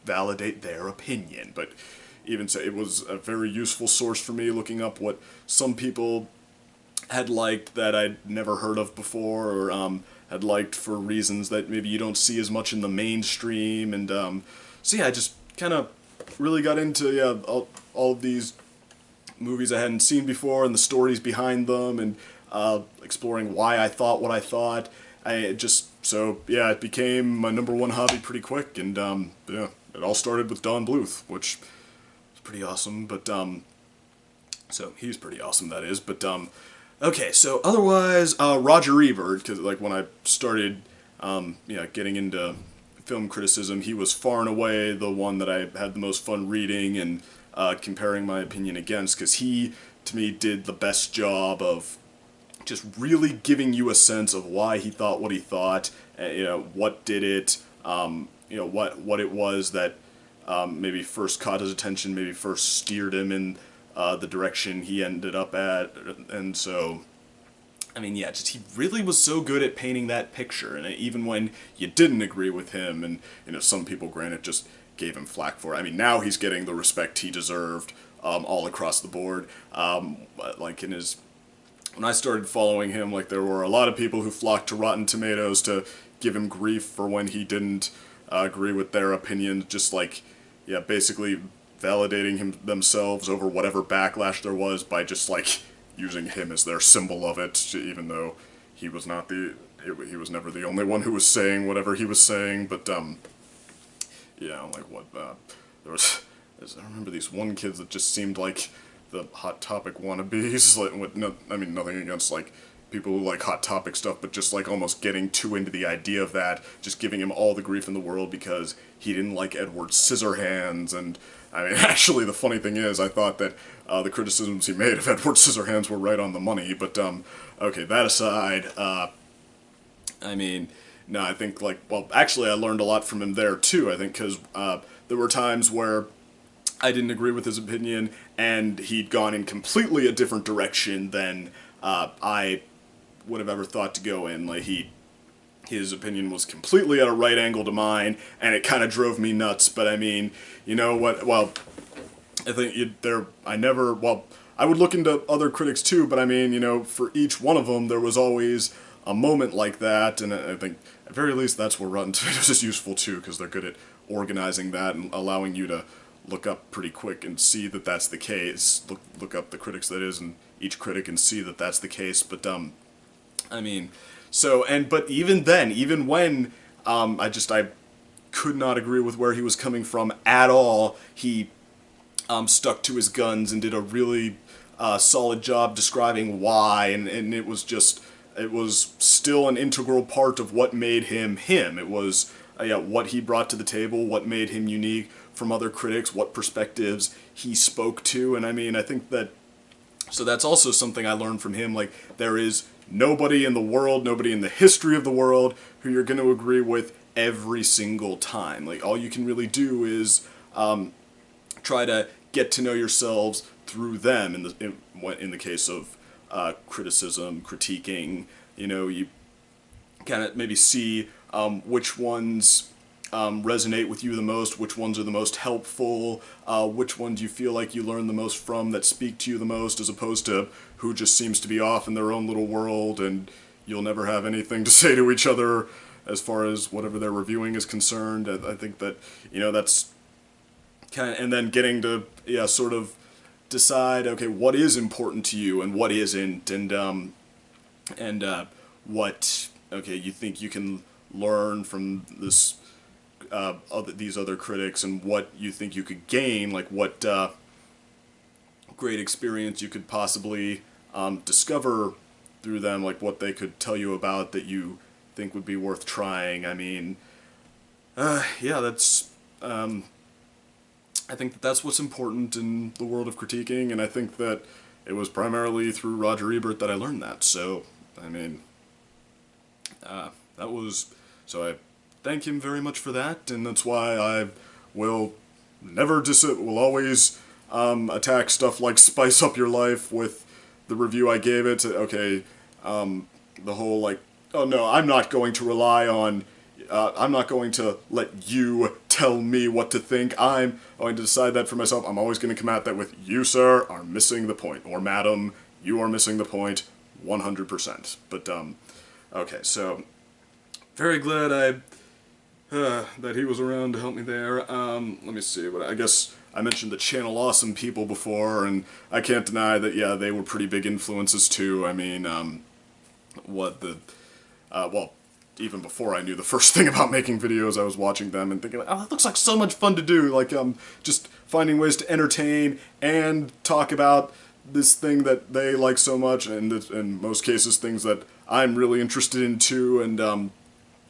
validate their opinion, but even so, it was a very useful source for me, looking up what some people had liked that I'd never heard of before, or, had liked for reasons that maybe you don't see as much in the mainstream, and, so yeah, I just kind of really got into, yeah, all of these movies I hadn't seen before, and the stories behind them, and, exploring why I thought what I thought. So, yeah, it became my #1 hobby pretty quick, and, yeah, it all started with Don Bluth, which is pretty awesome, but, so, he's pretty awesome, that is, but, okay, so, otherwise, Roger Ebert, because, like, when I started, yeah, getting into film criticism, he was far and away the one that I had the most fun reading and, comparing my opinion against, because he, to me, did the best job of just really giving you a sense of why he thought what he thought, you know, what did it, you know, what it was that maybe first caught his attention, maybe first steered him in the direction he ended up at, and so, I mean, yeah, just he really was so good at painting that picture, and even when you didn't agree with him, and, you know, some people, granted, just gave him flack for it. I mean, now he's getting the respect he deserved all across the board, like in his... When I started following him, like, there were a lot of people who flocked to Rotten Tomatoes to give him grief for when he didn't agree with their opinion, just like, yeah, basically validating themselves over whatever backlash there was by just, like, using him as their symbol of it, even though he was not he was never the only one who was saying whatever he was saying, but, yeah, like, what, I remember these one kids that just seemed like the Hot Topic wannabes, like, I mean, nothing against, like, people who like Hot Topic stuff, but just like almost getting too into the idea of that, just giving him all the grief in the world because he didn't like Edward Scissorhands. And I mean, actually, the funny thing is, I thought that the criticisms he made of Edward Scissorhands were right on the money. But okay, that aside, I mean, no, I think like, well, actually, I learned a lot from him there too. I think because there were times where I didn't agree with his opinion, and he'd gone in completely a different direction than I would have ever thought to go in. Like his opinion was completely at a right angle to mine, and it kind of drove me nuts. But I mean, you know what? Well, I think I would look into other critics too. But I mean, you know, for each one of them, there was always a moment like that, and I think at very least that's where Rotten Tomatoes is useful too, because they're good at organizing that and allowing you to look up pretty quick and see that that's the case. Look up the critics, that is, and each critic and see that that's the case. But I mean, but even then, even when I could not agree with where he was coming from at all, he stuck to his guns and did a really solid job describing why, and it was still an integral part of what made him him. It was what he brought to the table, what made him unique from other critics, what perspectives he spoke to. And I mean, I think that, so that's also something I learned from him. Like, there is nobody in the world, nobody in the history of the world who you're going to agree with every single time. Like, all you can really do is try to get to know yourselves through them. In the case of criticism, critiquing, you know, you kind of maybe see which ones resonate with you the most, which ones are the most helpful, which ones you feel like you learn the most from, that speak to you the most, as opposed to who just seems to be off in their own little world and you'll never have anything to say to each other as far as whatever they're reviewing is concerned. I think that, you know, that's kind of, and then getting to, sort of decide, okay, what is important to you and what isn't, and what, okay, you think you can learn from this, these other critics, and what you think you could gain, like what great experience you could possibly discover through them, like what they could tell you about that you think would be worth trying. I mean, that's, I think that that's what's important in the world of critiquing, and I think that it was primarily through Roger Ebert that I learned that. So, I mean, so I thank him very much for that, and that's why I will will always attack stuff like Spice Up Your Life with the review I gave it. Okay, the whole like, oh no, I'm not going to rely on, I'm not going to let you tell me what to think. I'm going to decide that for myself. I'm always going to come at that with, you, sir, are missing the point, or madam, you are missing the point 100%. But, okay, so, very glad that he was around to help me there. Let me see, I guess I mentioned the Channel Awesome people before, and I can't deny that, yeah, they were pretty big influences too. I mean, even before I knew the first thing about making videos, I was watching them and thinking, oh, that looks like so much fun to do. Like, just finding ways to entertain and talk about this thing that they like so much, and in most cases, things that I'm really interested in too. And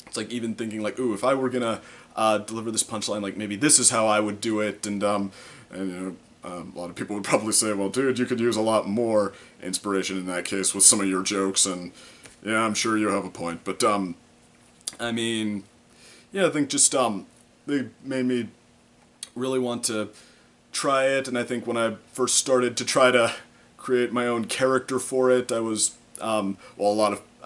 it's like even thinking like, ooh, if I were gonna deliver this punchline, like maybe this is how I would do it. And you know, a lot of people would probably say, well, dude, you could use a lot more inspiration in that case with some of your jokes. And yeah, I'm sure you have a point, but I mean, yeah, I think just, they made me really want to try it, and I think when I first started to try to create my own character for it, I was, I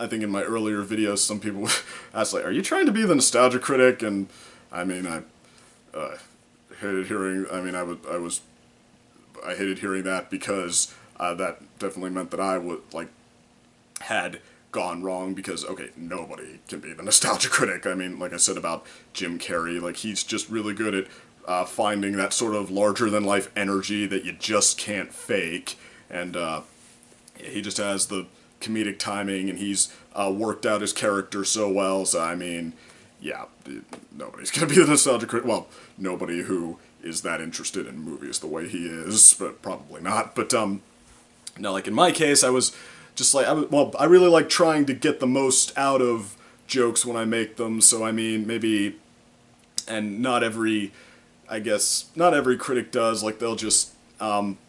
think in my earlier videos, some people asked, like, are you trying to be the nostalgia critic? And, I mean, I hated hearing, I hated hearing that because that definitely meant that I would, like, had gone wrong, because, okay, nobody can be the nostalgia critic. I mean, like I said about Jim Carrey, like, he's just really good at finding that sort of larger-than-life energy that you just can't fake, and he just has the comedic timing, and he's worked out his character so well, so, I mean, yeah, nobody's gonna be the nostalgia critic. Well, nobody who is that interested in movies the way he is, but probably not. But, no, like, in my case, I was just like, I really like trying to get the most out of jokes when I make them, so I mean, maybe, and not every critic does, like, they'll just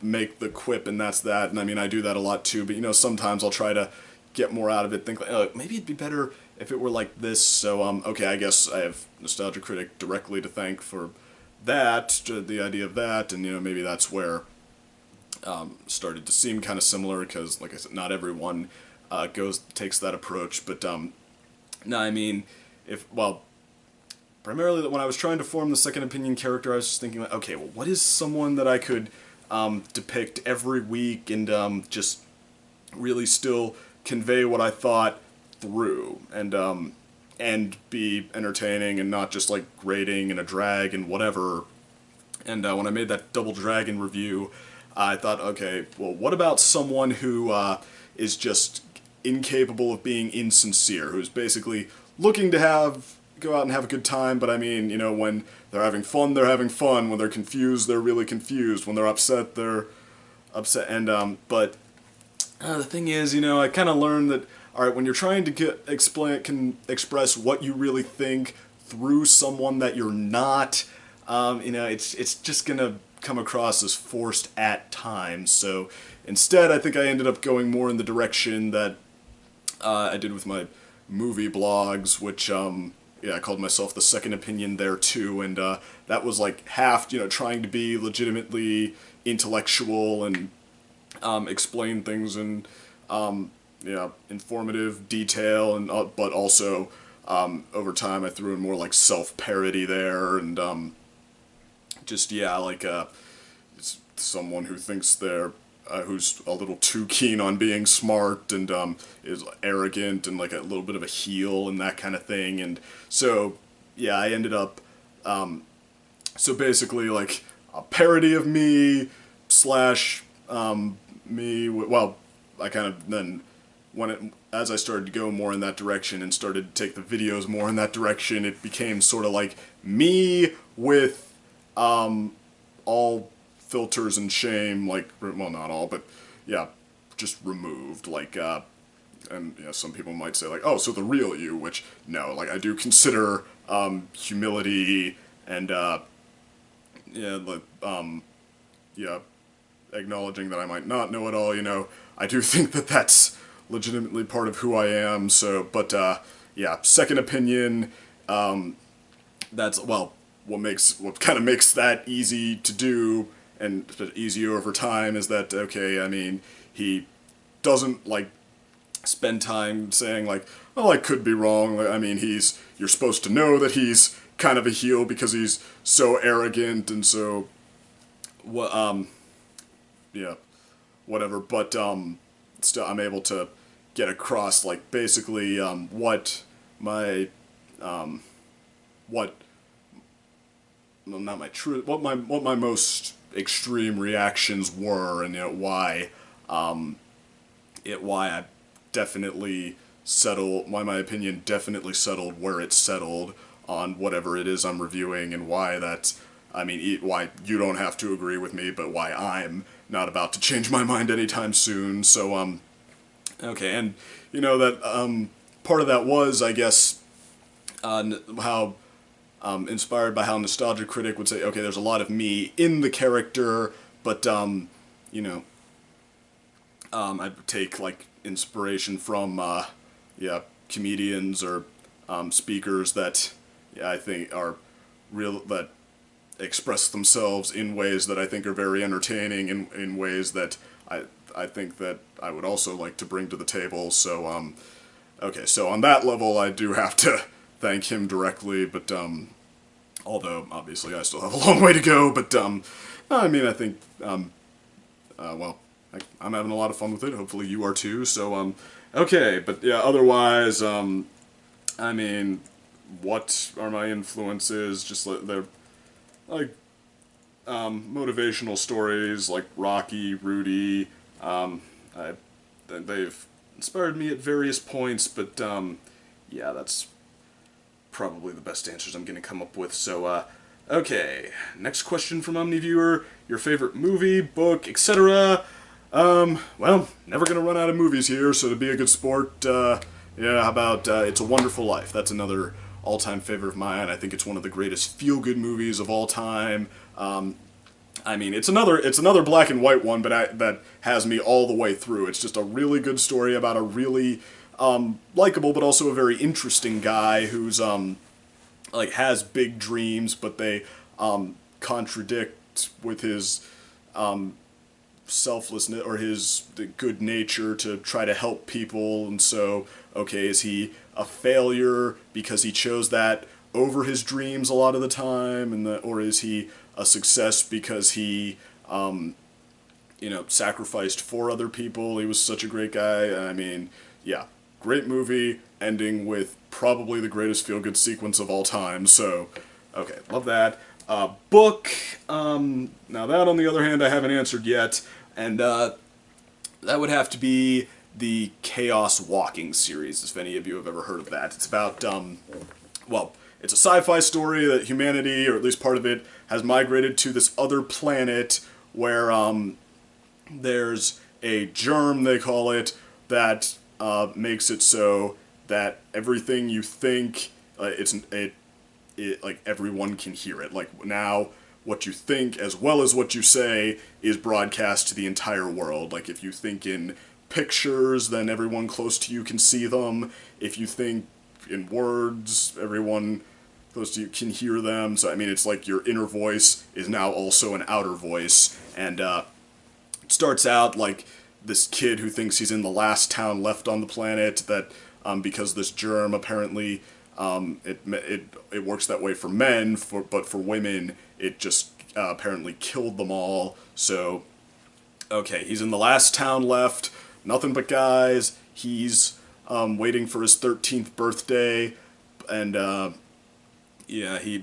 make the quip and that's that, and I mean, I do that a lot too, but, you know, sometimes I'll try to get more out of it, think like, oh, maybe it'd be better if it were like this, so, okay, I guess I have Nostalgia Critic directly to thank for that, the idea of that, and, you know, maybe that's where started to seem kind of similar, because, like I said, not everyone takes that approach, but, no, I mean, primarily when I was trying to form the second opinion character, I was just thinking, like, okay, well, what is someone that I could depict every week and just really still convey what I thought through, and be entertaining and not just like grating and a drag and whatever. And when I made that Double Dragon review, I thought, okay, well, what about someone who is just incapable of being insincere, who's basically looking to go out and have a good time, but I mean, you know, when they're having fun, they're having fun. When they're confused, they're really confused. When they're upset, they're upset. And but the thing is, you know, I kind of learned that, all right, when you're trying to express what you really think through someone that you're not, you know, it's just gonna come across as forced at times. So instead, I think I ended up going more in the direction that I did with my movie blogs, which I called myself the second opinion there too, and that was like half, you know, trying to be legitimately intellectual and explain things in informative detail, and but also over time I threw in more like self-parody there, and just like someone who thinks they're who's a little too keen on being smart and is arrogant and like a little bit of a heel and that kind of thing. And so I ended up so basically like a parody of me slash me. Well, I kind of then as I started to go more in that direction and started to take the videos more in that direction, it became sort of like me with all filters and shame, like, well, not all, but just removed, like, and some people might say like, oh, so the real you, which no, like, I do consider humility and acknowledging that I might not know it all, you know, I do think that that's legitimately part of who I am. So, but second opinion, that's, well, what kind of makes that easy to do and easier over time is that, okay, I mean, he doesn't like spend time saying like, oh, I could be wrong. I mean, you're supposed to know that he's kind of a heel because he's so arrogant and so whatever, but still I'm able to get across like basically what my what my most extreme reactions were, and why I definitely why my opinion definitely settled where it settled on whatever it is I'm reviewing, and why why you don't have to agree with me, but why I'm not about to change my mind anytime soon. So okay, and that part of that was, I guess, how inspired by how Nostalgia Critic would say, okay, there's a lot of me in the character, but I take like inspiration from comedians or speakers that I think are real, that express themselves in ways that I think are very entertaining, in ways that I think that I would also like to bring to the table. So okay, so on that level I do have to thank him directly, but although obviously I still have a long way to go, but I mean, I think well, I'm having a lot of fun with it. Hopefully you are too. So okay, but yeah, otherwise I mean, what are my influences? Just they're like motivational stories like Rocky, Rudy. They've inspired me at various points, but that's probably the best answers I'm going to come up with. So, okay, next question from OmniViewer. Your favorite movie, book, etc. Well, never gonna run out of movies here, so to be a good sport, yeah, how about It's a Wonderful Life? That's another all-time favorite of mine. I think it's one of the greatest feel-good movies of all time. I mean, it's another black and white one, but that has me all the way through. It's just a really good story about a really likable, but also a very interesting guy who's like has big dreams, but they contradict with his selflessness or his good nature to try to help people. And so, okay, is he a failure because he chose that over his dreams a lot of the time, or is he a success because he sacrificed for other people? He was such a great guy. I mean, yeah, great movie, ending with probably the greatest feel-good sequence of all time. So, okay, love that. Book. Now that, on the other hand, I haven't answered yet, and that would have to be the Chaos Walking series, if any of you have ever heard of that. It's about, well, it's a sci-fi story that humanity, or at least part of it, has migrated to this other planet where there's a germ, they call it, that makes it so that everything you think, like everyone can hear it. Like now, what you think as well as what you say is broadcast to the entire world. Like if you think in pictures, then everyone close to you can see them. If you think in words, everyone close to you can hear them. So I mean, it's like your inner voice is now also an outer voice. And it starts out like this kid who thinks he's in the last town left on the planet, that because this germ apparently it works that way for men, but for women it just apparently killed them all. So okay, he's in the last town left, nothing but guys. He's waiting for his 13th birthday, and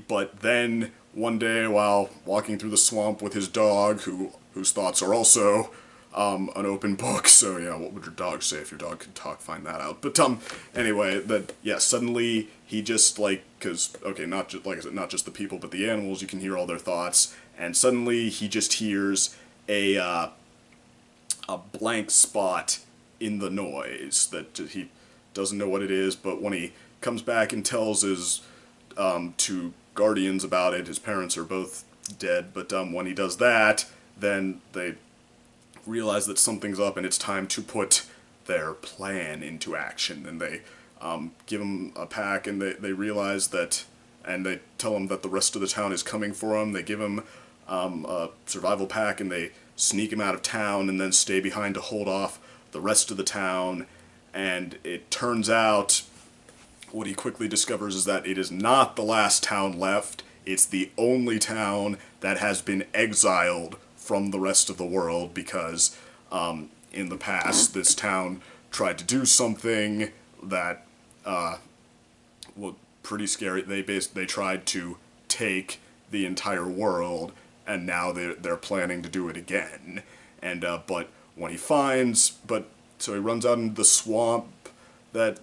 but then one day while walking through the swamp with his dog, whose thoughts are also an open book. So yeah, what would your dog say if your dog could talk? Find that out. But anyway, suddenly he just because okay, not just like I said, not just the people but the animals, you can hear all their thoughts, and suddenly he just hears a blank spot in the noise that he doesn't know what it is. But when he comes back and tells his two guardians about it, his parents are both dead. But when he does that, then they realize that something's up and it's time to put their plan into action. And they give him a pack, and they realize that, and they tell him that the rest of the town is coming for him. They give him a survival pack, and they sneak him out of town and then stay behind to hold off the rest of the town. And it turns out, what he quickly discovers is that it is not the last town left. It's the only town that has been exiled from the rest of the world because in the past this town tried to do something that was pretty scary. They tried to take the entire world, and now they're planning to do it again. And but when he finds, so he runs out into the swamp that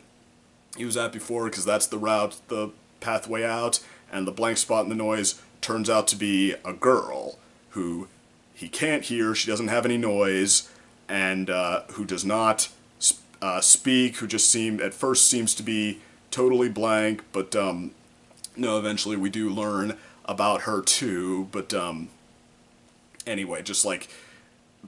he was at before, because that's the pathway out, and the blank spot in the noise turns out to be a girl who he can't hear. She doesn't have any noise, and who does not speak, who just at first seems to be totally blank, but no, eventually we do learn about her too. But anyway,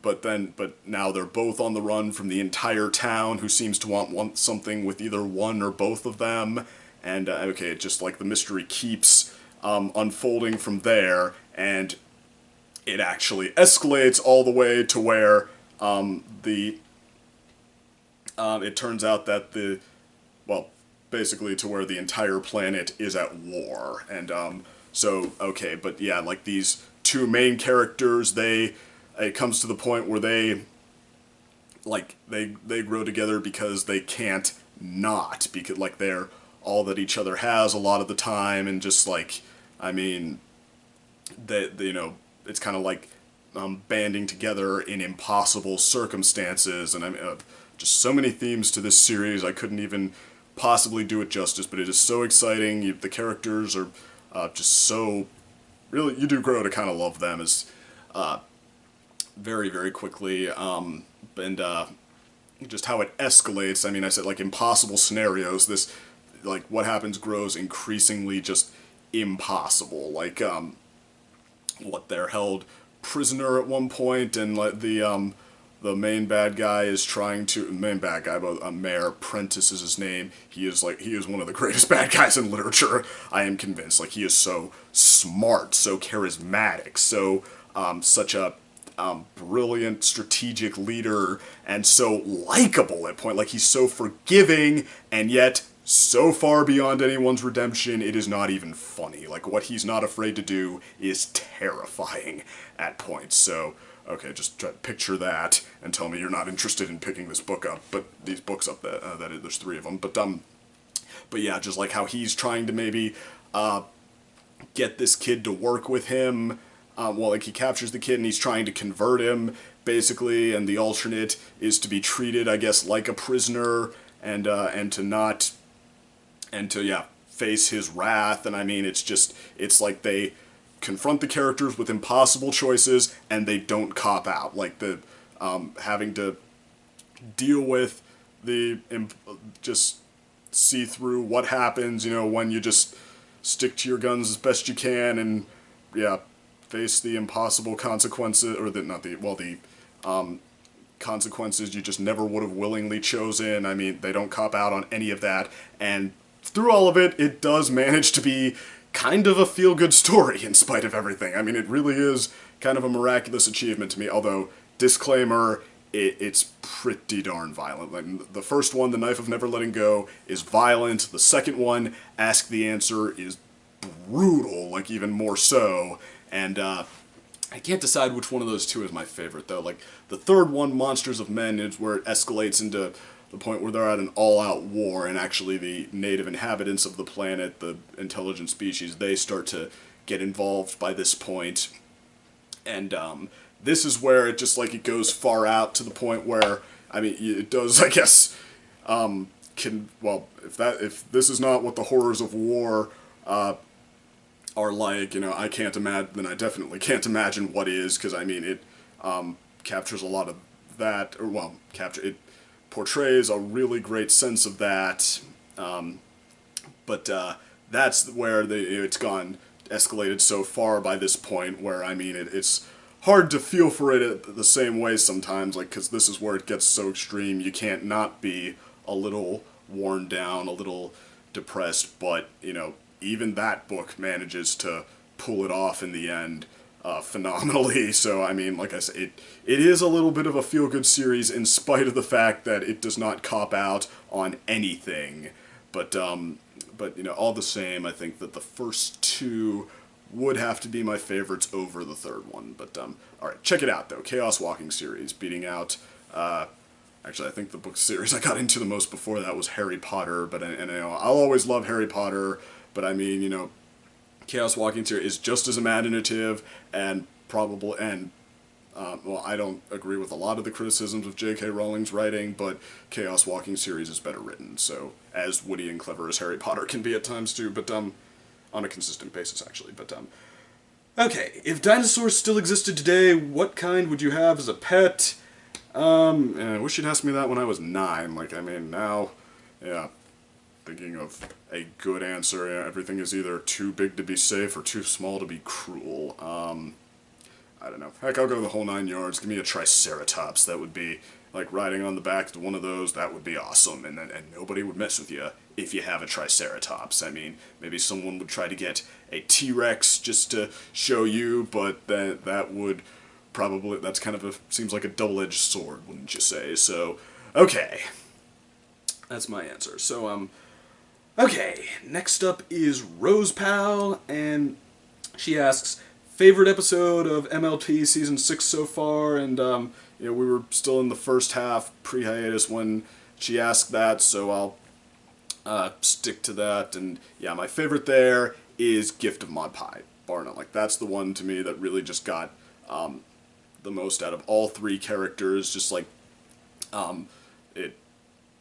but now they're both on the run from the entire town, who seems to want something with either one or both of them. And okay, just like the mystery keeps unfolding from there, and it actually escalates all the way to where it turns out that basically to where the entire planet is at war. And so okay, but yeah, like these two main characters, it comes to the point where they grow together because they can't not, because like they're all that each other has a lot of the time. And just I mean, it's kind of like banding together in impossible circumstances. And I mean, just so many themes to this series, I couldn't even possibly do it justice, but it is so exciting. The characters are just so, really, you do grow to kind of love them. As very, very quickly, and just how it escalates. I mean, I said, like, impossible scenarios. This, like, what happens grows increasingly just impossible. Like, what, they're held prisoner at one point, and like the main bad guy is trying to main bad guy, but Mayor Prentice is his name. He is one of the greatest bad guys in literature. I am convinced. Like, he is so smart, so charismatic, so such a brilliant strategic leader, and so likable at point. Like, he's so forgiving, and yet so far beyond anyone's redemption, it is not even funny. Like, what he's not afraid to do is terrifying at points. So, okay, just try to picture that and tell me you're not interested in picking this book up. But these books up, there's 3 of them. But yeah, just like how he's trying to maybe get this kid to work with him. Well, like, he captures the kid and he's trying to convert him, basically, and the alternate is to be treated, I guess, like a prisoner, and to face his wrath. And I mean, it's like they confront the characters with impossible choices and they don't cop out. Like, the having to deal with just see through what happens, when you just stick to your guns as best you can, and face the impossible consequences, or the consequences you just never would have willingly chosen. I mean, they don't cop out on any of that, and through all of it, it does manage to be kind of a feel-good story in spite of everything. I mean, it really is kind of a miraculous achievement to me, although, disclaimer, it's pretty darn violent. Like, the first one, The Knife of Never Letting Go, is violent. The second one, Ask the Answer, is brutal, like, even more so. And I can't decide which one of those two is my favorite, though. Like, the third one, Monsters of Men, is where it escalates into the point where they're at an all-out war, and actually the native inhabitants of the planet, the intelligent species, they start to get involved by this point. And this is where it just, like, it goes far out to the point where, I mean, it does, I guess, if this is not what the horrors of war are like, I can't imagine, then I definitely can't imagine what is, because, I mean, it captures a lot of that, it portrays a really great sense of that, but that's where it's gone escalated so far by this point where, I mean, it's hard to feel for it the same way sometimes, like, because this is where it gets so extreme. You can't not be a little worn down, a little depressed, but, even that book manages to pull it off in the end phenomenally. So, I mean, like I said, it is a little bit of a feel-good series in spite of the fact that it does not cop out on anything. But all the same, I think that the first 2 would have to be my favorites over the third one. But, alright, check it out, though. Chaos Walking series, beating out, actually, I think the book series I got into the most before that was Harry Potter, but, I'll always love Harry Potter, but, I mean, Chaos Walking series is just as imaginative and probable, and, I don't agree with a lot of the criticisms of J.K. Rowling's writing, but Chaos Walking series is better written, so, as witty and clever as Harry Potter can be at times, too, but, on a consistent basis, actually, but, okay, if dinosaurs still existed today, what kind would you have as a pet? I wish you'd asked me that when I was 9, like, I mean, now, thinking of a good answer, everything is either too big to be safe or too small to be cruel. I don't know. Heck, I'll go the whole 9 yards. Give me a Triceratops. That would be, like, riding on the back of one of those, that would be awesome. And nobody would mess with you if you have a Triceratops. I mean, maybe someone would try to get a T-Rex just to show you, but that would probably, that's kind of seems like a double-edged sword, wouldn't you say? So, okay. That's my answer. So, okay, next up is Rose Pal, and she asks, favorite episode of MLT Season 6 so far, and, we were still in the first half, pre-hiatus, when she asked that, so I'll stick to that, and, yeah, my favorite there is Gift of Mod Pie, bar none. Like, that's the one, to me, that really just got, the most out of all 3 characters, just, like, it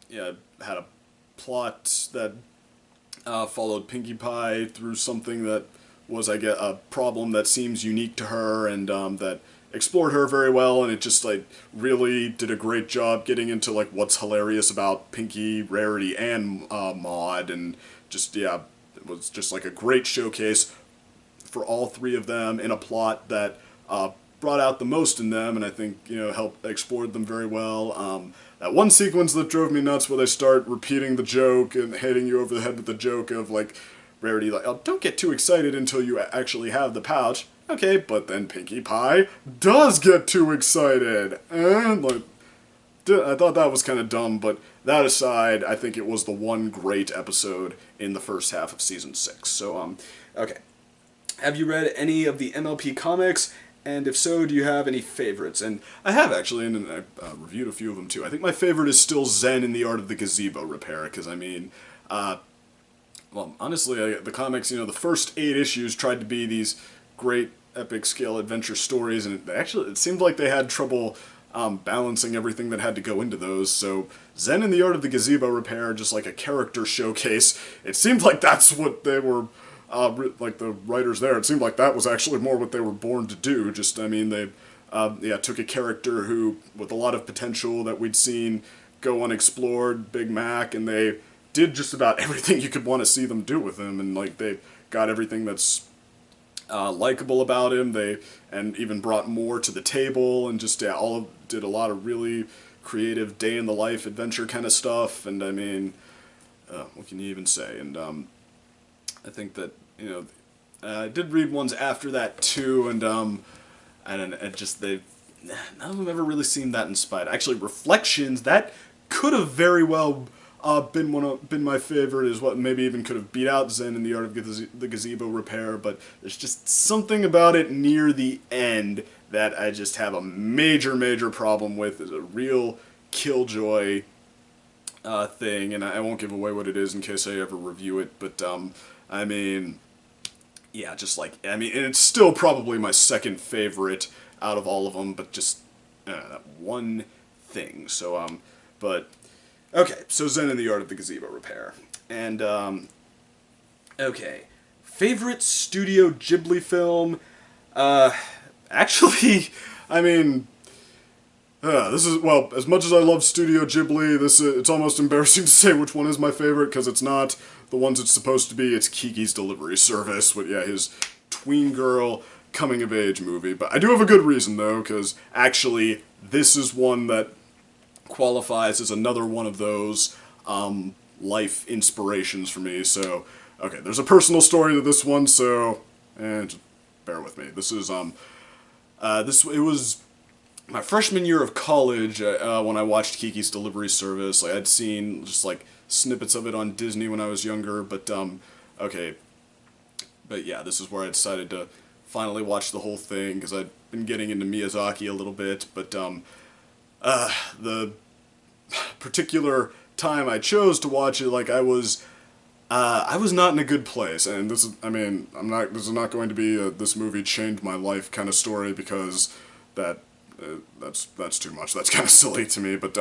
had a plot that followed Pinkie Pie through something that was, I guess, a problem that seems unique to her, and that explored her very well, and it just like really did a great job getting into like what's hilarious about Pinkie, Rarity, and Maud, and just yeah, it was just like a great showcase for all three of them in a plot that brought out the most in them, and I think, you know, helped explored them very well. That one sequence that drove me nuts where they start repeating the joke and hitting you over the head with the joke of like Rarity like, oh, don't get too excited until you actually have the pouch. Okay, but then Pinkie Pie does get too excited, and like, I thought that was kind of dumb, but that aside, I think it was the one great episode in the first half of season 6. So, okay. Have you read any of the MLP comics? And if so, do you have any favorites? And I have, actually, and I reviewed a few of them, too. I think my favorite is still Zen in the Art of the Gazebo Repair, because, I mean, well, honestly, the comics, you know, the first 8 issues tried to be these great epic scale adventure stories, and it seemed like they had trouble balancing everything that had to go into those. So Zen in the Art of the Gazebo Repair, just like a character showcase, it seemed like that's what they were, like the writers there, it seemed like that was actually more what they were born to do. Just, I mean, they took a character who, with a lot of potential that we'd seen go unexplored, Big Mac, and they did just about everything you could want to see them do with him, and like they got everything that's likable about him. They even brought more to the table, and just did a lot of really creative day in the life adventure kind of stuff. And I mean, what can you even say? And I think that, you know, I did read ones after that too, and just none of them ever really seemed that inspired. Actually, Reflections, that could have very well been my favorite, is what maybe even could have beat out Zen in the Art of the Gazebo Repair, but there's just something about it near the end that I just have a major problem with. It's a real killjoy thing, and I won't give away what it is in case I ever review it, but I mean, yeah, just like, I mean, and it's still probably my second favorite out of all of them, but just that one thing. So, but okay, so Zen in the Art of the Gazebo Repair. And, okay. Favorite Studio Ghibli film? Actually, I mean, this is, well, as much as I love Studio Ghibli, it's almost embarrassing to say which one is my favorite, because it's not the ones it's supposed to be. It's Kiki's Delivery Service, with, yeah, his tween girl coming-of-age movie. But I do have a good reason, though, because actually, this is one that qualifies as another one of those life inspirations for me. So, okay, there's a personal story to this one, so just bear with me. This is it was my freshman year of college when I watched Kiki's Delivery Service. Like, I'd seen just like snippets of it on Disney when I was younger, but okay, but yeah, this is where I decided to finally watch the whole thing, because I'd been getting into Miyazaki a little bit, but the particular time I chose to watch it, like, I was not in a good place, and this is, I mean, this is not going to be a this movie changed my life kind of story, because that's too much. That's kind of silly to me, but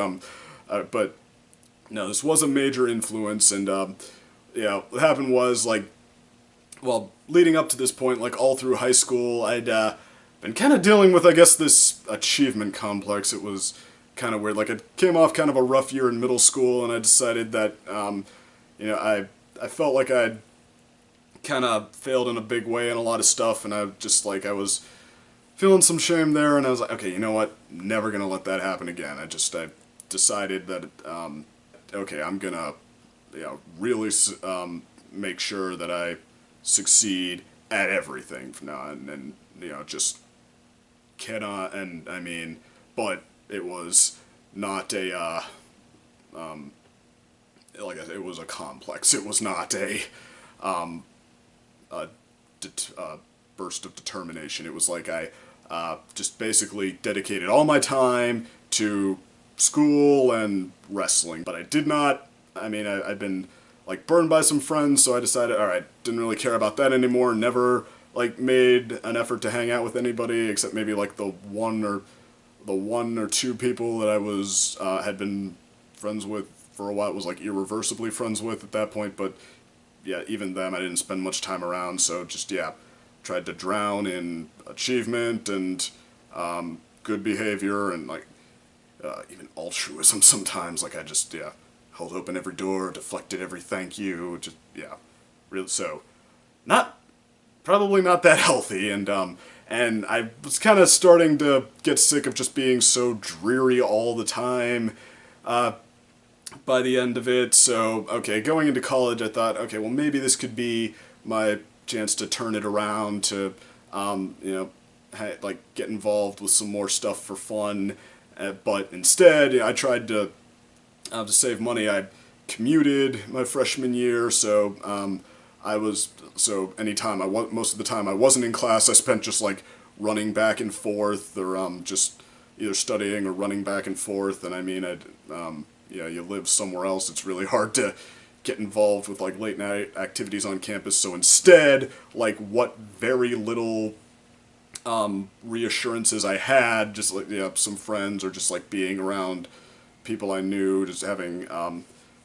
no, this was a major influence, and yeah, what happened was, like, well, leading up to this point, like, all through high school, I'd been kind of dealing with, I guess, this achievement complex. It was kind of weird. Like, it came off kind of a rough year in middle school, and I decided that, you know, I felt like I'd kind of failed in a big way in a lot of stuff, and I was feeling some shame there, and I was like, okay, you know what? Never gonna let that happen again. I decided that, okay, I'm gonna, you know, really make sure that I succeed at everything from now on, and you know, just cannot, and I mean, but it was not a, like I said, it was a complex. It was not a burst of determination. It was like I just basically dedicated all my time to school and wrestling. But I did not, I mean, I'd been like burned by some friends, so I decided, alright, didn't really care about that anymore, never like made an effort to hang out with anybody except maybe like the one or two people that I was had been friends with for a while, was like irreversibly friends with at that point, but yeah, even them I didn't spend much time around, so just, yeah, tried to drown in achievement and good behavior, and like even altruism sometimes. Like I just held open every door, deflected every thank you, just really so not probably not that healthy, and I was kind of starting to get sick of just being so dreary all the time. By the end of it, so okay, going into college, I thought, okay, well maybe this could be my chance to turn it around to, like get involved with some more stuff for fun. But instead, I tried to save money. I commuted my freshman year, so anytime most of the time I wasn't in class, I spent just like running back and forth, or just either studying or running back and forth. And I mean, you live somewhere else, it's really hard to get involved with like late night activities on campus. So instead, like what very little reassurances I had, just like some friends, or just like being around people I knew, just having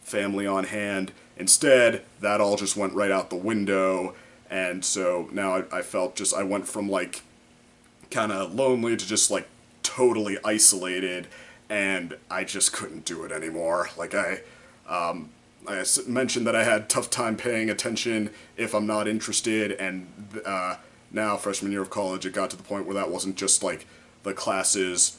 family on hand. Instead, that all just went right out the window, and so now I felt I went from like kind of lonely to just like totally isolated, and I just couldn't do it anymore. Like I mentioned that I had tough time paying attention if I'm not interested, and now freshman year of college, it got to the point where that wasn't just like the classes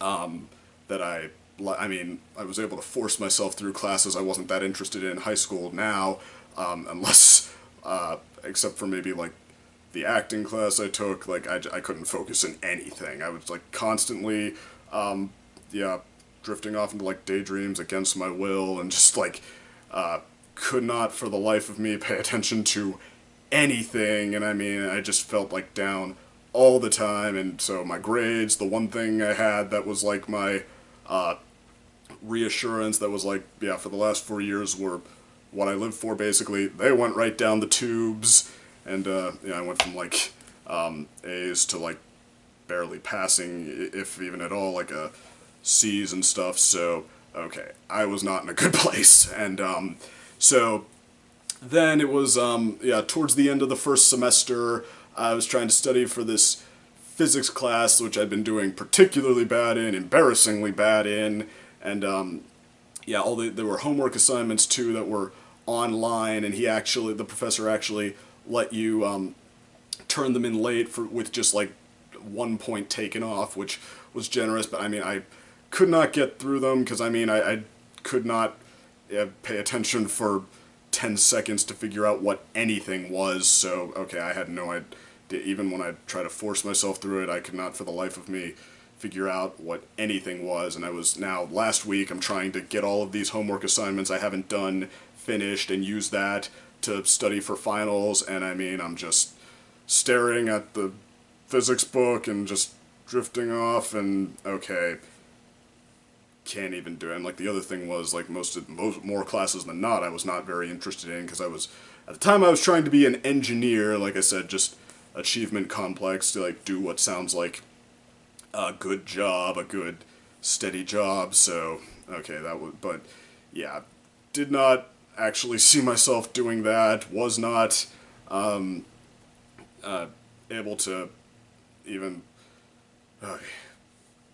that I was able to force myself through classes I wasn't that interested in high school now, unless except for maybe like the acting class I took. Like I couldn't focus in anything. I was like constantly drifting off into like daydreams against my will, and just like could not for the life of me pay attention to anything. And I mean, I just felt like down all the time. And so my grades, the one thing I had that was like my reassurance, that was like for the last 4 years were what I lived for, basically, they went right down the tubes. And I went from like A's to like barely passing, if even at all, like a C's and stuff. So okay, I was not in a good place. And so then it was towards the end of the first semester, I was trying to study for this physics class, which I'd been doing particularly bad in, embarrassingly bad in. And there were homework assignments too that were online, and the professor actually let you turn them in late with just like 1 point taken off, which was generous. But I mean, I could not get through them, because I mean, I could not pay attention for 10 seconds to figure out what anything was. So okay, I had no idea. Even when I tried to force myself through it, I could not for the life of me figure out what anything was. And I was now, last week, I'm trying to get all of these homework assignments I haven't done finished and use that to study for finals. And I mean, I'm just staring at the physics book and just drifting off, and okay, can't even do it. And like the other thing was, like more classes than not, I was not very interested in, because at the time I was trying to be an engineer. Like I said, just achievement complex to like do what sounds like a good job, a good steady job. So okay, but yeah, did not actually see myself doing that. Was not able to even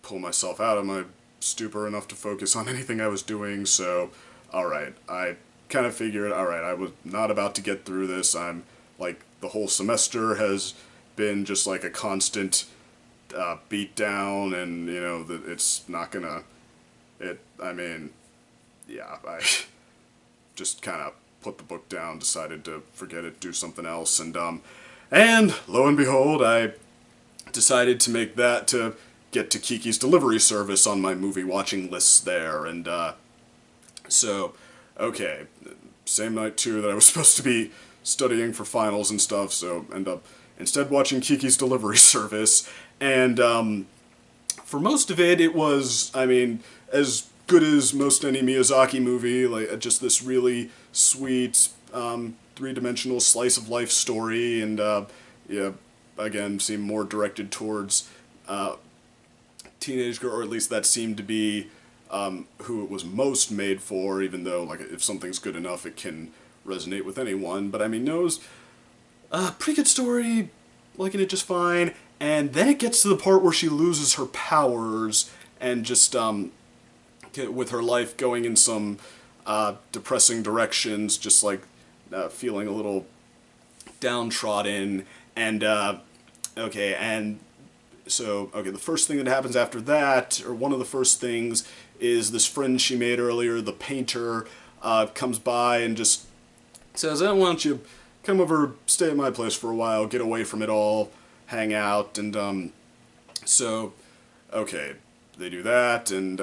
pull myself out of my stupor enough to focus on anything I was doing. So alright, I kind of figured, alright, I was not about to get through this. I'm like, the whole semester has been just like a constant beat down, and it's not gonna, I just kind of put the book down, decided to forget it, do something else. And lo and behold, I decided to make that to get to Kiki's Delivery Service on my movie watching lists there. And so okay, same night too that I was supposed to be studying for finals and stuff, so end up instead watching Kiki's Delivery Service. And for most of it, it was, I mean, as good as most any Miyazaki movie, like just this really sweet three-dimensional slice of life story. And again, seemed more directed towards teenage girl, or at least that seemed to be who it was most made for, even though like if something's good enough, it can resonate with anyone. But I mean, no, it was a pretty good story, liking it just fine. and then it gets to the part where she loses her powers and just with her life going in some depressing directions, just like feeling a little downtrodden, and okay, and so okay, the first thing that happens after that, or one of the first things, is this friend she made earlier, the painter, comes by and just says, "I want you come over, stay at my place for a while, get away from it all, hang out," and so okay, they do that, and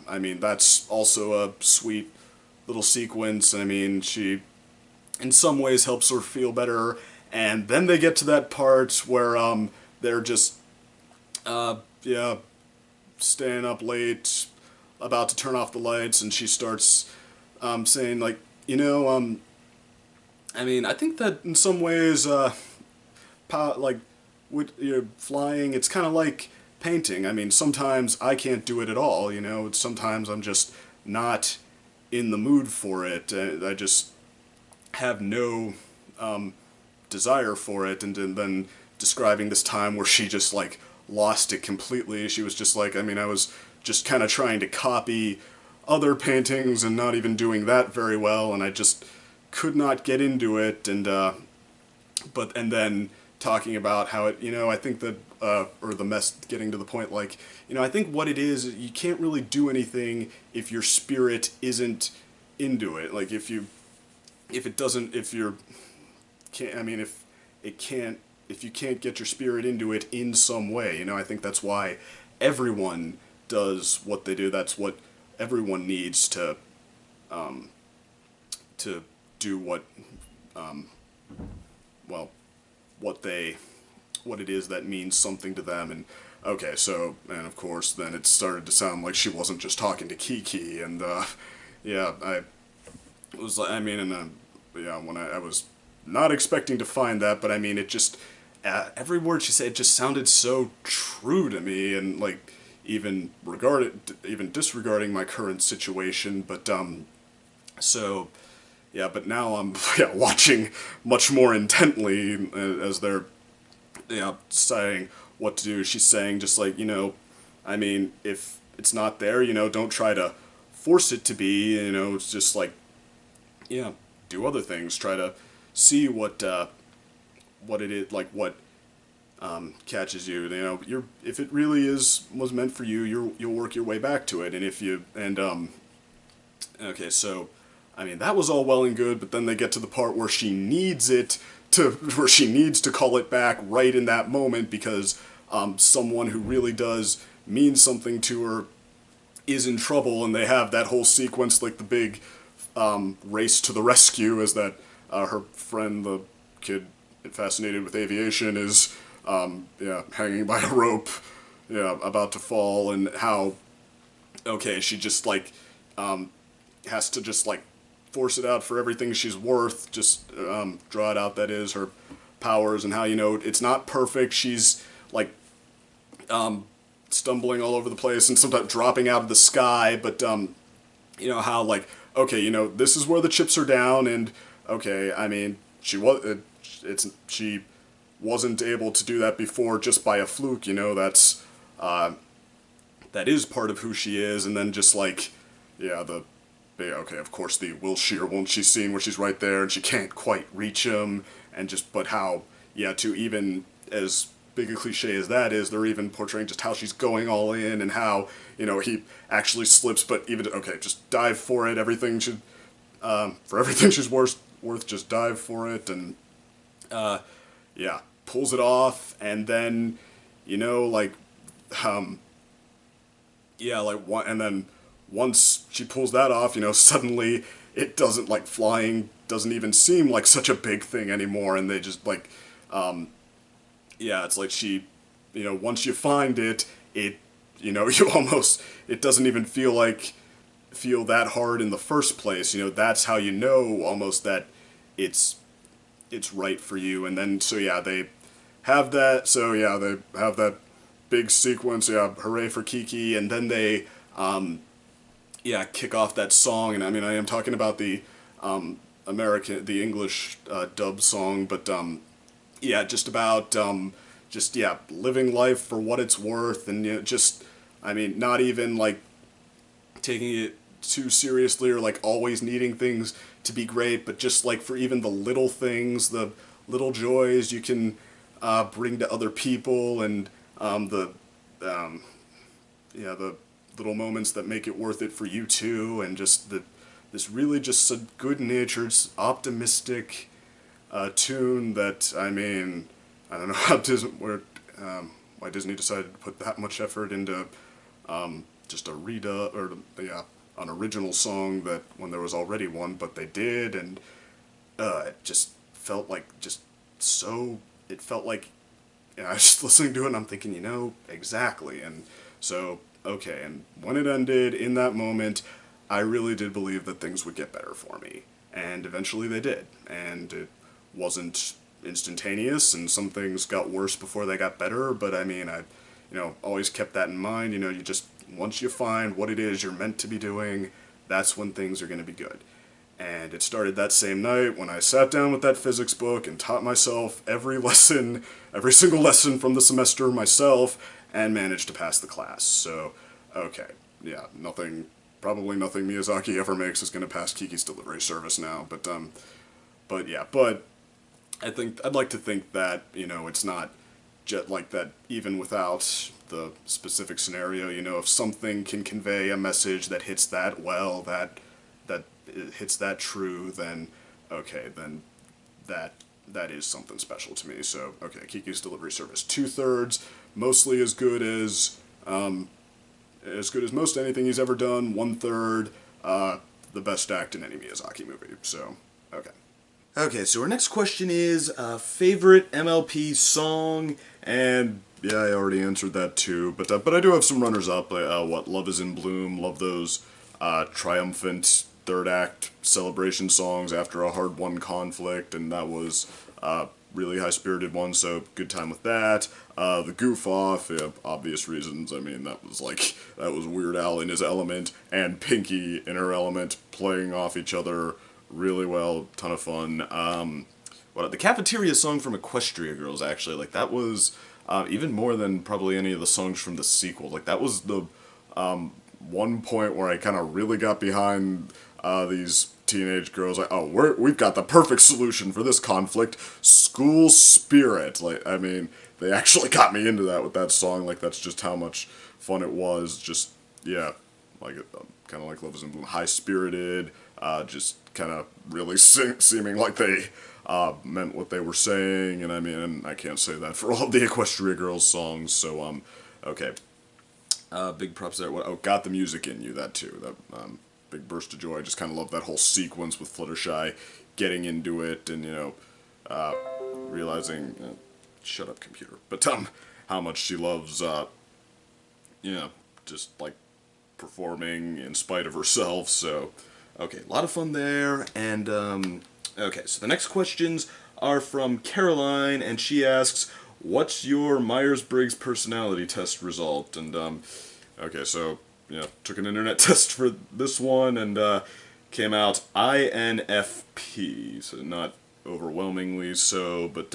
I mean that's also a sweet little sequence. I mean, she in some ways helps her feel better, and then they get to that part where they're just yeah, staying up late, about to turn off the lights, and she starts saying like, I mean, I think that in some ways like with you're flying, it's kind of like painting. I mean, sometimes I can't do it at all, sometimes I'm just not in the mood for it. I just have no desire for it, and then describing this time where she just like lost it completely. She was just like, I mean, I was just kind of trying to copy other paintings and not even doing that very well, and I just could not get into it, and then talking about how it, I think that, or the mess, getting to the point, like, I think what it is, you can't really do anything if your spirit isn't into it. Like, if you can't get your spirit into it in some way, I think that's why everyone does what they do. That's what everyone needs to do what what it is that means something to them. And okay, so, and of course then it started to sound like she wasn't just talking to Kiki, and yeah, I was like, I mean, and yeah, when I was not expecting to find that, but I mean, it just every word she said, it just sounded so true to me, and like even disregarding my current situation, but so yeah, but now I'm watching much more intently as they're deciding what to do. She's saying just like, I mean, if it's not there, don't try to force it to be, it's just like, do other things, try to see what it is, like what catches you. If it really was meant for you, you'll work your way back to it, and if you okay, so I mean that was all well and good, but then they get to the part where she needs to call it back right in that moment because someone who really does mean something to her is in trouble, and they have that whole sequence, like the big race to the rescue, as that her friend, the kid fascinated with aviation, is hanging by a rope, about to fall, and how she just like has to just like force it out for everything she's worth, just draw it out, that is her powers, and how it's not perfect, she's like stumbling all over the place and sometimes dropping out of the sky, but how like, okay, this is where the chips are down, and okay, I mean, she wasn't able to do that before just by a fluke, that's that is part of who she is. And then just like, okay, of course the will she or won't she scene where she's right there and she can't quite reach him, and just, but how, to even as big a cliche as that is, they're even portraying just how she's going all in, and how, he actually slips, but even, okay, just dive for it, everything should, for everything she's worth, just dive for it, and, pulls it off, and then, like, and then once she pulls that off, suddenly it doesn't, like, flying doesn't even seem like such a big thing anymore, and they just, like, it's like she, once you find it, you almost, it doesn't even feel that hard in the first place, that's how almost that it's right for you. And then, so they have that, they have that big sequence, hooray for Kiki, and then they, kick off that song, and I mean, I am talking about the the English dub song, but just about just, yeah, living life for what it's worth, and, you know, just, I mean, not even, like, taking it too seriously or, like, always needing things to be great, but just, like, for even the little things, the little joys you can bring to other people, and yeah, the little moments that make it worth it for you too, and just this really just a good-natured, optimistic tune that, I mean, I don't know how why Disney decided to put that much effort into just a an original song that when there was already one, but they did, and it just felt like it felt like, you know, I was just listening to it and I'm thinking, you know, exactly, and so, okay, and when it ended, in that moment, I really did believe that things would get better for me, and eventually they did, and it wasn't instantaneous, and some things got worse before they got better, but I mean, I, you know, always kept that in mind, you know, you just, once you find what it is you're meant to be doing, that's when things are going to be good. And it started that same night when I sat down with that physics book and taught myself every single lesson from the semester myself, and managed to pass the class. So, okay, yeah, probably nothing Miyazaki ever makes is going to pass Kiki's delivery service now, but yeah, but I'd like to think that, you know, it's not just like that, even without the specific scenario, you know, if something can convey a message that hits that well, that it hits that true, then okay, then that is something special to me. So, okay, Kiki's delivery service, 2/3, mostly as good as most anything he's ever done. 1/3, the best act in any Miyazaki movie. So, okay. Okay, so our next question is favorite MLP song, and yeah, I already answered that too. But I do have some runners up. Love Is in Bloom. Love those triumphant third act celebration songs after a hard-won conflict, and that was really high-spirited one. So good time with that. The Goof Off, yeah, obvious reasons. I mean, that was Weird Al in his element, and Pinky in her element, playing off each other really well. Ton of fun. The cafeteria song from Equestria Girls, actually, like, that was even more than probably any of the songs from the sequel. Like, that was the one point where I kind of really got behind these teenage girls. Like, oh, we've got the perfect solution for this conflict: school spirit. Like, I mean, they actually got me into that with that song. Like, that's just how much fun it was. Just, yeah, like, kind of like Love Is in Bloom, high-spirited, just kind of really seeming like they meant what they were saying, and I mean, I can't say that for all of the Equestria Girls songs, so, okay. Big props there. Got the Music in You, that too. That big burst of joy. Just kind of love that whole sequence with Fluttershy getting into it, and, you know, realizing, shut up, computer, but how much she loves, you know, just, like, performing in spite of herself, so, okay, a lot of fun there, and, okay, so the next questions are from Caroline, and she asks, what's your Myers-Briggs personality test result? And, okay, so, you know, took an internet test for this one, and, came out INFP, so not overwhelmingly so, but,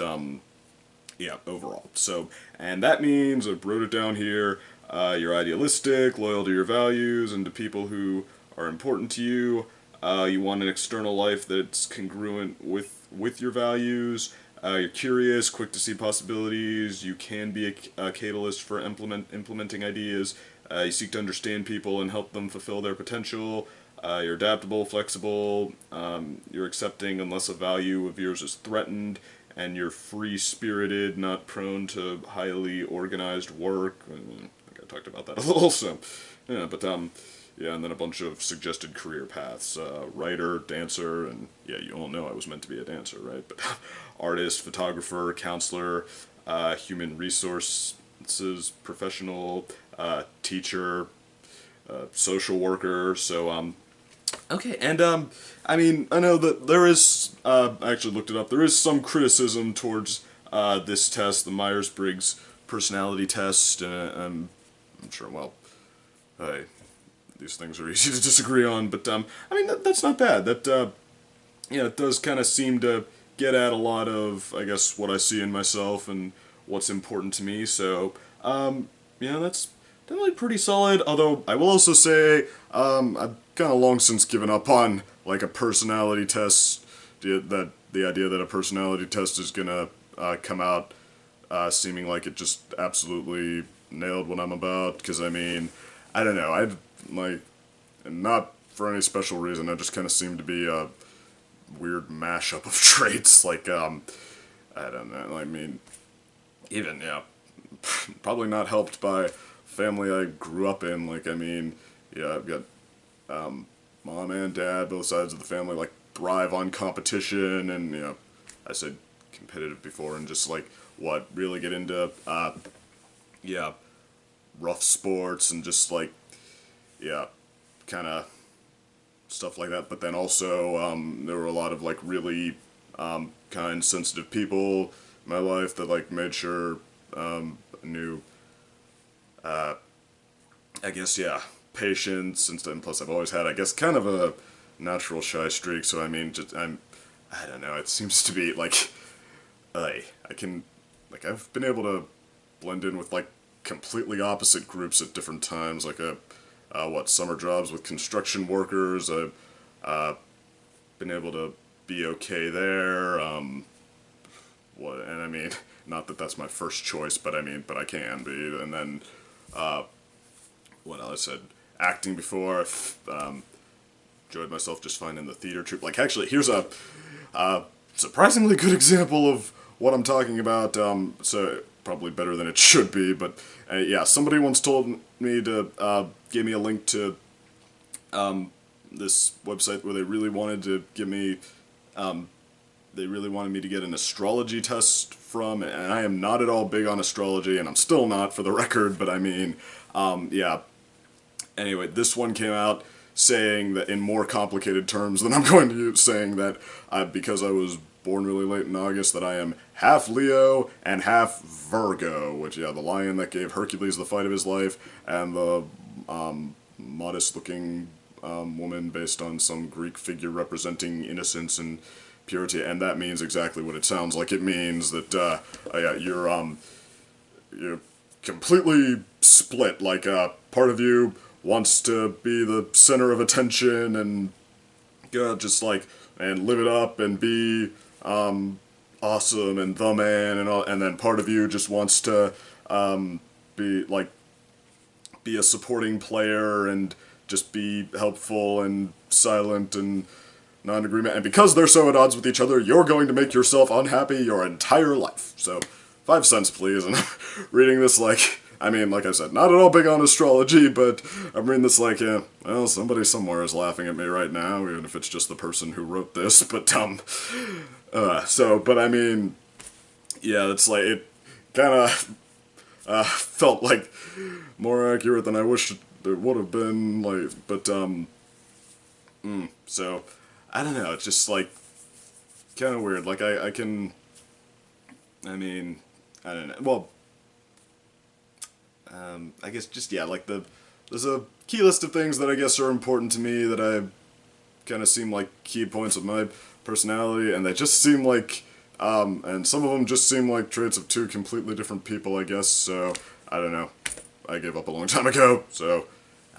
yeah, overall. So, and that means, I wrote it down here, you're idealistic, loyal to your values, and to people who are important to you. You want an external life that's congruent with your values. You're curious, quick to see possibilities. You can be a catalyst for implementing ideas. You seek to understand people and help them fulfill their potential. You're adaptable, flexible. You're accepting unless a value of yours is threatened. And you're free-spirited, not prone to highly organized work. I think I talked about that a little, so, yeah, but, yeah, and then a bunch of suggested career paths. Writer, dancer, and, yeah, you all know I was meant to be a dancer, right? But artist, photographer, counselor, human resources professional, teacher, social worker, so, okay, and, I mean, I know that there is, I actually looked it up, there is some criticism towards, this test, the Myers-Briggs Personality Test, and I'm sure, well, these things are easy to disagree on, but, I mean, that's not bad. That, you know, it does kind of seem to get at a lot of, I guess, what I see in myself and what's important to me. So, yeah, that's definitely pretty solid. Although I will also say, I've kind of long since given up on like a personality test. The idea that a personality test is gonna come out seeming like it just absolutely nailed what I'm about. Because I mean, I don't know. I'd like, and not for any special reason. I just kind of seem to be a weird mashup of traits. Like, I don't know. I mean, even yeah, probably not helped by family I grew up in. Like, I mean, yeah, I've got mom and dad, both sides of the family, like thrive on competition, and you know, I said competitive before, and just like what really get into yeah, rough sports and just like yeah, kind of stuff like that. But then also there were a lot of like really kind, sensitive people in my life that like made sure knew I guess yeah, patience and stuff. And plus I've always had I guess kind of a natural shy streak. So I mean, just I don't know. It seems to be like I can like I've been able to blend in with like completely opposite groups at different times. Like what summer jobs with construction workers. I've been able to be okay there. What and I mean, not that that's my first choice, but I mean, but I can be. And then what else? I said acting before. I've enjoyed myself just fine in the theater troupe. Like actually, here's a surprisingly good example of what I'm talking about. So probably better than it should be, but yeah, somebody once told me to give me a link to this website where they really wanted to give me they really wanted me to get an astrology test from, and I am not at all big on astrology, and I'm still not for the record, but I mean, yeah. Anyway, this one came out saying that in more complicated terms than I'm going to use, saying that because I was born really late in August, that I am half Leo and half Virgo, which, yeah, the lion that gave Hercules the fight of his life, and the modest-looking woman based on some Greek figure representing innocence and purity, and that means exactly what it sounds like it means, that, yeah, you're completely split, like, part of you wants to be the center of attention and, just, like, and live it up and be, awesome and the man and all, and then part of you just wants to, be, like, be a supporting player and just be helpful and silent and non-agreement, and because they're so at odds with each other, you're going to make yourself unhappy your entire life. So, 5 cents please, and I'm reading this like, I mean, like I said, not at all big on astrology, but I'm reading this like, yeah, well, somebody somewhere is laughing at me right now, even if it's just the person who wrote this, but, so, but I mean, yeah, it's like, it kinda, felt like more accurate than I wish it would have been, like, but, so, I don't know, it's just, like, kind of weird, like, I can, I mean, I don't know, well, I guess just, yeah, like, there's a key list of things that I guess are important to me that I kind of seem like key points of my personality, and they just seem like, and some of them just seem like traits of two completely different people, I guess, so, I don't know, I gave up a long time ago, so,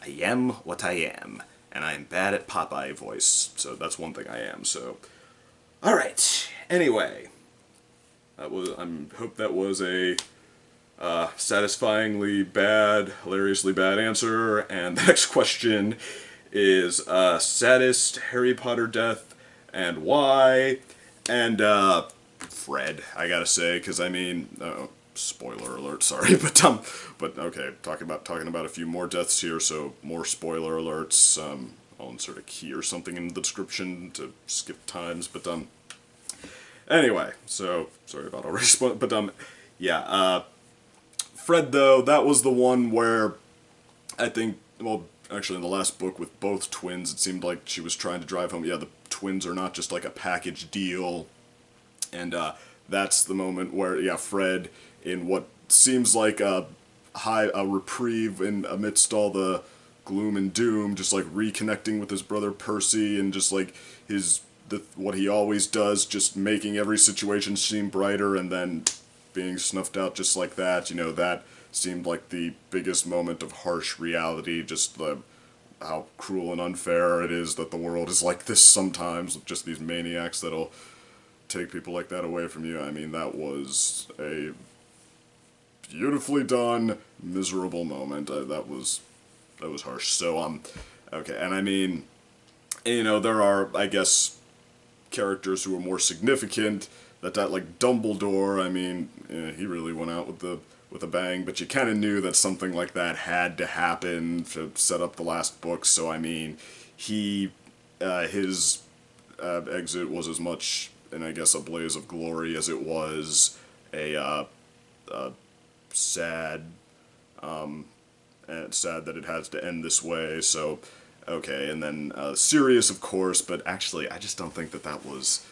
I am what I am. And I'm bad at Popeye voice, so that's one thing I am, so. Alright, anyway. I hope that was a satisfyingly bad, hilariously bad answer, and the next question is, saddest Harry Potter death, and why, and, Fred, I gotta say, because I mean, spoiler alert, sorry, but okay, talking about a few more deaths here, so more spoiler alerts, I'll insert a key or something in the description to skip times, but, anyway, so, sorry about already spoiling, but, yeah, Fred, though, that was the one where, I think, well, actually in the last book with both twins, it seemed like she was trying to drive home, yeah, the twins are not just like a package deal, and, that's the moment where, yeah, Fred, in what seems like a reprieve in amidst all the gloom and doom, just like reconnecting with his brother Percy and just like what he always does, just making every situation seem brighter, and then being snuffed out just like that, you know, that seemed like the biggest moment of harsh reality, just how cruel and unfair it is that the world is like this sometimes, with just these maniacs that'll take people like that away from you. I mean, that was a beautifully done, miserable moment. That was harsh. So, okay, and I mean, you know, there are, I guess, characters who are more significant. That like Dumbledore, I mean, he really went out with a bang, but you kind of knew that something like that had to happen to set up the last book. So I mean, his exit was as much, and I guess, a blaze of glory as it was a sad, and sad that it has to end this way. So, okay, and then Sirius, of course, but actually, I just don't think that was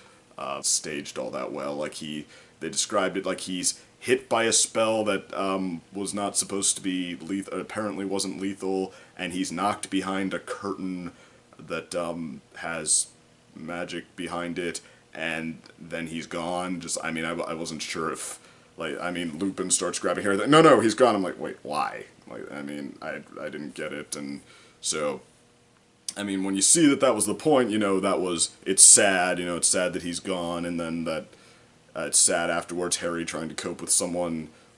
staged all that well. Like they described it like he's hit by a spell that was not supposed to be lethal, apparently wasn't lethal, and he's knocked behind a curtain that has magic behind it, and then he's gone. Just, I mean, I wasn't sure if, like, I mean, Lupin starts grabbing hair. No, he's gone. I'm like, wait, why? Like, I mean, I didn't get it, and so, I mean, when you see that was the point, you know, it's sad, you know, it's sad that he's gone, and then that it's sad afterwards, Harry trying to cope with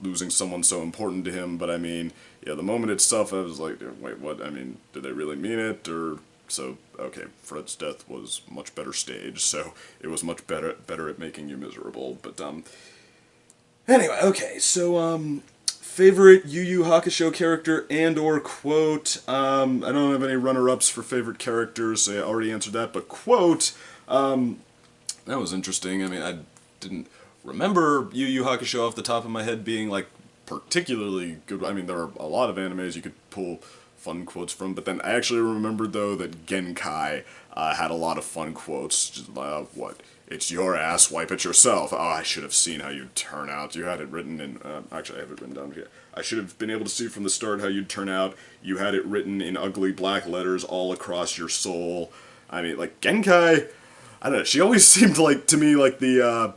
losing someone so important to him, but I mean, yeah, the moment itself, I was like, wait, what? I mean, did they really mean it, or... So, okay, Fred's death was much better staged, so it was much better at making you miserable, but, anyway, okay, so, favorite Yu Yu Hakusho character and or quote, I don't have any runner-ups for favorite characters, so I already answered that, but quote, that was interesting. I mean, I didn't remember Yu Yu Hakusho off the top of my head being, like, particularly good. I mean, there are a lot of animes you could pull fun quotes from, but then I actually remembered, though, that Genkai had a lot of fun quotes. Just, what? It's your ass, wipe it yourself. Oh, I should have seen how you'd turn out. You had it written in... actually, I have it written down here. I should have been able to see from the start how you'd turn out. You had it written in ugly black letters all across your soul. I mean, like, Genkai... I don't know, she always seemed like, to me, like the,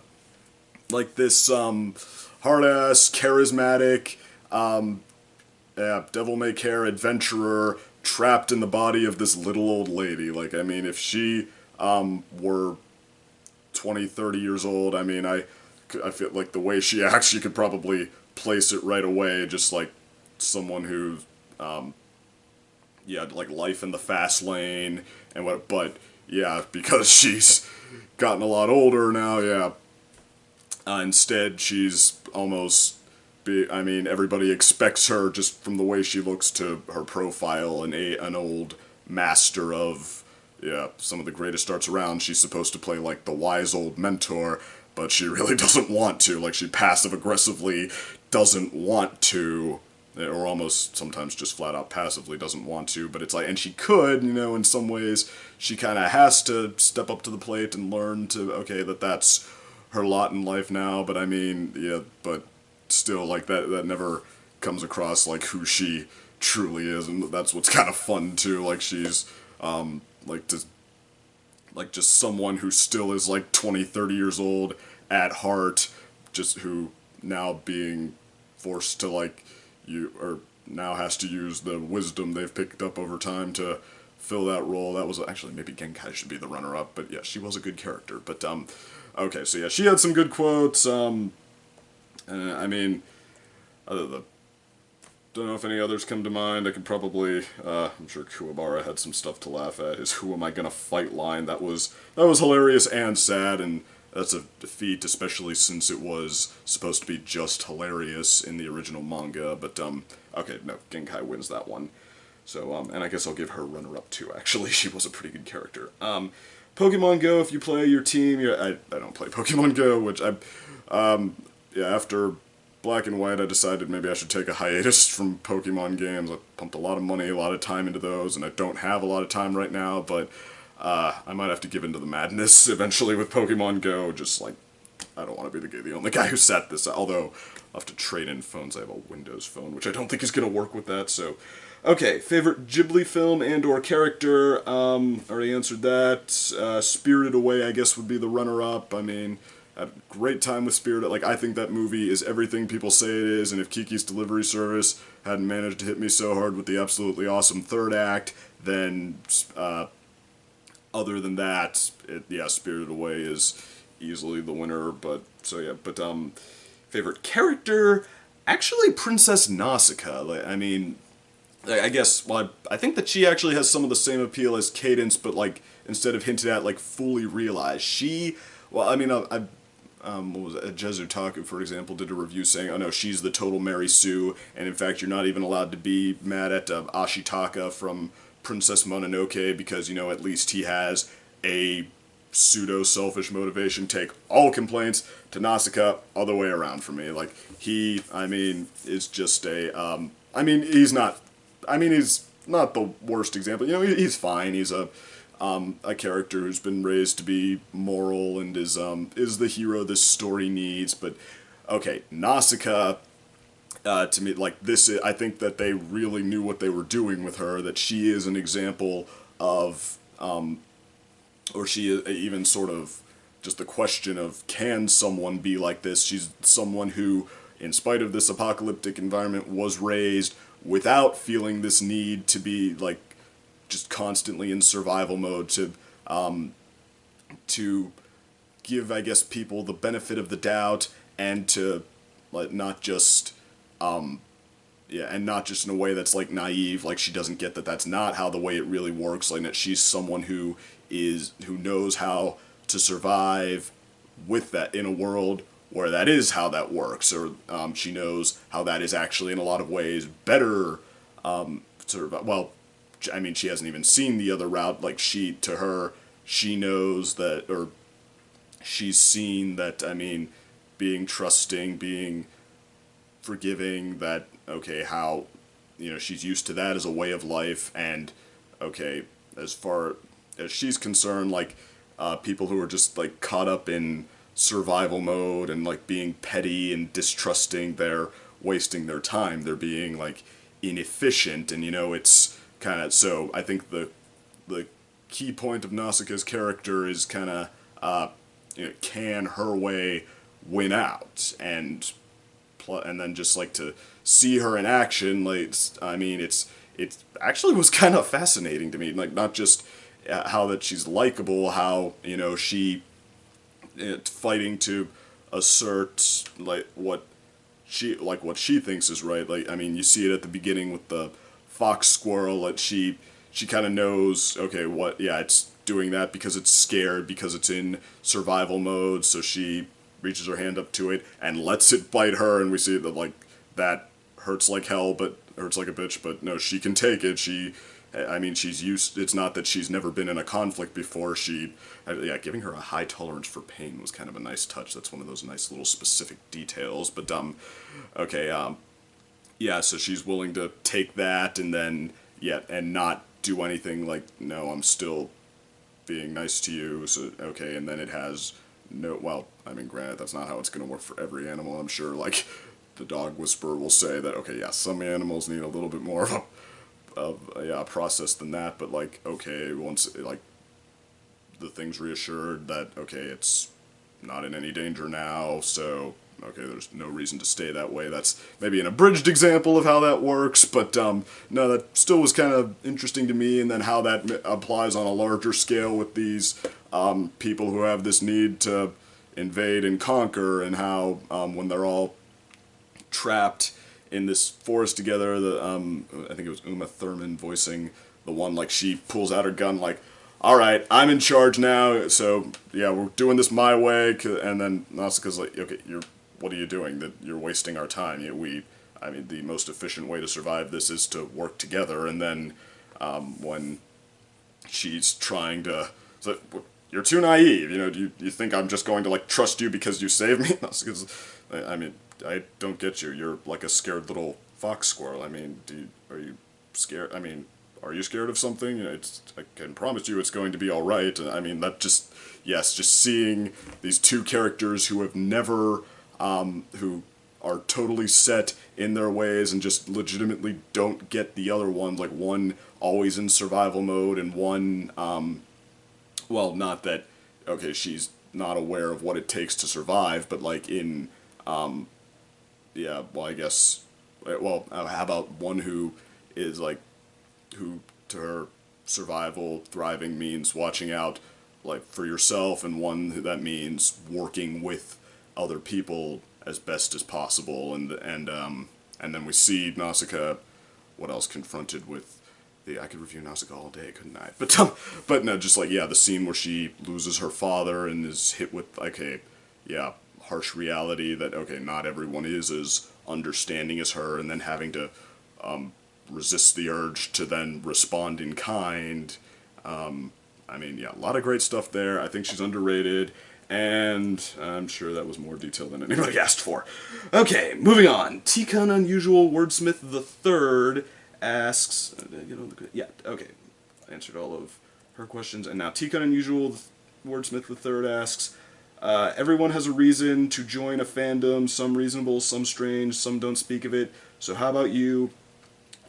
like this, hard-ass, charismatic, devil-may-care adventurer trapped in the body of this little old lady. Like, I mean, if she, were 20, 30 years old, I mean, I feel like the way she acts, you could probably place it right away, just like someone who's, yeah, like life in the fast lane, and what, but, yeah, because she's gotten a lot older now, yeah, instead she's almost, I mean, everybody expects her, just from the way she looks to her profile, an old master of, yeah, some of the greatest arts around. She's supposed to play, like, the wise old mentor, but she really doesn't want to. Like, she passive-aggressively doesn't want to, or almost sometimes just flat-out passively doesn't want to, but it's like, and she could, you know, in some ways, she kind of has to step up to the plate and learn to, okay, that's her lot in life now, but I mean, yeah, but still, like, that never comes across, like, who she truly is, and that's what's kind of fun, too. Like, she's, just someone who still is, like, 20, 30 years old at heart, just who now being forced to, like, or now has to use the wisdom they've picked up over time to fill that role. That was, actually, maybe Genkai should be the runner-up, but yeah, she was a good character. But, okay, so yeah, she had some good quotes, I mean, don't know if any others come to mind. I could probably, I'm sure Kuwabara had some stuff to laugh at. His "Who am I gonna fight" line, that was hilarious and sad, and that's a defeat, especially since it was supposed to be just hilarious in the original manga, but, okay, no, Genkai wins that one. So, and I guess I'll give her runner-up too, actually. She was a pretty good character. Pokemon Go, if you play your team, I don't play Pokemon Go, which yeah, after Black and White, I decided maybe I should take a hiatus from Pokemon games. I pumped a lot of money, a lot of time into those, and I don't have a lot of time right now, but I might have to give into the madness eventually with Pokemon Go. Just, like, I don't want to be the only guy who sat this out, although I'll have to trade in phones. I have a Windows phone, which I don't think is going to work with that, so... Okay, favorite Ghibli film and or character, already answered that. Spirited Away, I guess, would be the runner-up. I mean, had a great time with Spirited. Like, I think that movie is everything people say it is, and if Kiki's Delivery Service hadn't managed to hit me so hard with the absolutely awesome third act, then, other than that, Spirited Away is easily the winner, but, favorite character, actually Princess Nausicaa. Like, I mean, I guess, well, I think that she actually has some of the same appeal as Cadence, but, like, instead of hinted at, like, fully realized. Well, I mean, what was it? Jezutaku, for example, did a review saying, oh no, she's the total Mary Sue, and in fact, you're not even allowed to be mad at Ashitaka from Princess Mononoke, because, at least he has a pseudo-selfish motivation. Take all complaints to Nausicaa, other way around for me. Like, he, is just he's not the worst example. He's fine. He's a character who's been raised to be moral and is the hero this story needs. But, okay, Nausicaa, to me, like, I think that they really knew what they were doing with her, that she is an example of, or she is even sort of just the question of, can someone be like this? She's someone who, in spite of this apocalyptic environment, was raised without feeling this need to be, like, just constantly in survival mode, to give, I guess, people the benefit of the doubt, and to, like, not just in a way that's, like, naive, like, she doesn't get that that's not how the way it really works, like, that she's someone who knows how to survive with that in a world where that is how that works, or she knows how that is actually in a lot of ways better survive. Well, I mean, she hasn't even seen the other route. Like, she knows that, or she's seen that, being trusting, being forgiving, that, okay, how, she's used to that as a way of life, and, okay, as far as she's concerned, like, people who are just, like, caught up in survival mode and, like, being petty and distrusting, they're wasting their time, they're being, like, inefficient, and, it's kind of, so I think the key point of Nausicaa's character is kind of, can her way win out, and then just, like, to see her in action, like, it actually was kind of fascinating to me, like, not just how that she's likable, how, she fighting to assert, like, what she thinks is right. Like, you see it at the beginning with the fox squirrel, that she kind of knows, okay, it's doing that because it's scared, because it's in survival mode, so she reaches her hand up to it and lets it bite her, and we see that, like, that hurts like hell, but hurts like a bitch, but no, she can take it. She's used, it's not that she's never been in a conflict before, giving her a high tolerance for pain was kind of a nice touch. That's one of those nice little specific details, but, so she's willing to take that, and then, and not do anything, like, no, I'm still being nice to you, so, okay, and then it has granted, that's not how it's going to work for every animal, I'm sure, like, the dog whisperer will say that, okay, some animals need a little bit more of a process than that, but, like, okay, once, like, the thing's reassured that, okay, it's not in any danger now, so, okay, there's no reason to stay that way. That's maybe an abridged example of how that works, but, no, that still was kind of interesting to me, and then how that applies on a larger scale with these, people who have this need to invade and conquer, and how, when they're all trapped in this forest together, I think it was Uma Thurman voicing the one, like, she pulls out her gun, like, alright, I'm in charge now, so, we're doing this my way, and then Nausicaa's like, okay, what are you doing? That you're wasting our time. The most efficient way to survive this is to work together, and then, when she's trying to, it's like, you're too naive, do you think I'm just going to, like, trust you because you saved me? Nausicaa's, I don't get you. You're like a scared little fox squirrel. Are you scared? Are you scared of something? I can promise you it's going to be all right. That just seeing these two characters who have never, who are totally set in their ways and just legitimately don't get the other one. Like, one always in survival mode, and one, not that, okay, she's not aware of what it takes to survive, but like in, yeah, well, I guess, well, how about one who is like, who to her survival, thriving means watching out like for yourself, and one that means working with other people as best as possible, and then we see Nausicaa, what else, confronted with the, I could review Nausicaa all day, couldn't I? But no, just like, yeah, the scene where she loses her father and is hit with like a, yeah, harsh reality that, okay, not everyone is as understanding as her, and then having to resist the urge to then respond in kind. I mean, yeah, a lot of great stuff there. I think she's underrated, and I'm sure that was more detail than anybody asked for. Okay, moving on. Tikun Unusual Wordsmith III asks... yeah, okay. I answered all of her questions, and now Tikun Unusual Wordsmith III asks... everyone has a reason to join a fandom, some reasonable, some strange, some don't speak of it. So how about you?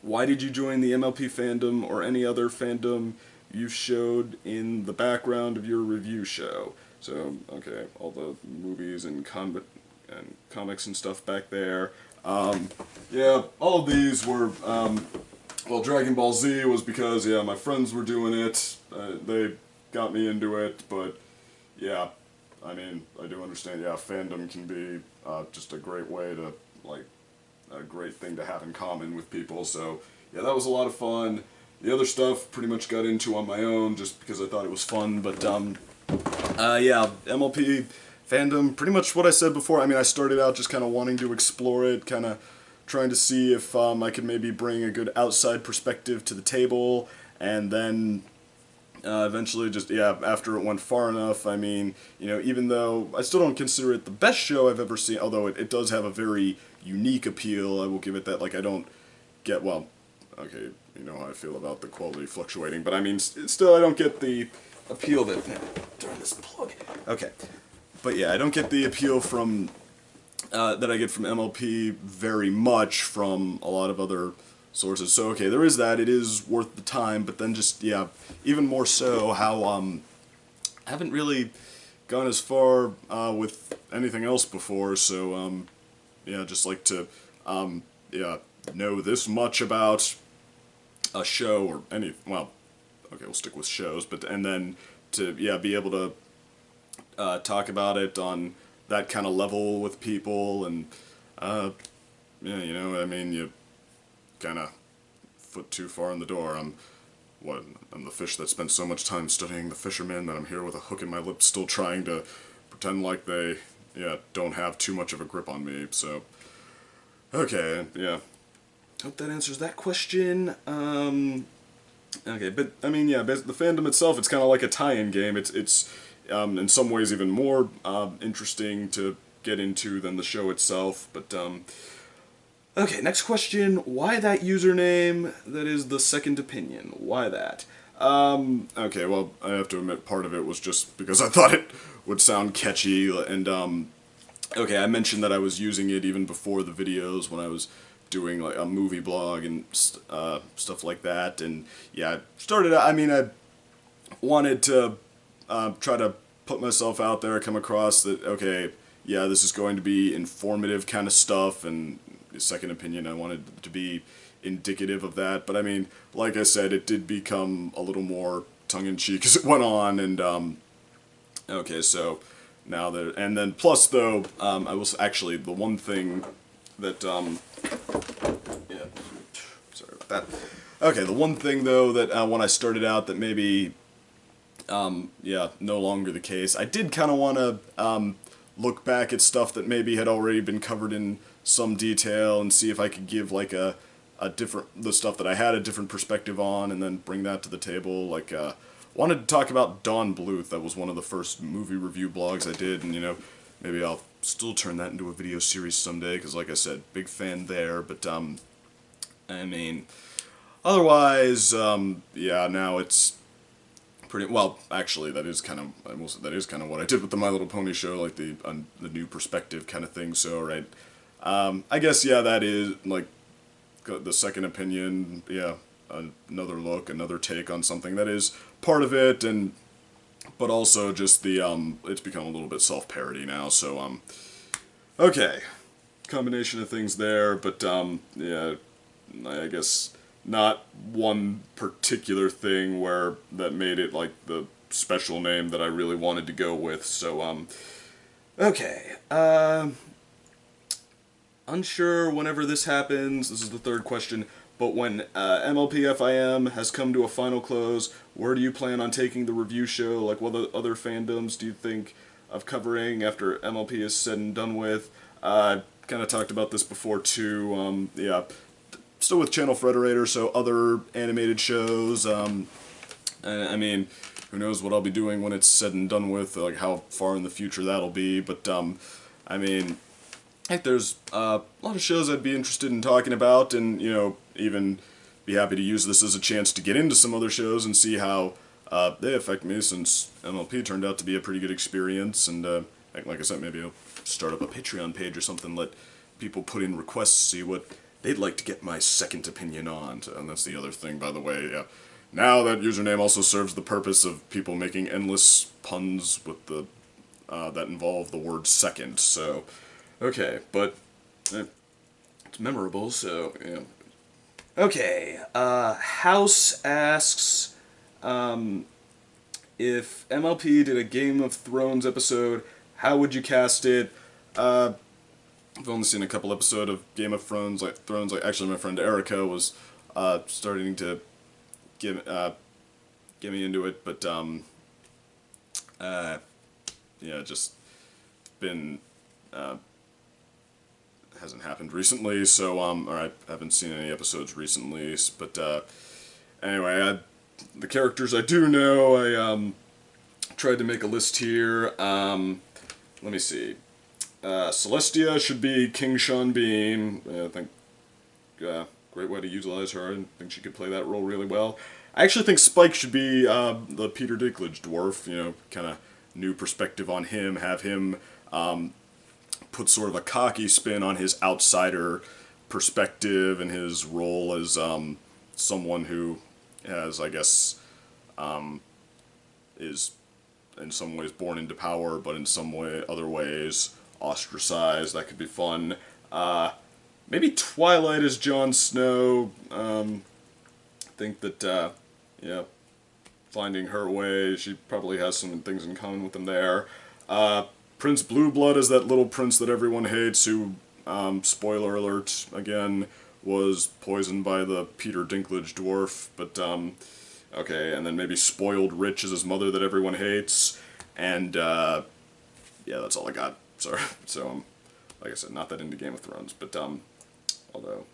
Why did you join the MLP fandom or any other fandom you showed in the background of your review show? So, okay, all the movies and comics and stuff back there. Yeah, all of these were, well, Dragon Ball Z was because, yeah, my friends were doing it. They got me into it, but, yeah, I mean, I do understand, yeah, fandom can be just a great way to, like, a great thing to have in common with people, so, yeah, that was a lot of fun. The other stuff pretty much got into on my own just because I thought it was fun, but, yeah, MLP fandom, pretty much what I said before. I mean, I started out just kind of wanting to explore it, kind of trying to see if I could maybe bring a good outside perspective to the table, and then eventually just, yeah, after it went far enough, I mean, you know, even though I still don't consider it the best show I've ever seen, although it does have a very unique appeal, I will give it that. Like, I don't get, well, okay, you know how I feel about the quality fluctuating, but I mean, still I don't get the appeal that, darn this plug, okay, but yeah, I don't get the appeal from, that I get from MLP very much from a lot of other sources. So, okay, there is that, it is worth the time, but then just, yeah, even more so how, I haven't really gone as far, with anything else before, so, yeah, just like to, yeah, know this much about a show, or any, well, okay, we'll stick with shows, but, and then to, yeah, be able to, talk about it on that kind of level with people, and, yeah, you know, I mean, you kind of foot too far in the door. I'm the fish that spent so much time studying the fishermen that I'm here with a hook in my lip still trying to pretend like they, yeah, don't have too much of a grip on me, so, okay, yeah. Hope that answers that question. Okay, but, I mean, yeah, the fandom itself, it's kind of like a tie-in game. It's in some ways even more interesting to get into than the show itself, but, okay, next question. Why that username that is the second opinion? Why that? Okay, well, I have to admit part of it was just because I thought it would sound catchy, and, okay, I mentioned that I was using it even before the videos when I was doing, like, a movie blog and stuff like that, and, yeah, I started, I mean, I wanted to try to put myself out there, come across that, okay, yeah, this is going to be informative kind of stuff, and second opinion, I wanted to be indicative of that, but I mean, like I said, it did become a little more tongue-in-cheek as it went on, and, okay, so, now that, and then, plus, though, I was actually, the one thing that, yeah, sorry about that, okay, the one thing, though, that, when I started out that maybe, yeah, no longer the case, I did kind of want to, look back at stuff that maybe had already been covered in some detail and see if I could give, like, a different, the stuff that I had a different perspective on, and then bring that to the table. Like, wanted to talk about Dawn Bluth. That was one of the first movie review blogs I did, and, you know, maybe I'll still turn that into a video series someday, because, like I said, big fan there, but, I mean, otherwise, yeah, now it's pretty, well, actually, that is kind of what I did with the My Little Pony show, like, the new perspective kind of thing, so, right, I guess, yeah, that is, like, the second opinion, yeah, another look, another take on something that is part of it, and, but also just the, it's become a little bit self-parody now, so, okay. Combination of things there, but, yeah, I guess not one particular thing where that made it, like, the special name that I really wanted to go with, so, okay, unsure whenever this happens, this is the third question, but when MLPFIM has come to a final close, where do you plan on taking the review show? Like, what other fandoms do you think of covering after MLP is said and done with? Kind of talked about this before too, yeah, still with Channel Frederator, so other animated shows, I mean, who knows what I'll be doing when it's said and done with, like how far in the future that'll be, but, I mean, I think there's a lot of shows I'd be interested in talking about, and, you know, even be happy to use this as a chance to get into some other shows and see how they affect me, since MLP turned out to be a pretty good experience, and, like I said, maybe I'll start up a Patreon page or something, let people put in requests, see what they'd like to get my second opinion on, and that's the other thing, by the way, yeah. Now that username also serves the purpose of people making endless puns with the, that involve the word second, so... Okay, but it's memorable, so, yeah. Okay, House asks, if MLP did a Game of Thrones episode, how would you cast it? I've only seen a couple episodes of Game of Thrones, like, actually my friend Erica was, starting to get me into it, but, yeah, just been, hasn't happened recently, so, or I haven't seen any episodes recently, but, anyway, the characters I do know, I, tried to make a list here, let me see, Celestia should be King Sean Bean, I think, great way to utilize her, I think she could play that role really well. I actually think Spike should be, the Peter Dinklage dwarf, you know, kind of new perspective on him, have him, put sort of a cocky spin on his outsider perspective and his role as someone who has, I guess, is in some ways born into power, but in some other ways ostracized. That could be fun. Maybe Twilight as Jon Snow. I think that, yeah, finding her way, she probably has some things in common with him there. Prince Blueblood is that little prince that everyone hates who, spoiler alert, again, was poisoned by the Peter Dinklage dwarf, but, okay, and then maybe Spoiled Rich is his mother that everyone hates, and, yeah, that's all I got, sorry, so, like I said, not that into Game of Thrones, but, although,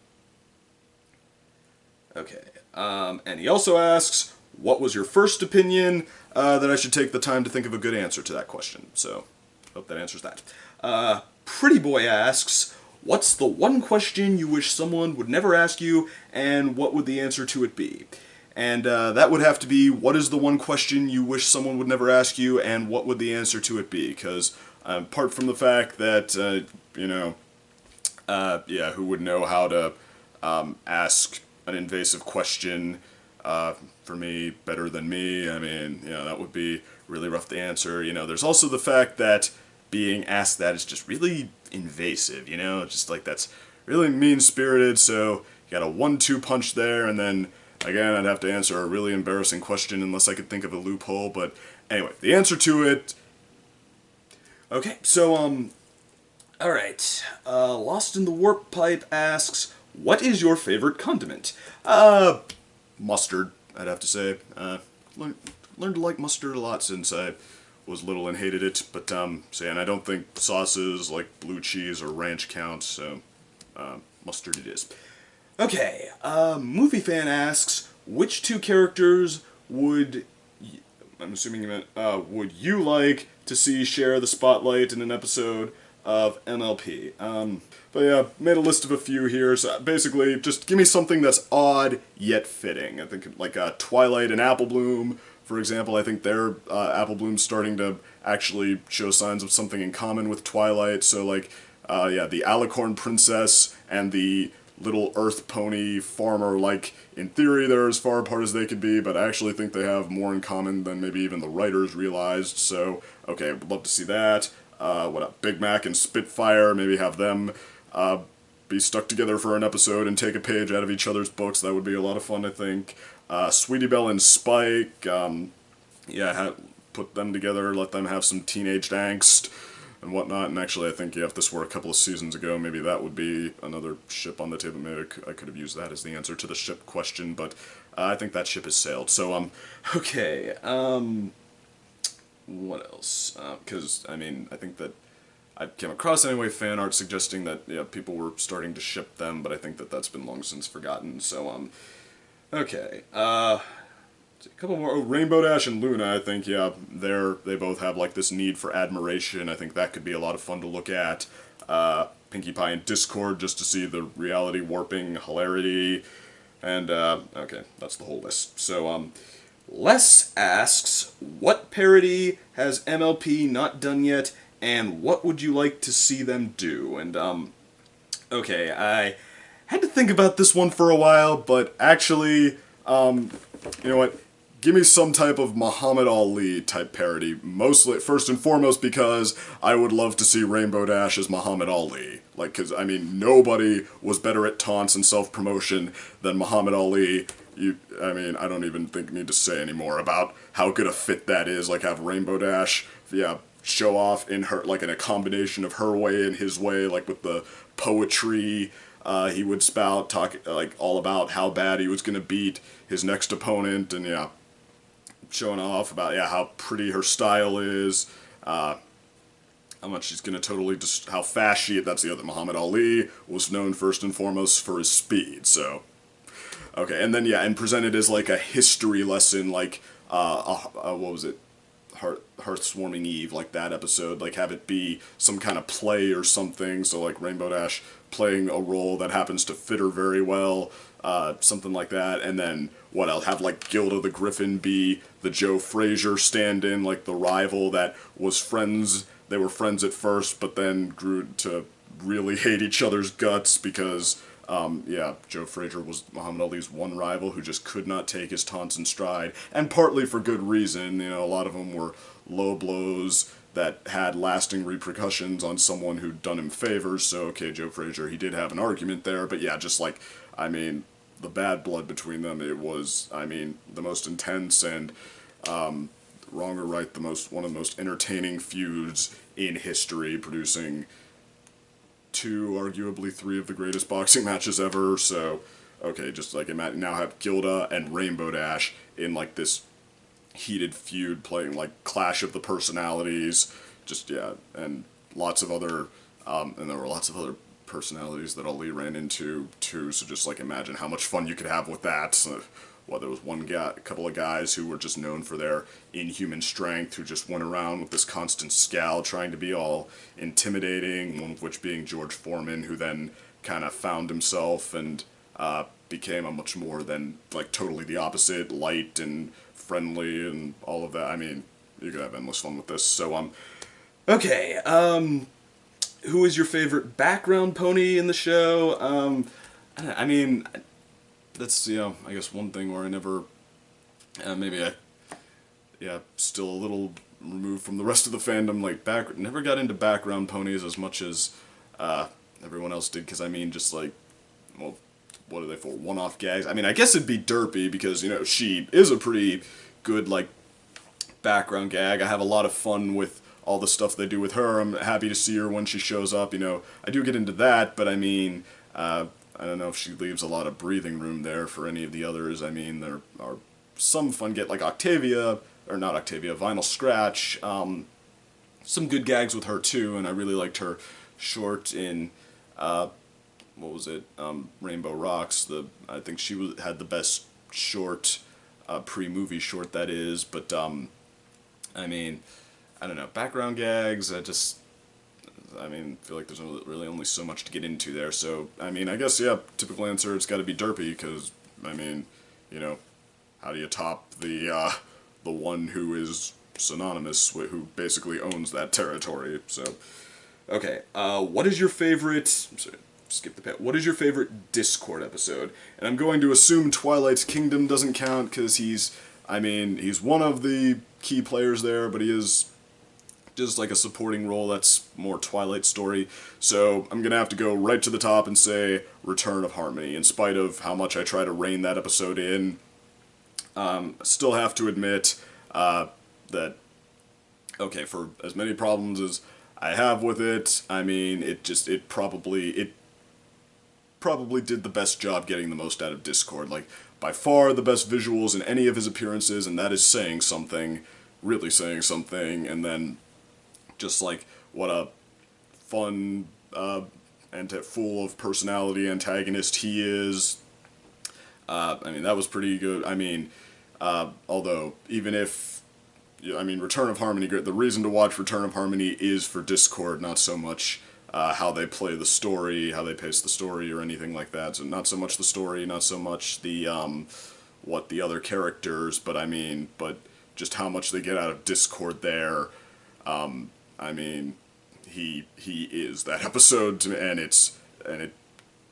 okay, and he also asks, what was your first opinion, that I should take the time to think of a good answer to that question, so... Hope that answers that. Pretty Boy asks, what's the one question you wish someone would never ask you, and what would the answer to it be? And that would have to be, what is the one question you wish someone would never ask you, and what would the answer to it be? Because apart from the fact that, you know, yeah, who would know how to ask an invasive question for me better than me? I mean, you know, that would be really rough to answer. You know, there's also the fact that being asked that is just really invasive, you know? Just like that's really mean-spirited, so you got a 1-2 punch there, and then, again, I'd have to answer a really embarrassing question unless I could think of a loophole, but anyway, the answer to it... Okay, so, alright, Lost in the Warp Pipe asks, what is your favorite condiment? Mustard, I'd have to say. Learned to like mustard a lot since I was little and hated it, but, so yeah, and I don't think sauces like blue cheese or ranch count, so, mustard it is. Okay, Movie Fan asks, which two characters would, I'm assuming you meant, would you like to see share the spotlight in an episode of MLP? But yeah, made a list of a few here, so basically, just give me something that's odd, yet fitting. I think, like, Twilight and Apple Bloom, for example, I think their Apple Bloom's starting to actually show signs of something in common with Twilight, so, like, yeah, the Alicorn Princess and the little earth pony farmer. Like, in theory, they're as far apart as they could be, but I actually think they have more in common than maybe even the writers realized. So, okay, would love to see that. What up? Big Mac and Spitfire, maybe have them be stuck together for an episode and take a page out of each other's books. That would be a lot of fun, I think. Sweetie Belle and Spike, put them together, let them have some teenage angst and whatnot. And actually, I think, yeah, if this were a couple of seasons ago, maybe that would be another ship on the table. Maybe I could have used that as the answer to the ship question, but I think that ship has sailed. So, okay, what else? Because, I mean, I think that I came across anyway fan art suggesting that, yeah, people were starting to ship them, but I think that that's been long since forgotten. So, okay, a couple more. Oh, Rainbow Dash and Luna, I think, yeah, they both have, like, this need for admiration. I think that could be a lot of fun to look at. Pinkie Pie and Discord, just to see the reality warping hilarity. And, okay, that's the whole list. So, Les asks, what parody has MLP not done yet, and what would you like to see them do? And, okay, I had to think about this one for a while, but actually, you know what? Give me some type of Muhammad Ali type parody, mostly, first and foremost, because I would love to see Rainbow Dash as Muhammad Ali. Like, because, I mean, nobody was better at taunts and self-promotion than Muhammad Ali. I mean, I don't even think need to say anymore about how good a fit that is. Like, have Rainbow Dash, yeah, show off in her, like, in a combination of her way and his way, like, with the poetry he would spout, talk, like, all about how bad he was gonna beat his next opponent, and, yeah, showing off about, yeah, how pretty her style is, how much she's gonna totally how fast that's the other. Muhammad Ali was known first and foremost for his speed, so. Okay, and then, yeah, and presented as, like, a history lesson, like, what was it? Hearthswarming Eve, like that episode, like, have it be some kind of play or something, so, like, Rainbow Dash playing a role that happens to fit her very well, something like that, and then, what else? Have, like, Gilda the Griffin be the Joe Frazier stand-in, like, the rival that was friends, they were friends at first, but then grew to really hate each other's guts because, yeah, Joe Frazier was Muhammad Ali's one rival who just could not take his taunts in stride, and partly for good reason. You know, a lot of them were low blows that had lasting repercussions on someone who'd done him favors, so, okay, Joe Frazier, he did have an argument there, but yeah, just, like, I mean, the bad blood between them, it was, I mean, the most intense and, wrong or right, one of the most entertaining feuds in history, producing two, arguably three of the greatest boxing matches ever, so, okay, just, like, now have Gilda and Rainbow Dash in, like, this heated feud playing, like, Clash of the Personalities, just, yeah, and lots of other, and there were lots of other personalities that Ali ran into, too, so just, like, imagine how much fun you could have with that. So, well, there was a couple of guys who were just known for their inhuman strength, who just went around with this constant scowl, trying to be all intimidating, one of which being George Foreman, who then kind of found himself and became a much more than, like, totally the opposite, light and friendly and all of that. I mean, you could have endless fun with this, so, okay, who is your favorite background pony in the show? I mean, that's, you know, I guess one thing where I never, still a little removed from the rest of the fandom, like, never got into background ponies as much as, everyone else did, because, I mean, just, like, well, what are they for, one-off gags? I mean, I guess it'd be Derpy, because, you know, she is a pretty good, like, background gag. I have a lot of fun with all the stuff they do with her. I'm happy to see her when she shows up, you know. I do get into that, but I mean, I don't know if she leaves a lot of breathing room there for any of the others. I mean, there are some fun like Octavia, or not Octavia, Vinyl Scratch, some good gags with her too, and I really liked her short in, what was it, Rainbow Rocks. I think she had the best short, pre-movie short that is, but, I mean, I don't know, background gags, I feel like there's really only so much to get into there, so, I mean, I guess, yeah, typical answer, it's gotta be Derpy, because, I mean, you know, how do you top the one who is synonymous, who basically owns that territory, so, okay, what is your favorite, I'm sorry, skip the pit. What is your favorite Discord episode? And I'm going to assume Twilight's Kingdom doesn't count because he's one of the key players there, but he is just like a supporting role that's more Twilight story. So I'm gonna have to go right to the top and say Return of Harmony. In spite of how much I try to rein that episode in, still have to admit that, okay, for as many problems as I have with it, I mean, it probably did the best job getting the most out of Discord. Like, by far the best visuals in any of his appearances, and that is saying something, really saying something, and then just like what a fun and full of personality antagonist he is. I mean, that was pretty good. I mean, although, even if, I mean, Return of Harmony, the reason to watch Return of Harmony is for Discord, not so much how they play the story, how they pace the story, or anything like that. So not so much the story, not so much the, what the other characters, but I mean, but just how much they get out of Discord there. I mean, he is that episode, and it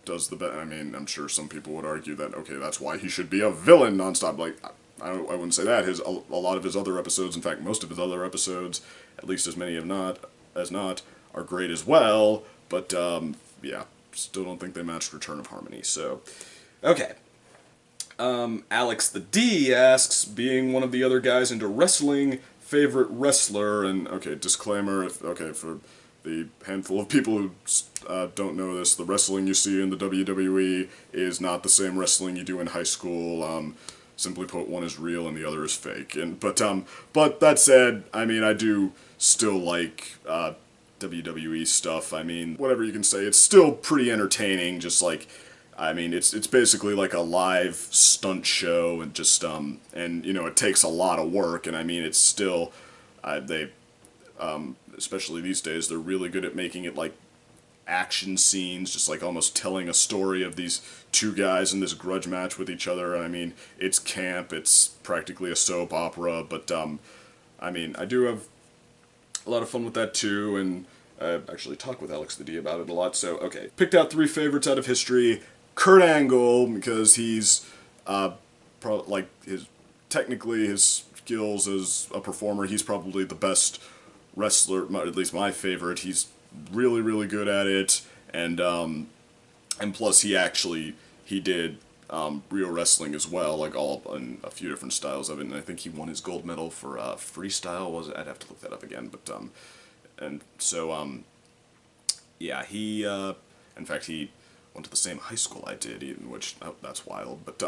does the best. I mean, I'm sure some people would argue that, okay, that's why he should be a villain nonstop. Like, I wouldn't say that. A lot of his other episodes, in fact, most of his other episodes, at least as many as not, are great as well. But yeah, still don't think they matched Return of Harmony. So, okay. Alex the D asks, being one of the other guys into wrestling, favorite wrestler, and okay, disclaimer, for the handful of people who don't know this, the wrestling you see in the WWE is not the same wrestling you do in high school. Simply put, one is real and the other is fake. But that said, I mean, I do still like WWE stuff. I mean, whatever you can say, it's still pretty entertaining. Just like, I mean, it's basically like a live stunt show, and just and you know, it takes a lot of work, and I mean, it's still especially these days, they're really good at making it like action scenes, just like almost telling a story of these two guys in this grudge match with each other. I mean, it's camp, it's practically a soap opera, but I mean, I do have a lot of fun with that too, and I actually talked with Alex the D about it a lot. So, okay, picked out 3 favorites out of history. Kurt Angle, because he's like technically his skills as a performer, he's probably the best wrestler, at least my favorite. He's really, really good at it, and plus he did real wrestling as well, like all in a few different styles of it, and I think he won his gold medal for freestyle. Was it? I'd have to look that up again, but and so yeah, he in fact he went to the same high school I did, even, which that's wild, but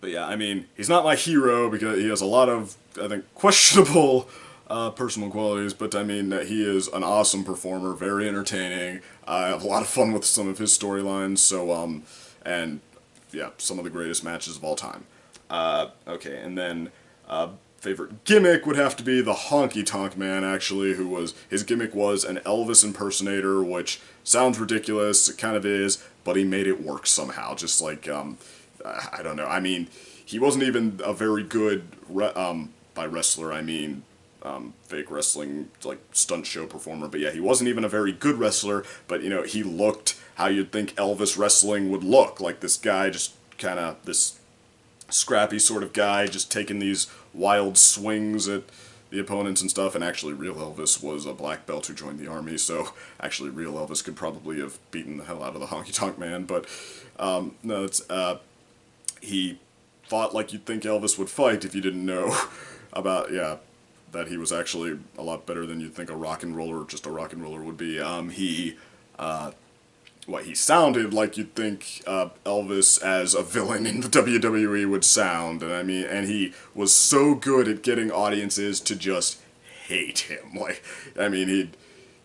but yeah, I mean, he's not my hero because he has a lot of, I think, questionable personal qualities, but I mean, he is an awesome performer, very entertaining. I have a lot of fun with some of his storylines, so, and yeah, some of the greatest matches of all time. Okay, and then, favorite gimmick would have to be the Honky Tonk Man, actually, his gimmick was an Elvis impersonator, which sounds ridiculous, it kind of is, but he made it work somehow, just like, I don't know, I mean, he wasn't even a very good, by wrestler, I mean, fake wrestling, like, stunt show performer, but yeah, he wasn't even a very good wrestler, but, you know, he looked how you'd think Elvis wrestling would look, like this guy just kind of, this scrappy sort of guy, just taking these wild swings at the opponents and stuff, and actually real Elvis was a black belt who joined the army, so actually real Elvis could probably have beaten the hell out of the Honky Tonk Man, but, no, it's, he fought like you'd think Elvis would fight if you didn't know about, yeah, that he was actually a lot better than you'd think a rock and roller, just a rock and roller would be. He sounded like you'd think Elvis as a villain in the WWE would sound, and I mean, and he was so good at getting audiences to just hate him. Like, I mean,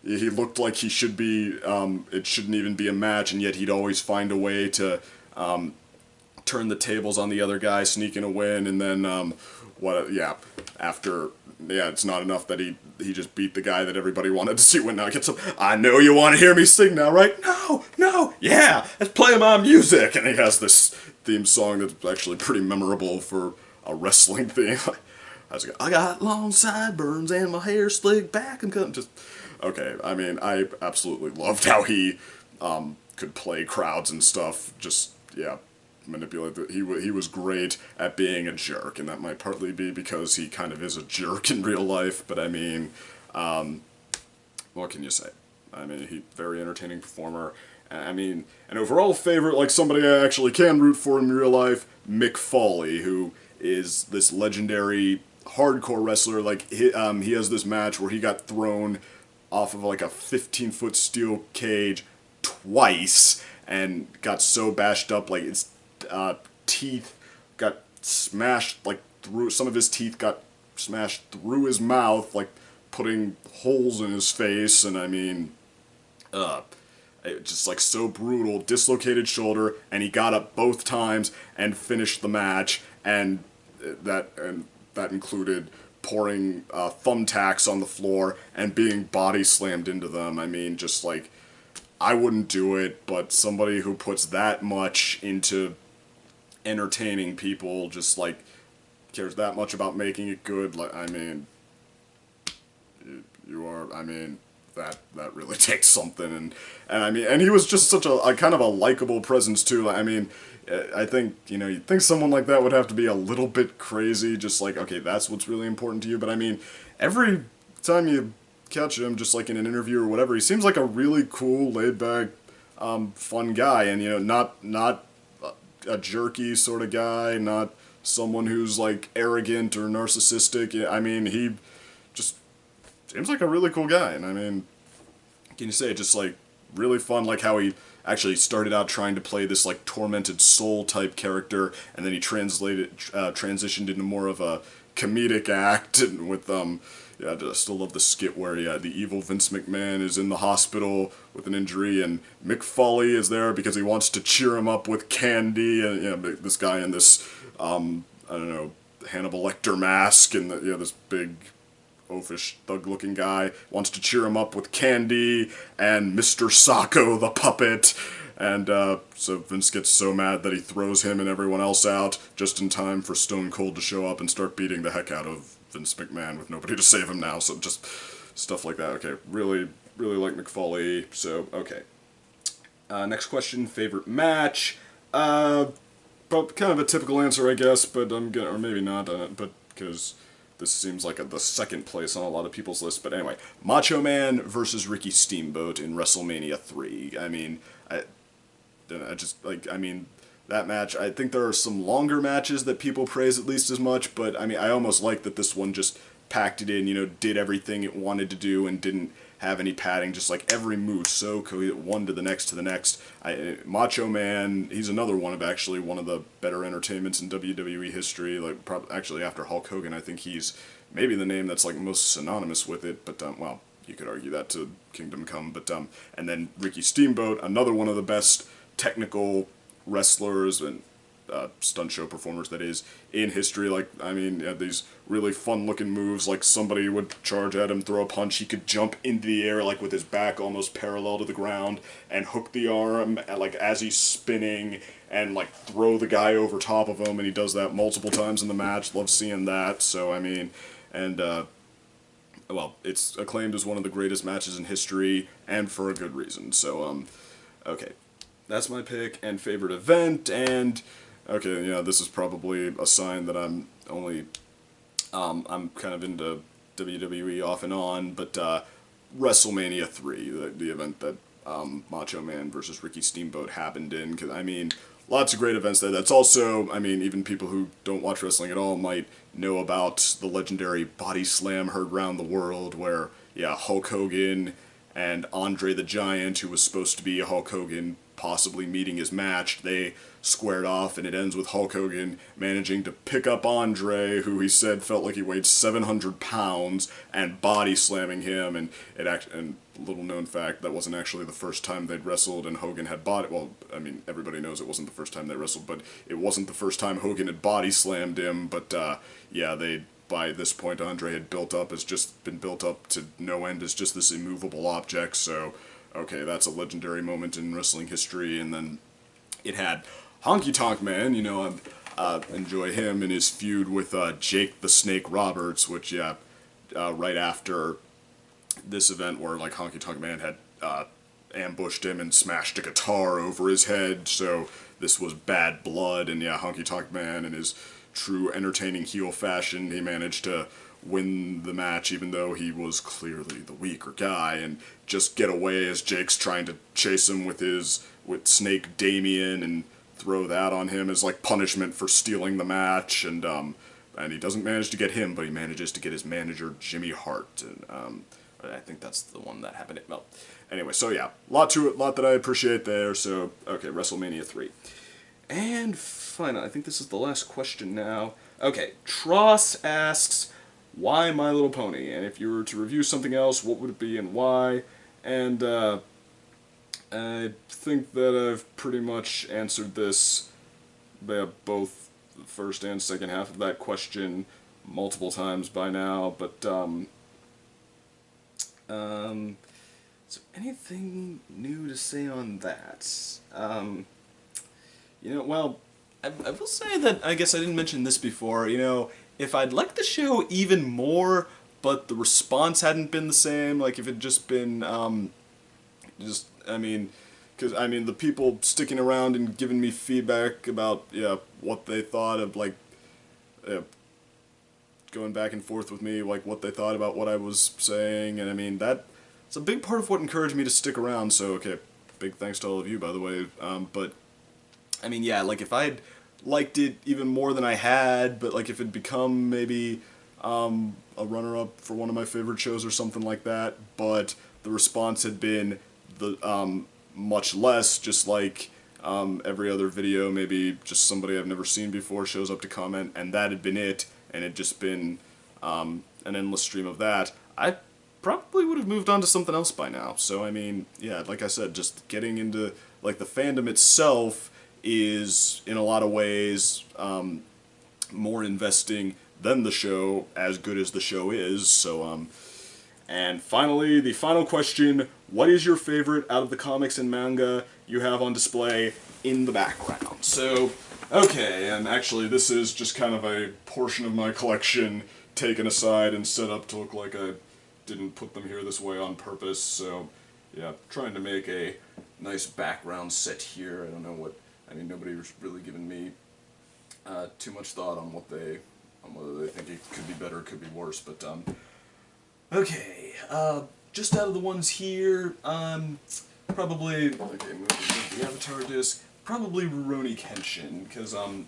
he looked like he should be, it shouldn't even be a match, and yet he'd always find a way to turn the tables on the other guy, sneaking a win, and then, it's not enough that he just beat the guy that everybody wanted to see win. Now he gets up, I know you want to hear me sing now, right? No, yeah, let's play my music, and he has this theme song that's actually pretty memorable for a wrestling theme. I got long sideburns and my hair slicked back and cut, just, okay, I mean, I absolutely loved how he could play crowds and stuff. Just, yeah, manipulate. He was great at being a jerk, and that might partly be because he kind of is a jerk in real life. But I mean, what can you say? I mean, he very entertaining performer. I mean, an overall favorite, like somebody I actually can root for in real life, Mick Foley, who is this legendary hardcore wrestler. Like he has this match where he got thrown off of like a 15-foot steel cage twice and got so bashed up like his teeth got smashed like through, some of his teeth got smashed through his mouth, like putting holes in his face. And I mean, just like so brutal, dislocated shoulder, and he got up both times and finished the match, and that included pouring thumbtacks on the floor and being body slammed into them. I mean, just like, I wouldn't do it, but somebody who puts that much into entertaining people, just like cares that much about making it good, like, I mean, you are, I mean, that really takes something. And I mean, and he was just such a kind of a likable presence too. I mean, I think, you know, you'd think someone like that would have to be a little bit crazy, just like, okay, that's what's really important to you. But I mean, every time you catch him, just like in an interview or whatever, he seems like a really cool, laid-back, fun guy. And, you know, not a jerky sort of guy, not someone who's like arrogant or narcissistic. I mean, he just seems like a really cool guy. And I mean, can you say, just like really fun, like how he actually started out trying to play this like tormented soul type character, and then he transitioned into more of a comedic act, and with yeah, I still love the skit where the evil Vince McMahon is in the hospital with an injury, and Mick Foley is there because he wants to cheer him up with candy, and you know, this guy in this I don't know, Hannibal Lecter mask, and this big oafish thug-looking guy wants to cheer him up with candy, and Mr. Sacco the puppet, and so Vince gets so mad that he throws him and everyone else out just in time for Stone Cold to show up and start beating the heck out of Vince McMahon with nobody to save him now. So just stuff like that. Okay, really like Mick Foley. So okay, next question: favorite match. But kind of a typical answer, I guess, but I'm gonna, or maybe not, but because this seems like the second place on a lot of people's list. But anyway, Macho Man versus Ricky Steamboat in WrestleMania 3. I mean, I just, like, I mean, that match, I think there are some longer matches that people praise at least as much, but I mean, I almost like that this one just packed it in, you know, did everything it wanted to do and didn't have any padding, just like every move so cohesive, one to the next to the next. Macho Man, he's another one of the better entertainments in WWE history, like actually after Hulk Hogan, I think he's maybe the name that's like most synonymous with it, but well, you could argue that to Kingdom Come, but and then Ricky Steamboat, another one of the best technical wrestlers and stunt show performers, that is, in history. Like, I mean, he had these really fun looking moves, like somebody would charge at him, throw a punch, he could jump into the air like with his back almost parallel to the ground and hook the arm like as he's spinning and like throw the guy over top of him, and he does that multiple times in the match. Love seeing that. So I mean, and well, it's acclaimed as one of the greatest matches in history, and for a good reason. So okay, that's my pick and favorite event. And okay, yeah, this is probably a sign that I'm only, I'm kind of into WWE off and on, but WrestleMania 3, the event that Macho Man versus Ricky Steamboat happened in, because, I mean, lots of great events there. That's also, I mean, even people who don't watch wrestling at all might know about the legendary body slam heard around the world, where, yeah, Hulk Hogan and Andre the Giant, who was supposed to be Hulk Hogan possibly meeting his match, they squared off, and it ends with Hulk Hogan managing to pick up Andre, who he said felt like he weighed 700 pounds, and body slamming him. And and little known fact, that wasn't actually the first time they'd wrestled, and Hogan had well, I mean, everybody knows it wasn't the first time they wrestled, but it wasn't the first time Hogan had body slammed him. But yeah, by this point, Andre had been built up to no end as just this immovable object. So okay, that's a legendary moment in wrestling history. And then it had Honky Tonk Man, you know, I enjoy him and his feud with Jake the Snake Roberts, which, yeah, right after this event where like Honky Tonk Man had ambushed him and smashed a guitar over his head, so this was bad blood, and yeah, Honky Tonk Man in his true entertaining heel fashion, he managed to win the match even though he was clearly the weaker guy, and just get away as Jake's trying to chase him with Snake Damien and throw that on him as like punishment for stealing the match, and he doesn't manage to get him, but he manages to get his manager Jimmy Hart, and I think that's the one that happened at Anyway, so yeah, lot that I appreciate there. So okay, WrestleMania 3, and finally, I think this is the last question now. Okay, Tross asks, why My Little Pony? And if you were to review something else, what would it be and why? And I think that I've pretty much answered this, both the first and second half of that question multiple times by now, but is there anything new to say on that? Well, I will say that, I guess I didn't mention this before, if I'd liked the show even more, but the response hadn't been the same, like if it'd just been, because, the people sticking around and giving me feedback about, what they thought of, like, going back and forth with me, like, what they thought about what I was saying, and it's a big part of what encouraged me to stick around, so, okay, big thanks to all of you, by the way, but, like, if I'd liked it even more than I had, but, like, if it'd become maybe, a runner-up for one of my favorite shows or something like that, but the response had been much less, just like, every other video, maybe just somebody I've never seen before shows up to comment, and that had been it, and it'd just been, an endless stream of that, I probably would have moved on to something else by now. So, like I said, just getting into, like, the fandom itself is, in a lot of ways, more investing than the show, as good as the show is, so, and finally, the final question, what is your favorite out of the comics and manga you have on display in the background? So, okay, and actually this is just kind of a portion of my collection taken aside and set up to look like I didn't put them here this way on purpose, so yeah, trying to make a nice background set here. I don't know what, nobody's really given me too much thought on whether they think it could be better, could be worse, but okay, just out of the ones here, probably, okay, move the avatar disc, probably Rurouni Kenshin, because, well,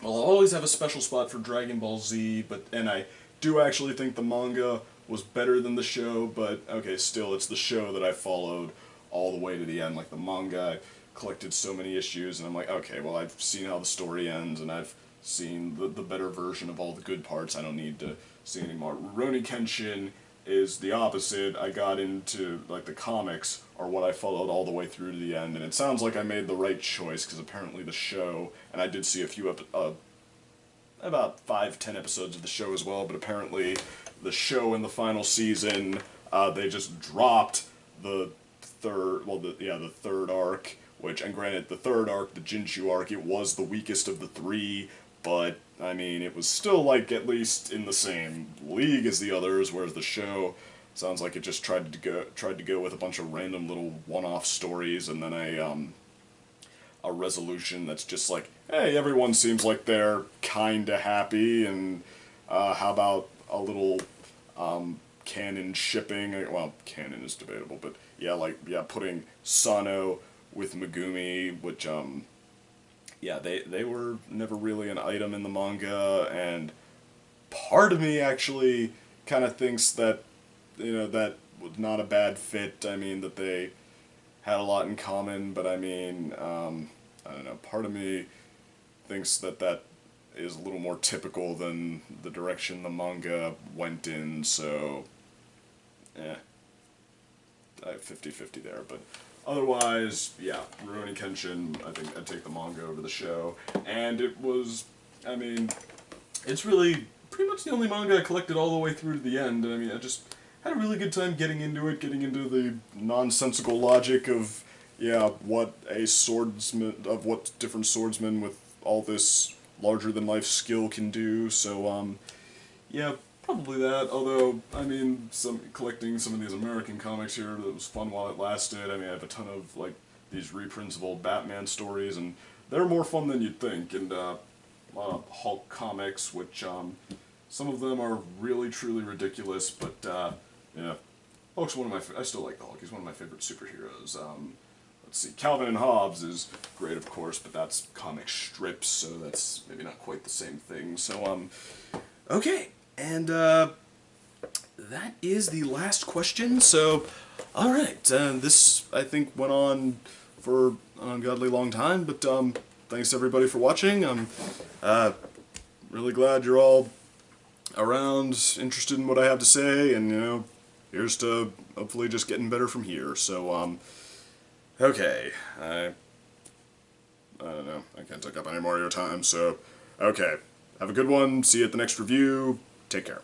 I'll always have a special spot for Dragon Ball Z, and I do actually think the manga was better than the show, but, okay, still, it's the show that I followed all the way to the end. Like, the manga, I collected so many issues, and I'm like, okay, well, I've seen how the story ends, and I've seen the better version of all the good parts. I don't need to see anymore. Rurouni Kenshin is the opposite. I got into, like, the comics are what I followed all the way through to the end, and it sounds like I made the right choice, because apparently the show, and I did see a few, about 5-10 episodes of the show as well, but apparently the show in the final season, they just dropped the third arc, which, and granted, the third arc, the Jinshu arc, it was the weakest of the three, but, it was still, like, at least in the same league as the others, whereas the show sounds like it just tried to go with a bunch of random little one-off stories, and then a resolution that's just like, hey, everyone seems like they're kinda happy, and, how about a little, canon shipping? Well, canon is debatable, but, putting Sano with Megumi, which, they were never really an item in the manga, and part of me actually kind of thinks that, that was not a bad fit. That they had a lot in common, but I don't know, part of me thinks that is a little more typical than the direction the manga went in, so, I have 50-50 there, but otherwise, yeah, Rurouni Kenshin, I think I'd take the manga over the show, and it was, it's really pretty much the only manga I collected all the way through to the end, and I just had a really good time getting into it, getting into the nonsensical logic of, what different swordsmen with all this larger-than-life skill can do, so, Probably that, although, I mean, collecting some of these American comics here, that was fun while it lasted. I mean, I have a ton of, like, these reprints of old Batman stories, and they're more fun than you'd think, and, a lot of Hulk comics, which, some of them are really, truly ridiculous, but, yeah. Hulk's one of my, I still like the Hulk, he's one of my favorite superheroes. Let's see, Calvin and Hobbes is great, of course, but that's comic strips, so that's maybe not quite the same thing, so, okay. And, that is the last question, so, alright, this, I think, went on for an ungodly long time, but, thanks everybody for watching. I'm, really glad you're all around, interested in what I have to say, and, you know, here's to hopefully just getting better from here, so, okay, I don't know, I can't take up any more of your time, so, okay, have a good one, see you at the next review, take care.